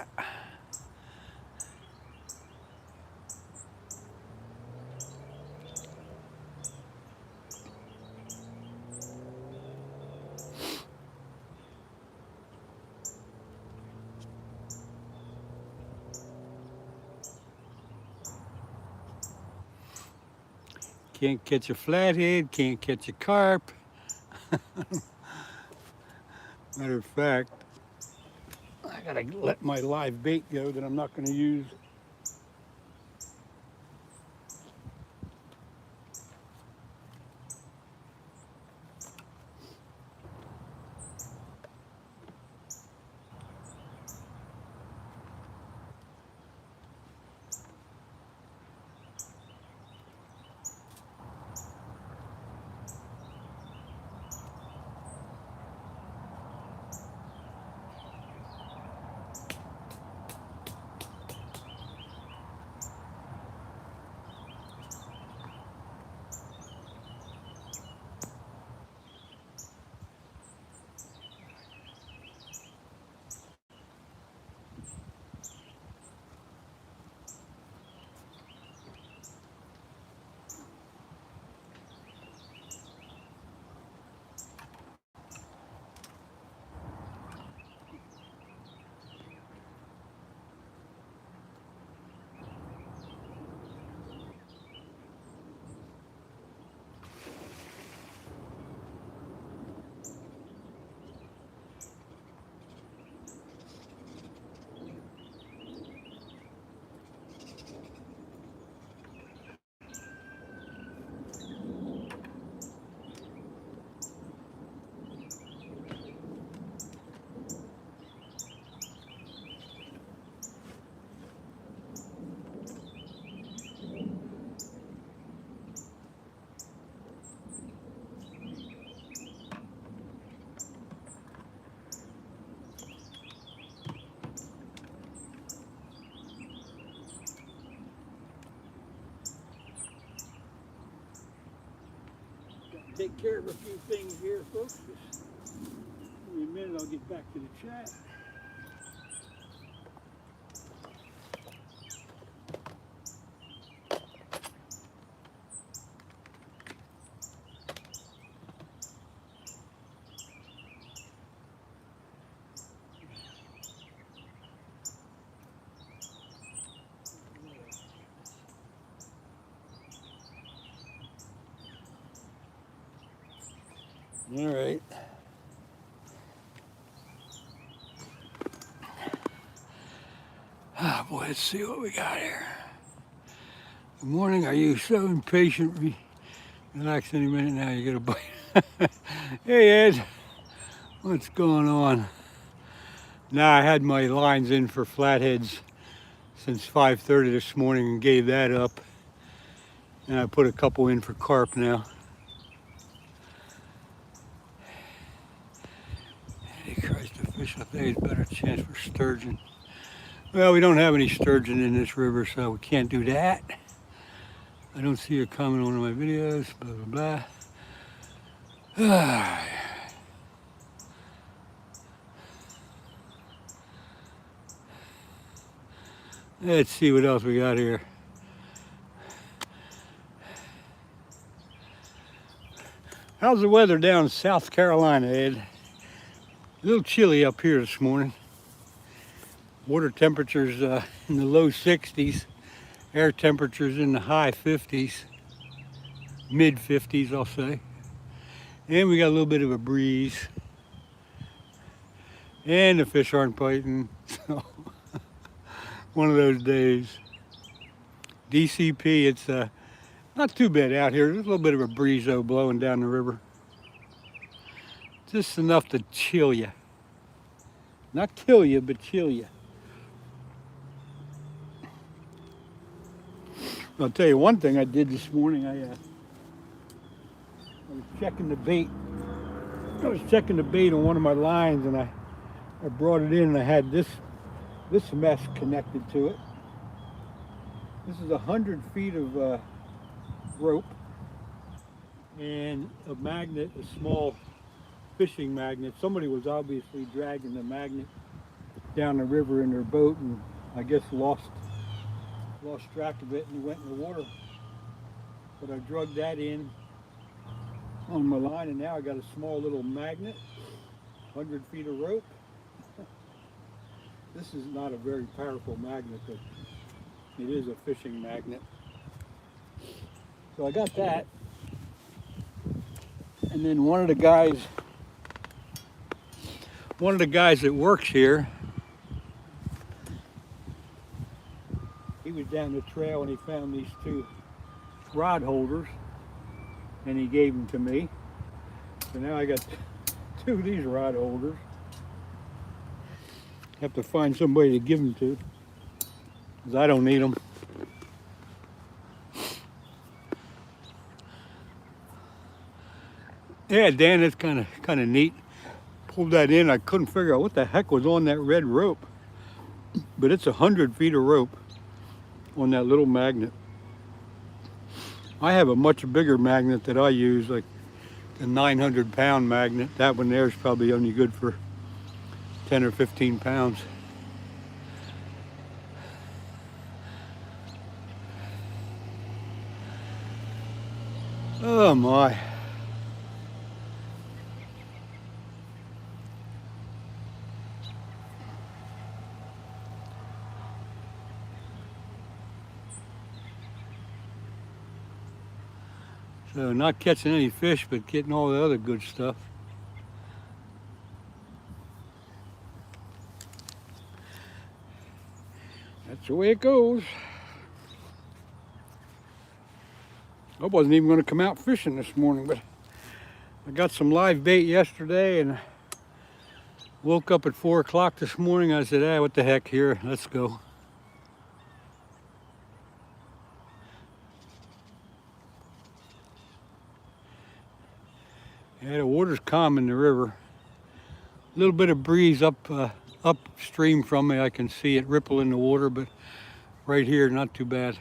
Can't catch a flathead, can't catch a carp. Matter of fact, I gotta let my live bait go that I'm not gonna use. take care of a few things here, folks. Just in a minute, I'll get back to the chat. All right. Ah, boy, let's see what we got here. Good morning. Are you so impatient? Relax any minute now. You get a bite. Hey, Ed. What's going on? Now, I had my lines in for flatheads since 5:30 this morning and gave that up. And I put a couple in for carp now. Hey, Christ, the fish up there is better chance for sturgeon. Well, we don't have any sturgeon in this river, so we can't do that. I don't see a comment on one of my videos, blah, blah, blah. Let's see what else we got here. How's the weather down in South Carolina, Ed? A little chilly up here this morning. Water temperatures in the low 60s. Air temperatures in the high 50s. Mid 50s, I'll say. And we got a little bit of a breeze. And the fish aren't biting. So, one of those days. DCP, it's not too bad out here. There's a little bit of a breeze though blowing down the river. Just enough to chill you. Not kill you, but chill you. I'll tell you one thing I did this morning. I was checking the bait. I was checking the bait on one of my lines, and I brought it in, and I had this mess connected to it. This is 100 feet of rope and a magnet, a small fishing magnet. Somebody was obviously dragging the magnet down the river in their boat, and I guess lost track of it and went in the water. But I drug that in on my line, and now I got a small little magnet, 100 feet of rope. This is not a very powerful magnet, but it is a fishing magnet. So I got that. And then one of the guys that works here, he was down the trail and he found these two rod holders and he gave them to me. So now I got two of these rod holders. Have to find somebody to give them to, because I don't need them. Yeah, Dan, that's kind of neat. Pulled that in. I couldn't figure out what the heck was on that red rope, but it's 100 feet of rope on that little magnet. I have a much bigger magnet that I use, like a 900-pound magnet. That one there is probably only good for 10 or 15 pounds. Oh my. So not catching any fish, but getting all the other good stuff. That's the way it goes. I wasn't even going to come out fishing this morning, but I got some live bait yesterday and woke up at 4 o'clock this morning. I said, what the heck, here, let's go. Yeah, the water's calm in the river. A little bit of breeze upstream from me. I can see it ripple in the water, but right here, not too bad.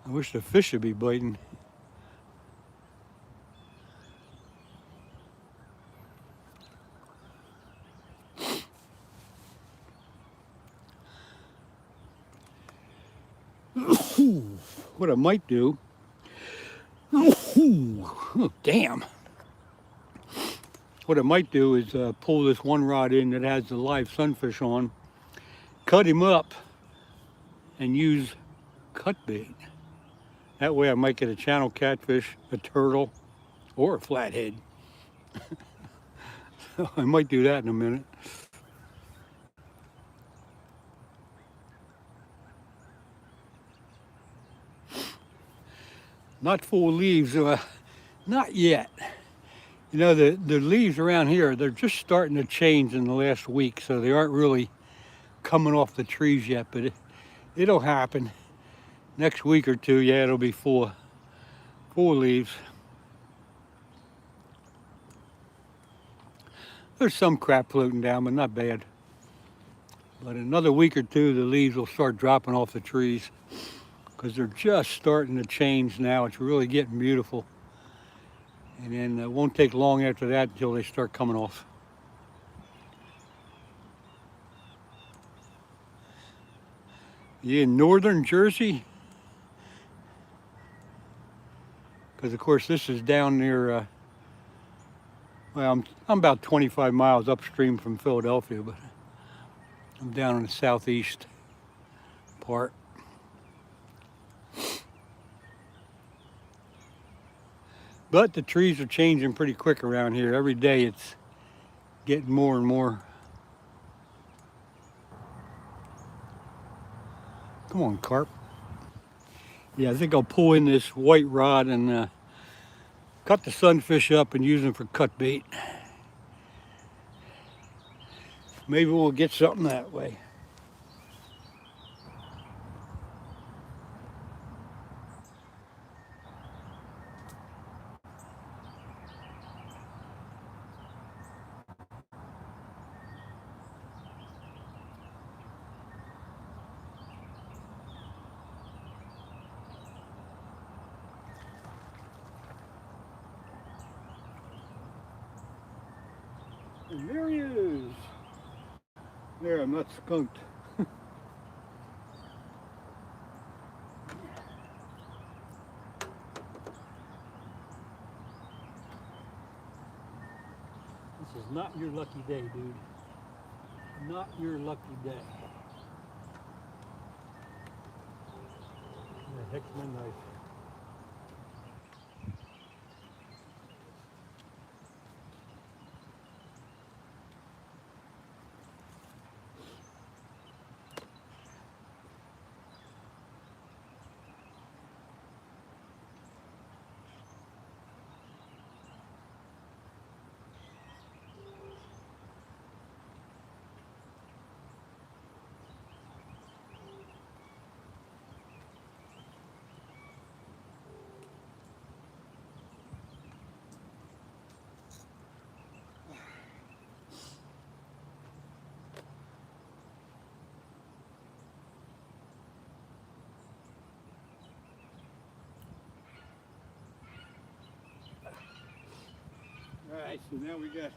I wish the fish would be biting. What I might do, oh, damn. What I might do is pull this one rod in that has the live sunfish on, cut him up, and use cut bait. That way I might get a channel catfish, a turtle, or a flathead. I might do that in a minute. Not full of leaves, not yet. You know, the leaves around here, they're just starting to change in the last week, so they aren't really coming off the trees yet, but it'll happen. Next week or two, yeah, it'll be full of leaves. There's some crap floating down, but not bad. But another week or two, the leaves will start dropping off the trees because they're just starting to change now. It's really getting beautiful. And then it won't take long after that until they start coming off. You in northern Jersey? Because of course this is down near, well, I'm about 25 miles upstream from Philadelphia, but I'm down in the southeast part. But the trees are changing pretty quick around here. Every day it's getting more and more. Come on, carp. Yeah, I think I'll pull in this white rod and cut the sunfish up and use them for cut bait. Maybe we'll get something that way. And there he is. There, I'm not skunked. This is not your lucky day, dude. Not your lucky day. Where the heck's my knife? Alright, so now we got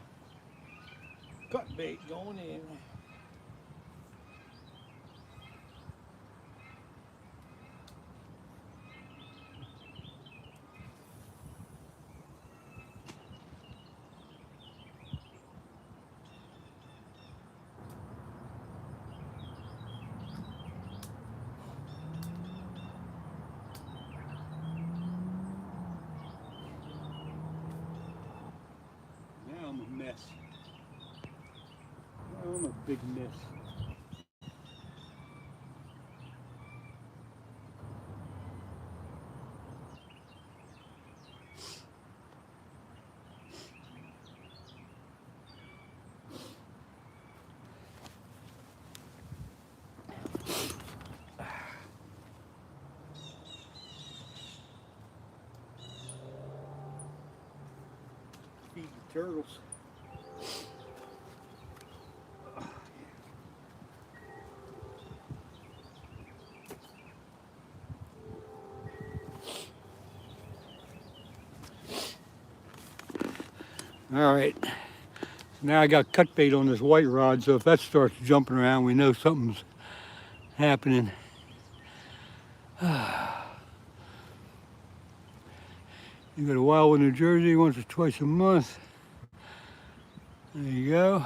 cut bait going in. Now I'm a mess. Now I'm a big mess. Feed the turtles. All right. Now I got cut bait on this white rod, so if that starts jumping around, we know something's happening. You go to Wildwood, New Jersey once or twice a month. There you go.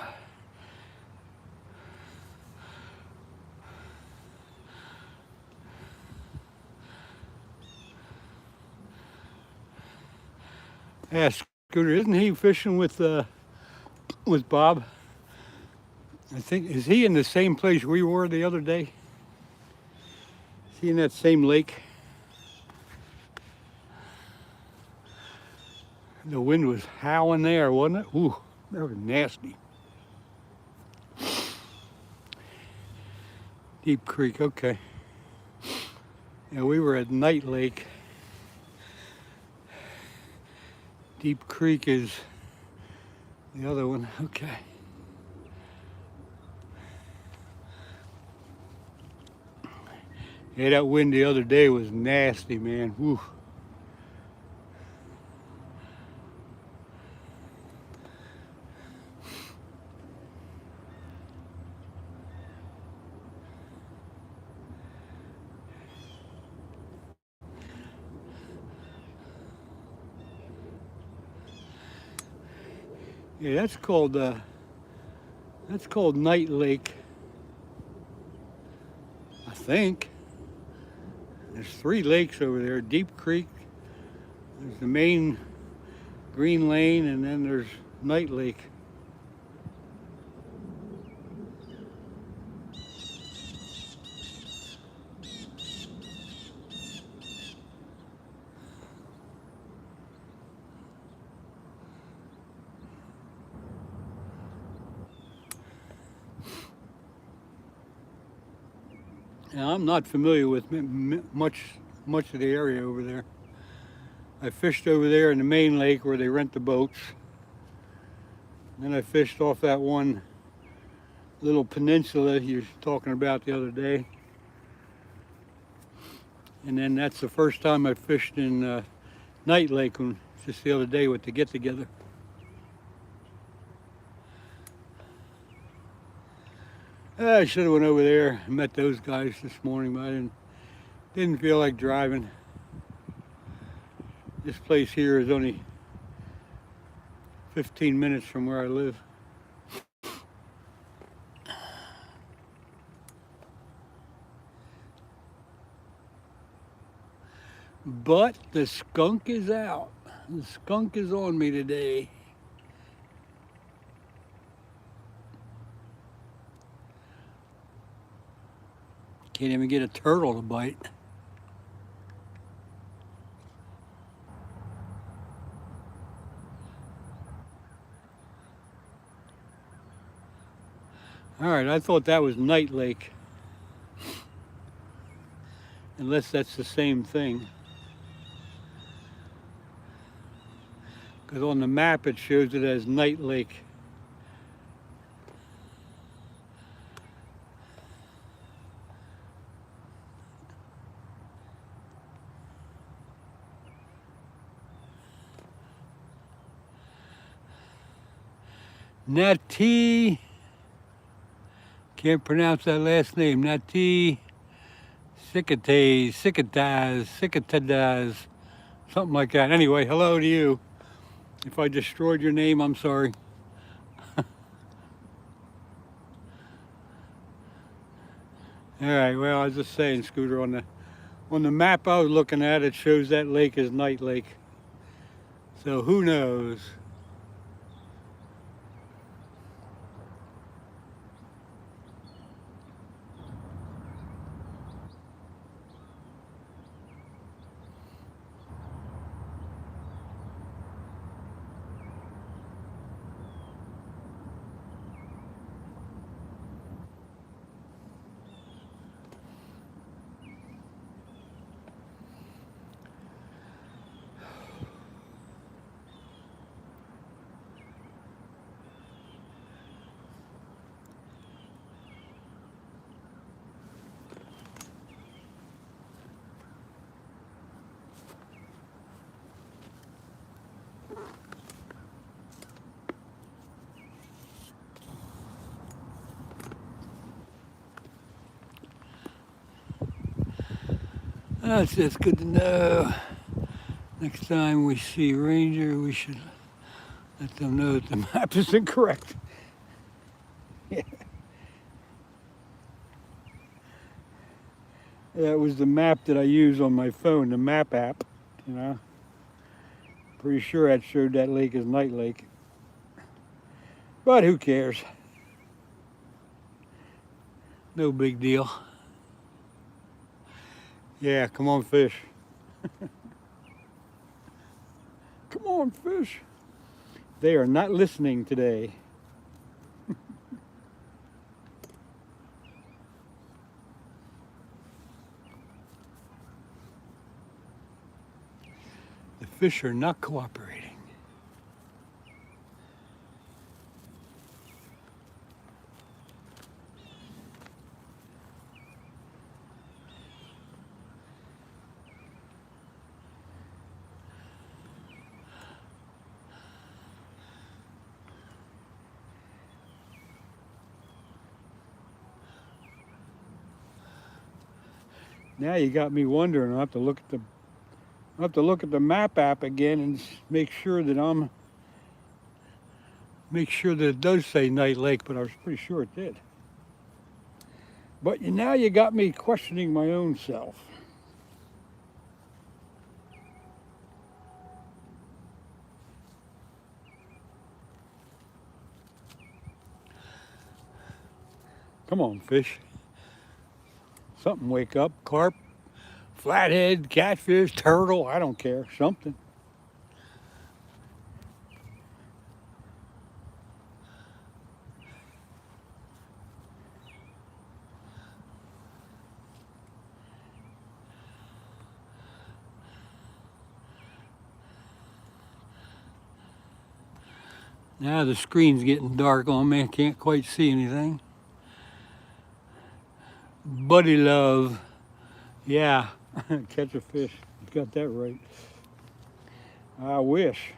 Yeah, Scooter, isn't he fishing with Bob? I think, is he in the same place we were the other day? Is he in that same lake? The wind was howling there, wasn't it? Ooh, that was nasty. Deep Creek, okay. Yeah, we were at Night Lake. Deep Creek is the other one, okay. Yeah, that wind the other day was nasty, man. Woo. Yeah, that's called Night Lake, I think. There's 3 lakes over there. Deep Creek, there's the main Green Lane, and then there's Night Lake. Now, I'm not familiar with much of the area over there. I fished over there in the main lake where they rent the boats. Then I fished off that one little peninsula you were talking about the other day. And then that's the first time I fished in Night Lake, just the other day with the get-together. I should have went over there and met those guys this morning, but I didn't feel like driving. This place here is only 15 minutes from where I live. But the skunk is out. The skunk is on me today. Can't even get a turtle to bite. All right, I thought that was Night Lake. Unless that's the same thing. Because on the map it shows it as Night Lake. Nati, can't pronounce that last name. Nati Sikataz, something like that. Anyway, hello to you. If I destroyed your name, I'm sorry. All right, well, I was just saying, Scooter, on the map I was looking at, it shows that lake is Night Lake. So who knows? That's just good to know. Next time we see ranger, we should let them know that the map is incorrect. That was the map that I use on my phone, the map app, you know. Pretty sure that showed that lake as Night Lake. But who cares? No big deal. Yeah, come on, fish. Come on, fish. They are not listening today. The fish are not cooperating. Now you got me wondering. I'll have to look at the map app again and make sure that it does say Night Lake, but I was pretty sure it did. But now you got me questioning my own self. Come on, fish. Something wake up. Carp, flathead, catfish, turtle, I don't care. Something. Now the screen's getting dark on me. I can't quite see anything. Buddy love. Yeah, catch a fish. You got that right. I wish.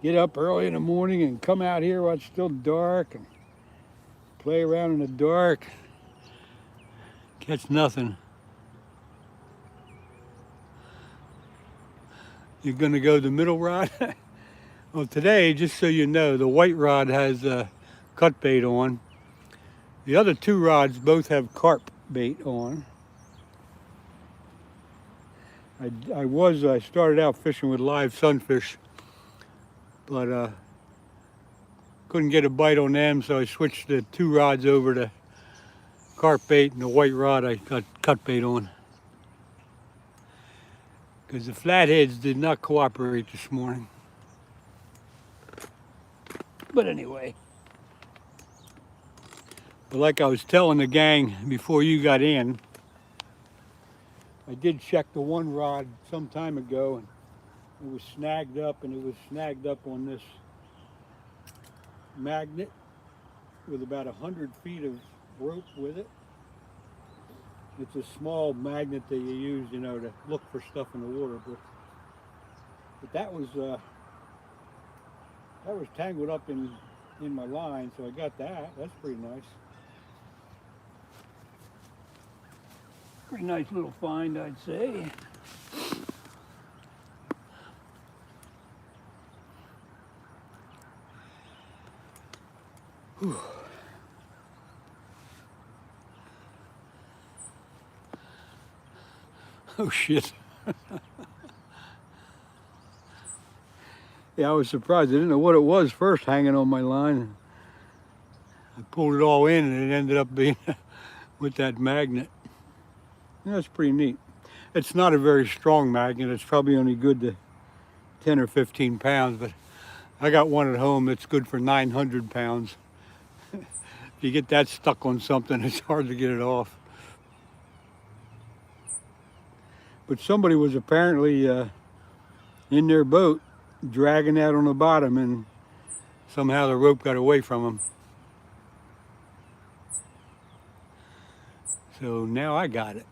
Get up early in the morning and come out here while it's still dark and play around in the dark. Catch nothing. You're gonna go the middle rod? Well, today, just so you know, the white rod has cut bait on. The other two rods both have carp bait on. I started out fishing with live sunfish, but couldn't get a bite on them, so I switched the two rods over to carp bait, and the white rod I got cut bait on. Because the flatheads did not cooperate this morning. But anyway, but like I was telling the gang before you got in, I did check the one rod some time ago, and it was snagged up, and it was snagged up on this magnet with about 100 feet of rope with it. It's a small magnet that you use, you know, to look for stuff in the water. But that was tangled up in my line, so I got that. That's pretty nice. Pretty nice little find, I'd say. Whew. Oh shit. Yeah, I was surprised. I didn't know what it was first hanging on my line. I pulled it all in and it ended up being with that magnet. Yeah, that's pretty neat. It's not a very strong magnet. It's probably only good to 10 or 15 pounds, but I got one at home that's good for 900 pounds. If you get that stuck on something, it's hard to get it off. But somebody was apparently in their boat dragging out on the bottom, and somehow the rope got away from them. So now I got it.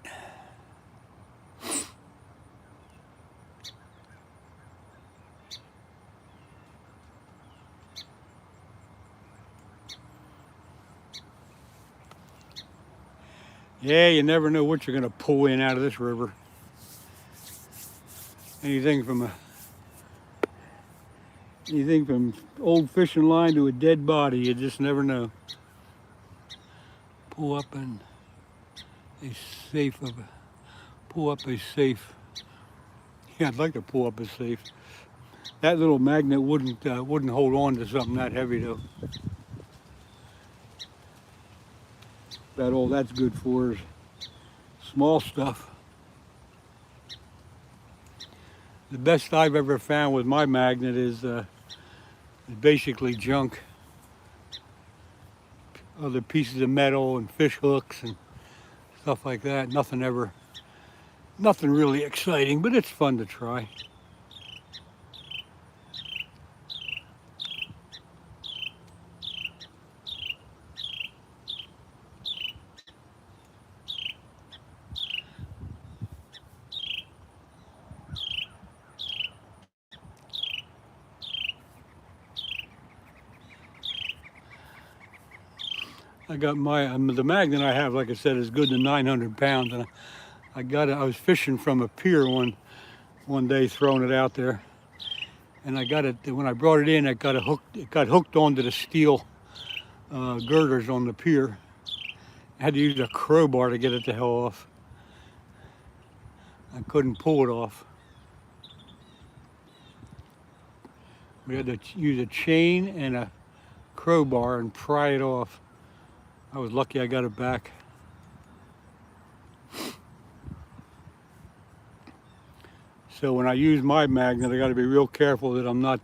Yeah, you never know what you're going to pull in out of this river. Anything from old fishing line to a dead body, you just never know. Pull up in a safe of a, pull up a safe. Yeah, I'd like to pull up a safe. That little magnet wouldn't hold on to something that heavy though. About all that's good for is small stuff. The best I've ever found with my magnet is basically junk. Other pieces of metal and fish hooks and stuff like that. Nothing really exciting, but it's fun to try. I got the magnet I have, like I said, is good to 900 pounds, and I was fishing from a pier one day, throwing it out there, and I got it. When I brought it in, it got hooked onto the steel girders on the pier. I had to use a crowbar to get it the hell off. I couldn't pull it off. We had to use a chain and a crowbar and pry it off. I was lucky I got it back. So when I use my magnet, I got to be real careful that I'm not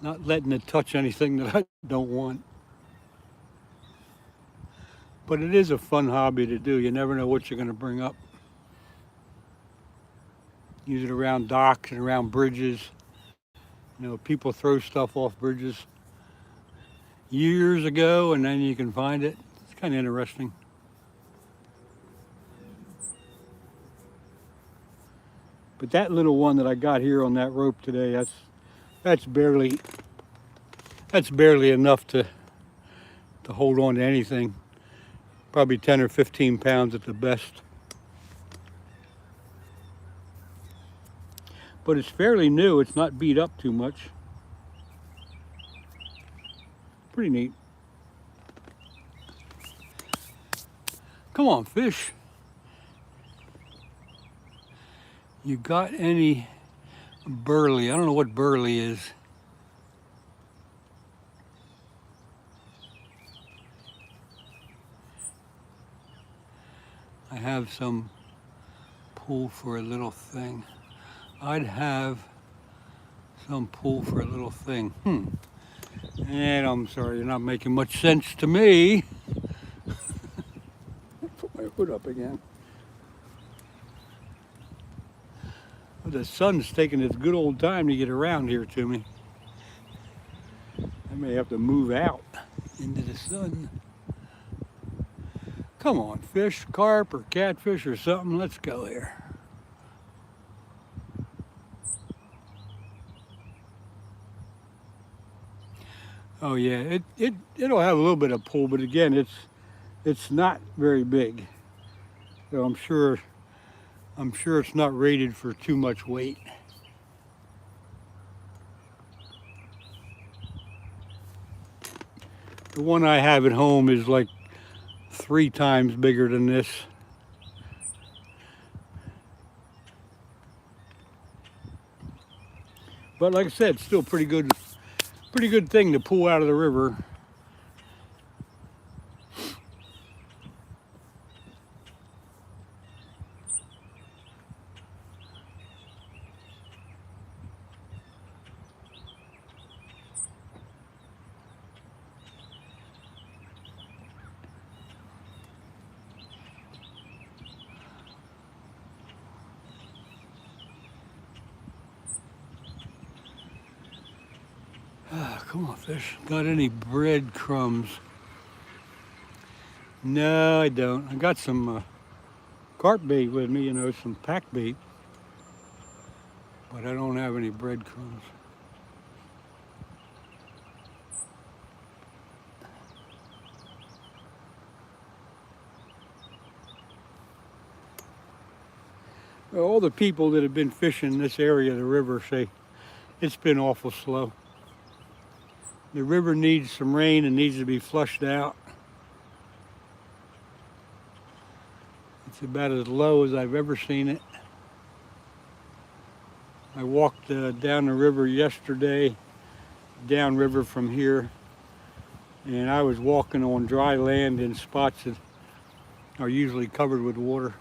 letting it touch anything that I don't want. But it is a fun hobby to do. You never know what you're going to bring up. Use it around docks and around bridges. You know, people throw stuff off bridges years ago, and then you can find it. It's kind of interesting. But that little one that I got here on that rope today, that's barely enough to hold on to anything. Probably 10 or 15 pounds at the best. But it's fairly new. It's not beat up too much. Pretty neat. Come on, fish. You got any burley? I don't know what burley is. I have some pull for a little thing. I'd have some pull for a little thing. And I'm sorry, you're not making much sense to me. Put my hood up again. Well, the sun's taking its good old time to get around here to me. I may have to move out into the sun. Come on, fish, carp or catfish or something. Let's go here. Oh yeah, it'll have a little bit of pull, but again, it's not very big. So I'm sure it's not rated for too much weight. The one I have at home is like 3 times bigger than this. But like I said, it's still pretty good thing to pull out of the river. Come on, fish. Got any breadcrumbs? No, I don't. I got some carp bait with me, you know, some pack bait. But I don't have any breadcrumbs. All the people that have been fishing this area of the river say it's been awful slow. The river needs some rain and needs to be flushed out. It's about as low as I've ever seen it. I walked down the river yesterday, downriver from here, and I was walking on dry land in spots that are usually covered with water.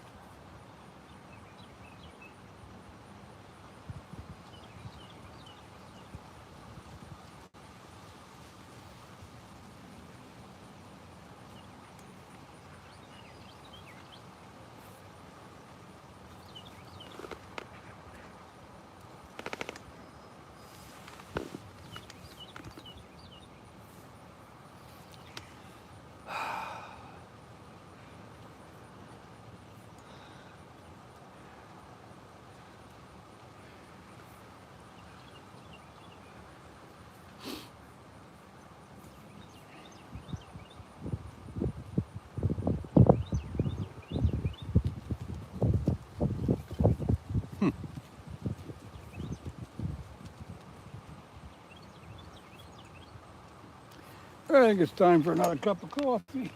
I think it's time for another cup of coffee.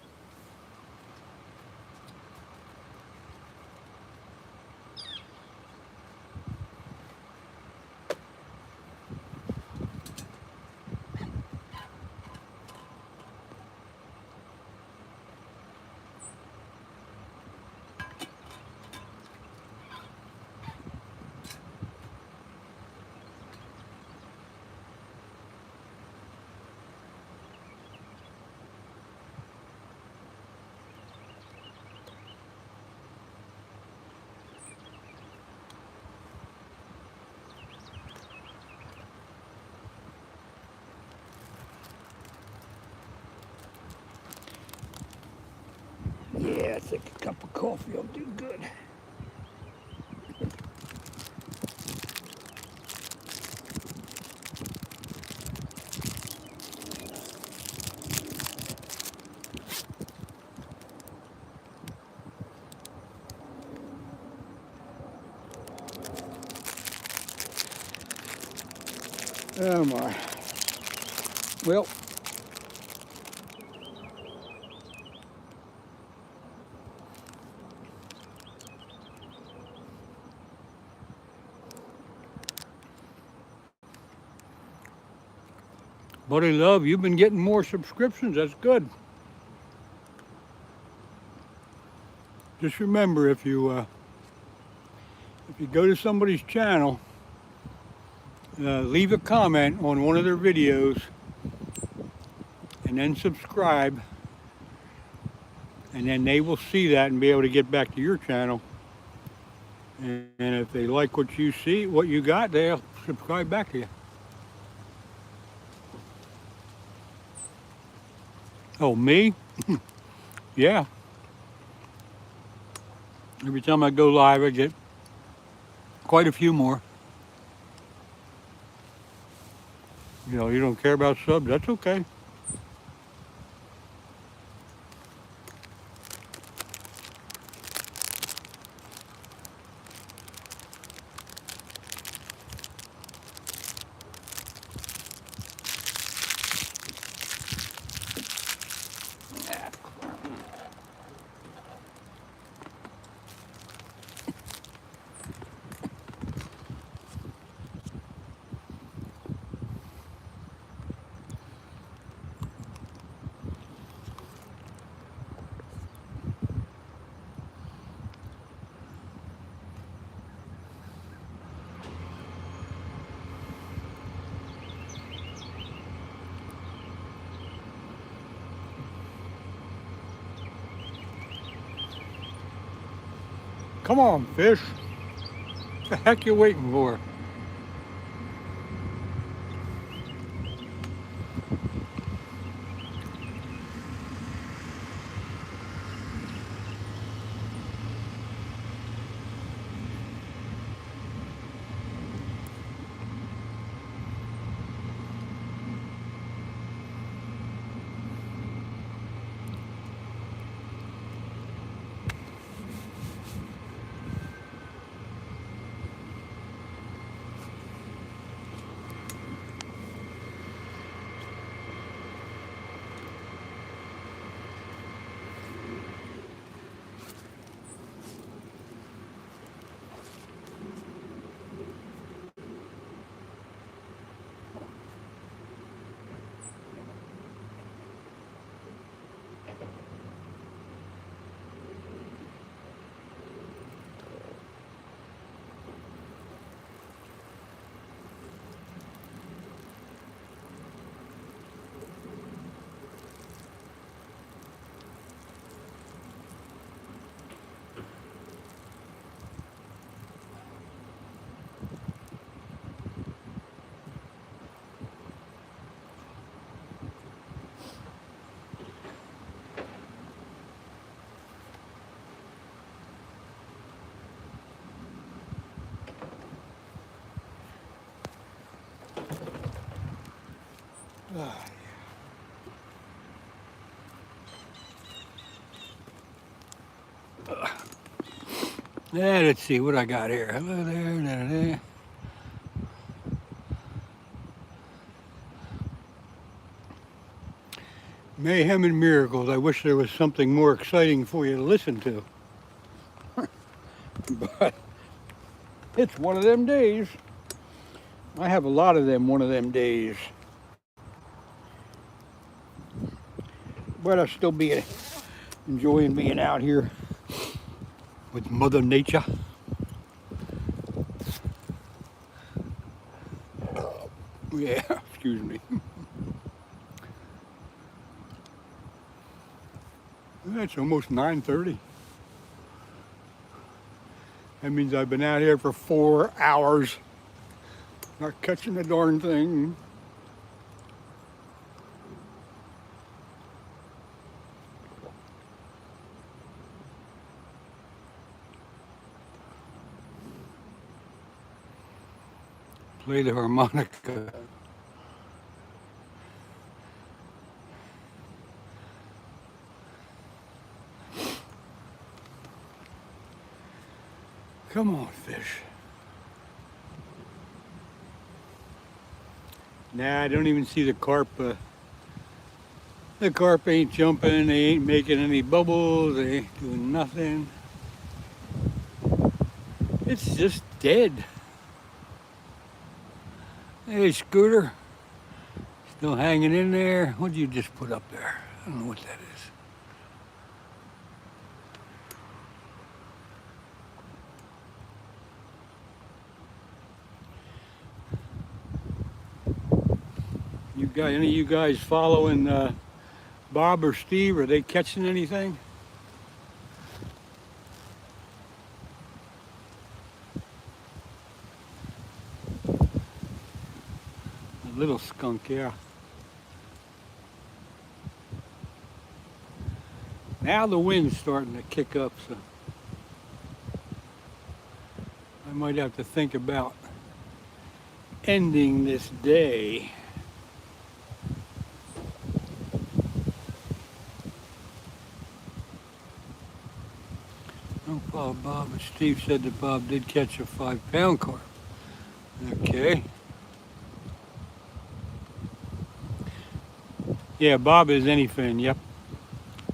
Yeah, I think a cup of coffee will do good. Oh my. Well, buddy love, you've been getting more subscriptions. That's good. Just remember, if you go to somebody's channel, leave a comment on one of their videos, and then subscribe, and then they will see that and be able to get back to your channel. And if they like what you see, what you got, they'll subscribe back to you. Oh, me? Yeah. Every time I go live, I get quite a few more. You know, you don't care about subs, that's okay. Come on, fish. What the heck you waiting for? Yeah, let's see what I got here. Hello there. Da, da, da. Mayhem and miracles. I wish there was something more exciting for you to listen to. But it's one of them days. I have a lot of them one of them days. But I'll still be enjoying being out here with Mother Nature. Yeah, excuse me. It's almost 9:30. That means I've been out here for 4 hours, not catching a darn thing. Play the harmonica. Come on, fish. Nah, I don't even see the carp. The carp ain't jumping. They ain't making any bubbles. They ain't doing nothing. It's just dead. Hey, Scooter. Still hanging in there. What'd you just put up there? I don't know what that is. You guys, any of you guys following Bob or Steve? Are they catching anything? A little skunk, yeah. Now the wind's starting to kick up, so I might have to think about ending this day. Don't follow Bob, but Steve said that Bob did catch a 5-pound carp. Okay. Yeah, Bob is anything, yep.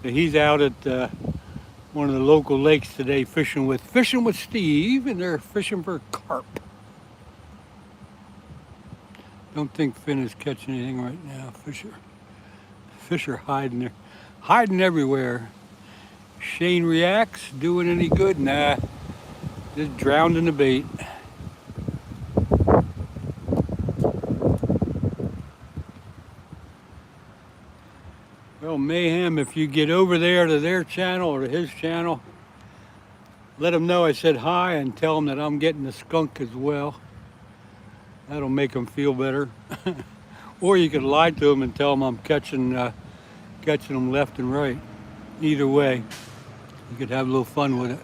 He's out at one of the local lakes today fishing with Steve, and they're fishing for carp. Don't think Finn is catching anything right now. Fish are hiding there, hiding everywhere. Shane reacts, doing any good? Nah, just drowned in the bait. Well, Mayhem, if you get over there to their channel or to his channel, let them know I said hi and tell them that I'm getting the skunk as well. That'll make them feel better. Or you could lie to them and tell them I'm catching them left and right. Either way, you could have a little fun with it.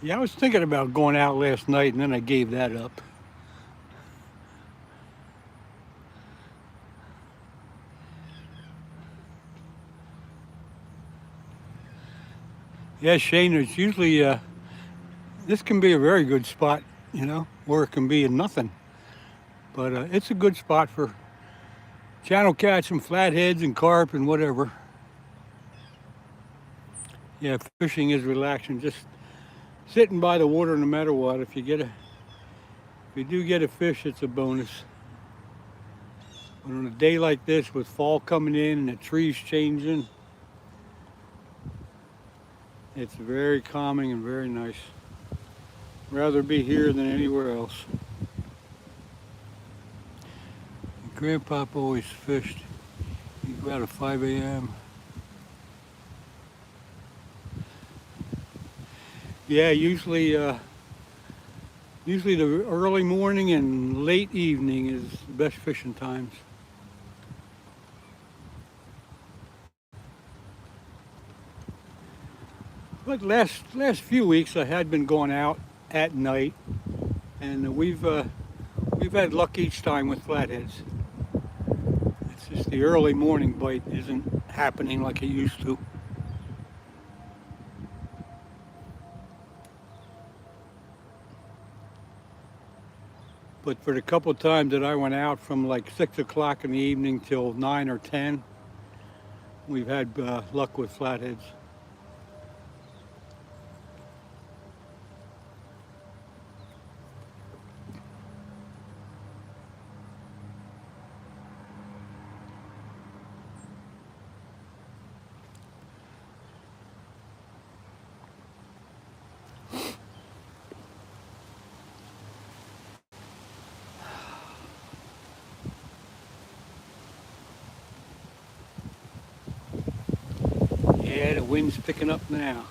Yeah, I was thinking about going out last night and then I gave that up. Yeah, Shane, it's usually, this can be a very good spot, you know, or it can be a nothing. But it's a good spot for channel catch and flatheads and carp and whatever. Yeah, fishing is relaxing. Just sitting by the water no matter what. If you do get a fish, it's a bonus. But on a day like this with fall coming in and the trees changing, it's very calming and very nice. Rather be here than anywhere else. Grandpa always fished. He'd go out at 5 a.m. Yeah, usually Usually the early morning and late evening is the best fishing times. But last few weeks I had been going out at night, and we've had luck each time with flatheads. It's just the early morning bite isn't happening like it used to. But for the couple of times that I went out from like 6 o'clock in the evening till 9 or 10, we've had luck with flatheads. Yeah, the wind's picking up now.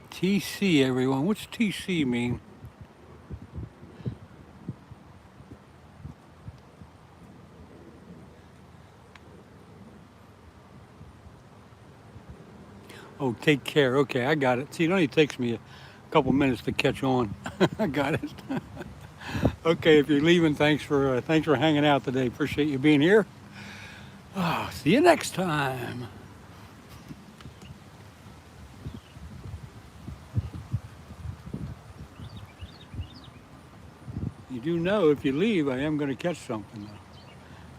TC, everyone. What's TC mean? Oh, take care. Okay, I got it. See, it only takes me a couple minutes to catch on. I got it. Okay, if you're leaving, thanks for hanging out today. Appreciate you being here. Oh, see you next time. You do know if you leave, I am going to catch something. Though.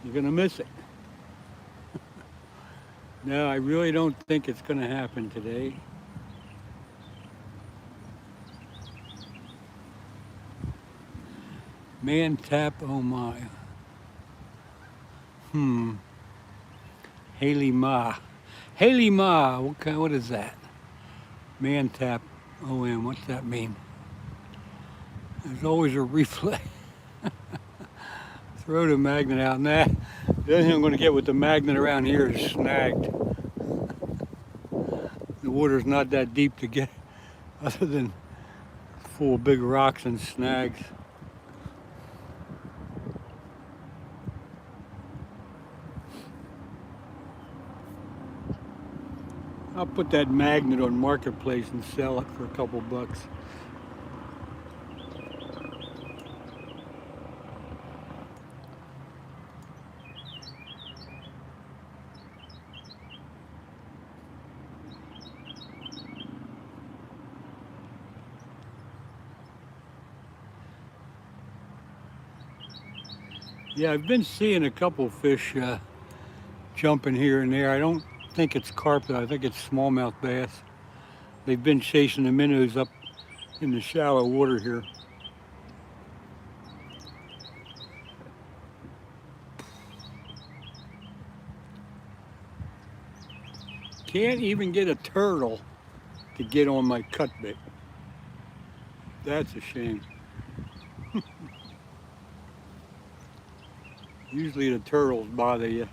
You're going to miss it. No, I really don't think it's going to happen today. Man tap, oh my. Haley Ma. Haley Ma, what is that? Man tap, OM, what's that mean? There's always a replay. Throw the magnet out. Nah, the only thing I'm going to get with the magnet around here is snagged. The water's not that deep to get, other than full of big rocks and snags. I'll put that magnet on Marketplace and sell it for a couple bucks. Yeah, I've been seeing a couple fish jumping here and there. I don't think it's carp though. I think it's smallmouth bass. They've been chasing the minnows up in the shallow water here. Can't even get a turtle to get on my cut bait. That's a shame. Usually the turtles bother you.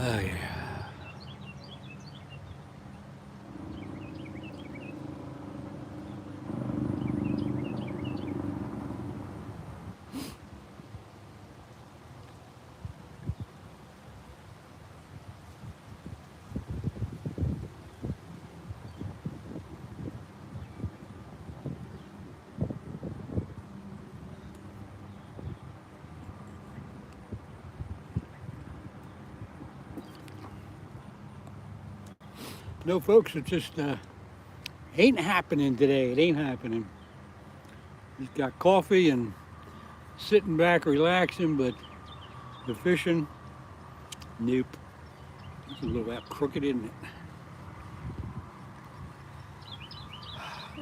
Oh yeah. No, folks, it just ain't happening today. It ain't happening. Just got coffee and sitting back relaxing, but the fishing, nope. It's a little out crooked, isn't it?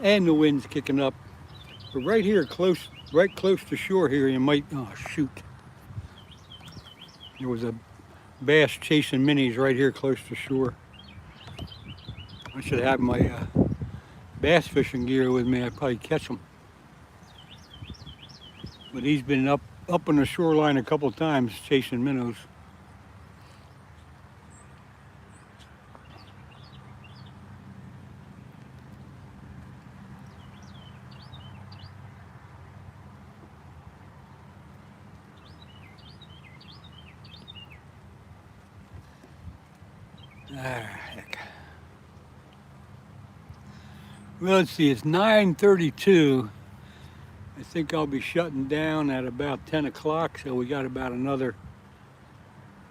And the wind's kicking up. But right here, right close to shore here, you might, oh shoot. There was a bass chasing minis right here close to shore. I should have my bass fishing gear with me. I'd probably catch them. But he's been up on the shoreline a couple times chasing minnows. Ah, heck. Well, let's see, it's 9:32. I think I'll be shutting down at about 10 o'clock, so we got about another,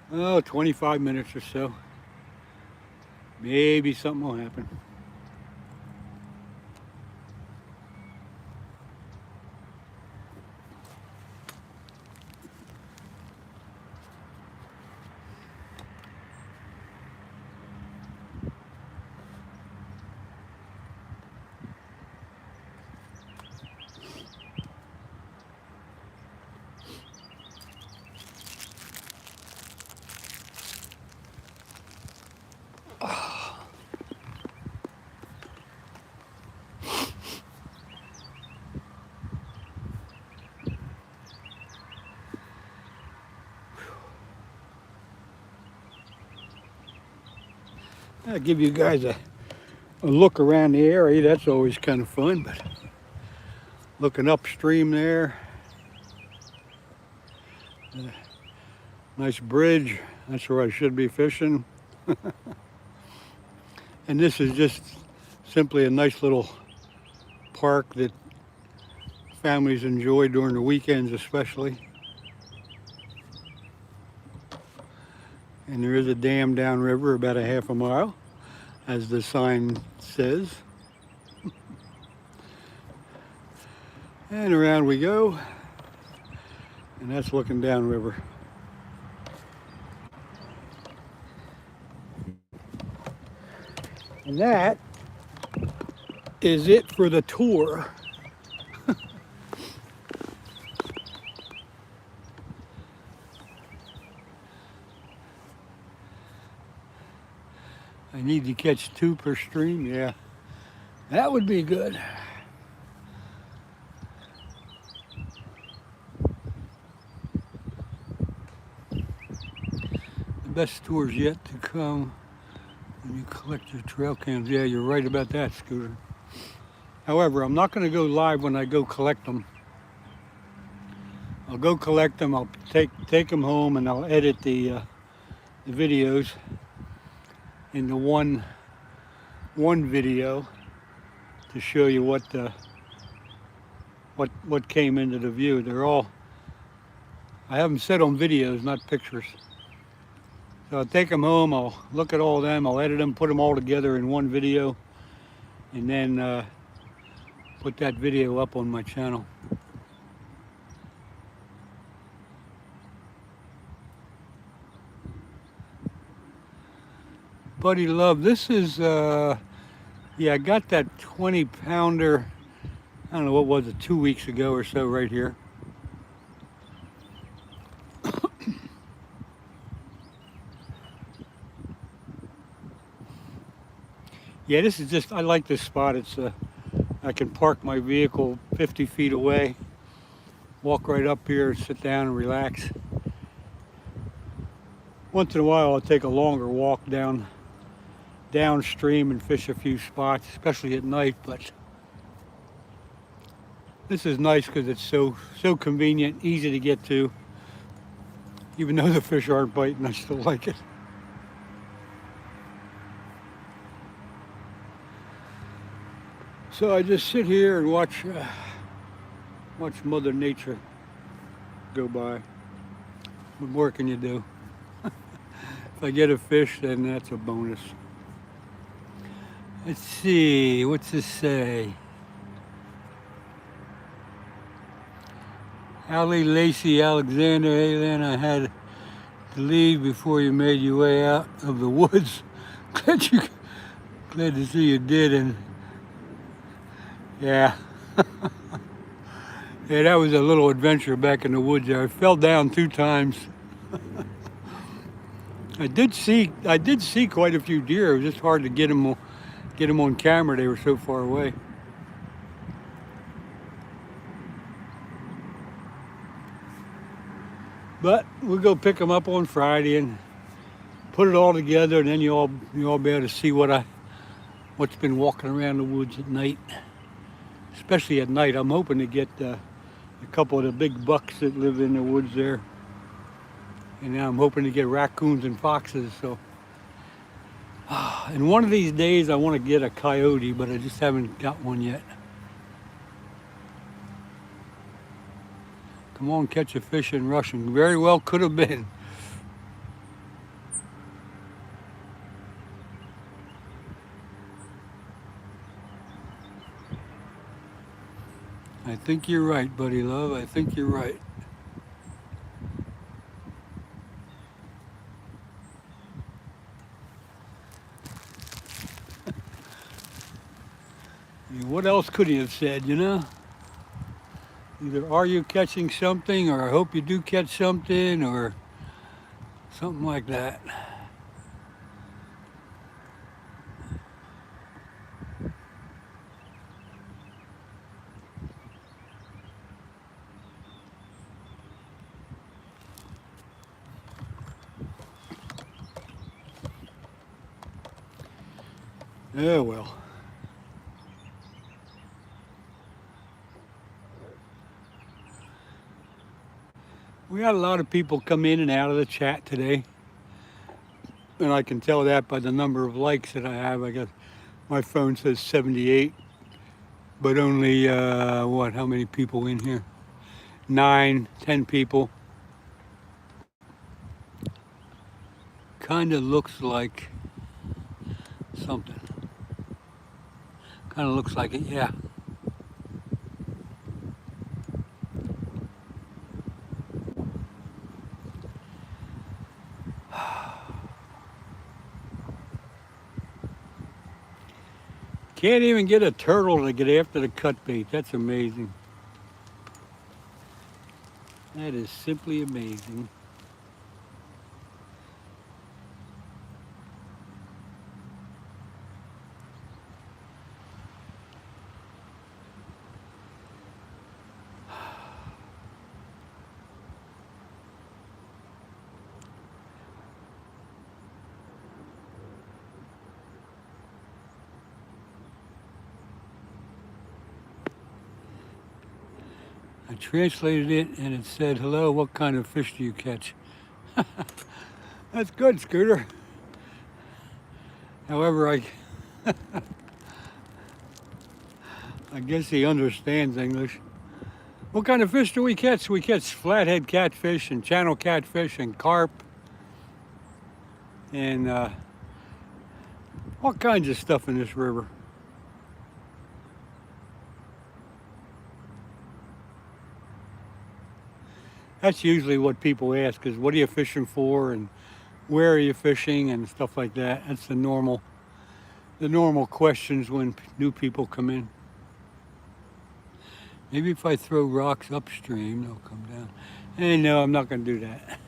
25 minutes or so. Maybe something will happen. I'll give you guys a look around the area. That's always kind of fun, but looking upstream there. Nice bridge. That's where I should be fishing. And this is just simply a nice little park that families enjoy during the weekends especially. And there is a dam downriver about a half a mile, as the sign says. And around we go. And that's looking downriver. And that is it for the tour. I need to catch 2 per stream, yeah. That would be good. The best tours yet to come when you collect your trail cams. Yeah, you're right about that, Scooter. However, I'm not going to go live when I go collect them. I'll go collect them, I'll take them home, and I'll edit the videos into one video to show you what came into the view. They're all, I have them set on videos, not pictures. So I'll take them home, I'll look at all of them, I'll edit them, put them all together in one video, and then put that video up on my channel. Buddy Love, this is, yeah, I got that 20-pounder, I don't know, what was it, 2 weeks ago or so right here. Yeah, this is just, I like this spot. It's, I can park my vehicle 50 feet away, walk right up here, sit down and relax. Once in a while I'll take a longer walk downstream and fish a few spots, especially at night, but this is nice because it's so convenient, easy to get to. Even though the fish aren't biting, I still like it. So I just sit here and watch Mother Nature go by. What more can you do? If I get a fish, then that's a bonus. Let's see, what's this say? Allie Lacey Alexander, hey Len, I had to leave before you made your way out of the woods. Glad to see you did, and yeah. Yeah, that was a little adventure back in the woods there. I fell down 2 times. I did see quite a few deer. It was just hard to get them on camera. They were so far away. But we'll go pick them up on Friday and put it all together, and then you all be able to see what's been walking around the woods at night. Especially at night, I'm hoping to get a couple of the big bucks that live in the woods there. And now I'm hoping to get raccoons and foxes. So, and one of these days I want to get a coyote, but I just haven't got one yet. Come on, catch a fish in Russian. Very well could have been. I think you're right, buddy love. I think you're right. I mean, what else could he have said, you know? Either are you catching something, or I hope you do catch something, or something like that. Oh well. We had a lot of people come in and out of the chat today. And I can tell that by the number of likes that I have. I guess my phone says 78, but only, how many people in here? 9, 10 people. Kind of looks like something. Kind of looks like it, yeah. Can't even get a turtle to get after the cut bait. That's amazing. That is simply amazing. I translated it and it said, hello, what kind of fish do you catch? That's good, Scooter. However, I guess he understands English. What kind of fish do we catch? We catch flathead catfish and channel catfish and carp and all kinds of stuff in this river. That's usually what people ask, is what are you fishing for and where are you fishing and stuff like that. That's the normal questions when new people come in. Maybe if I throw rocks upstream, they'll come down. Hey, no, I'm not going to do that.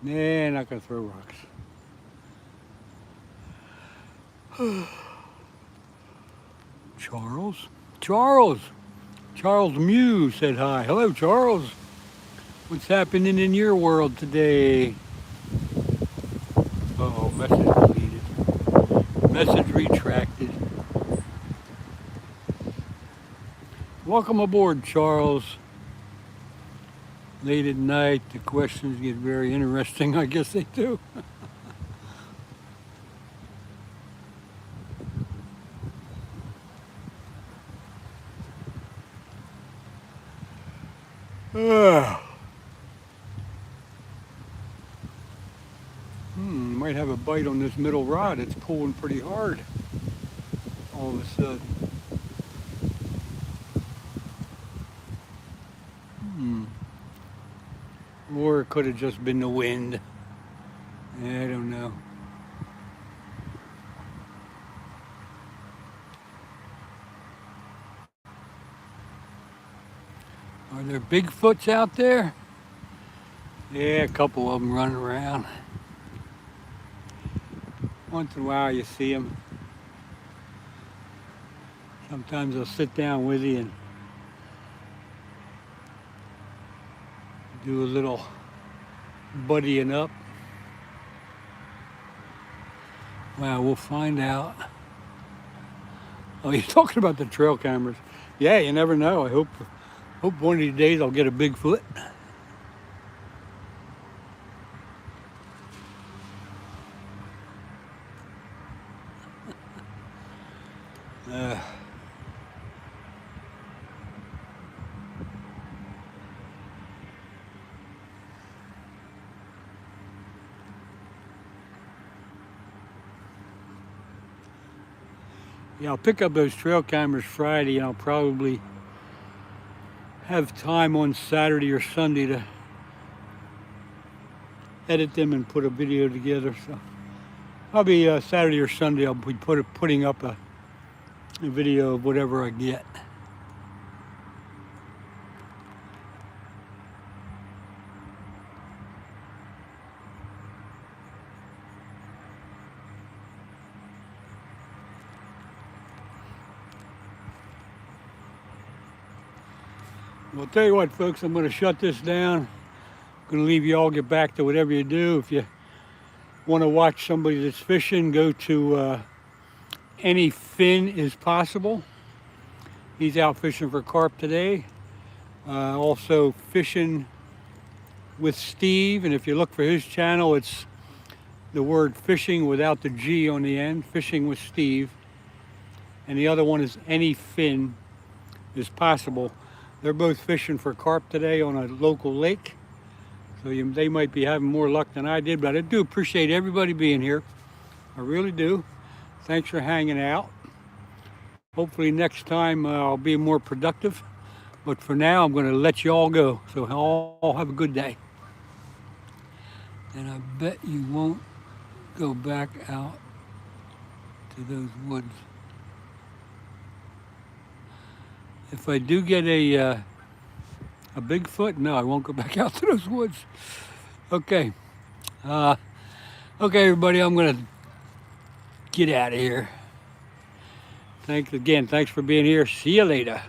Nah, not gonna throw rocks. Charles? Charles! Charles Mew said hi. Hello, Charles. What's happening in your world today? Uh-oh, message deleted. Message retracted. Welcome aboard, Charles. Late at night, the questions get very interesting. I guess they do. Might have a bite on this middle rod. It's pulling pretty hard all of a sudden. Or it could have just been the wind. I don't know. Are there Bigfoots out there? Yeah, a couple of them running around. Once in a while you see them. Sometimes they'll sit down with you and do a little buddying up. Well, we'll find out. Oh, you're talking about the trail cameras. Yeah, you never know. I hope one of these days I'll get a Bigfoot. Yeah, I'll pick up those trail cameras Friday, and I'll probably have time on Saturday or Sunday to edit them and put a video together. So probably Saturday or Sunday I'll be putting up a video of whatever I get. Well, I'll tell you what, folks, I'm going to shut this down. I'm going to leave you all, get back to whatever you do. If you want to watch somebody that's fishing, go to Any Fin Is Possible. He's out fishing for carp today. Also fishing with Steve, and if you look for his channel, it's the word fishing without the G on the end, Fishing with Steve. And the other one is Any Fin Is Possible. They're both fishing for carp today on a local lake. So they might be having more luck than I did, but I do appreciate everybody being here. I really do. Thanks for hanging out. Hopefully next time I'll be more productive. But for now, I'm going to let you all go. So all have a good day. And I bet you won't go back out to those woods. If I do get a Bigfoot, no, I won't go back out to those woods. Okay. Okay, everybody, I'm going to get out of here. Thanks again. Thanks for being here. See you later.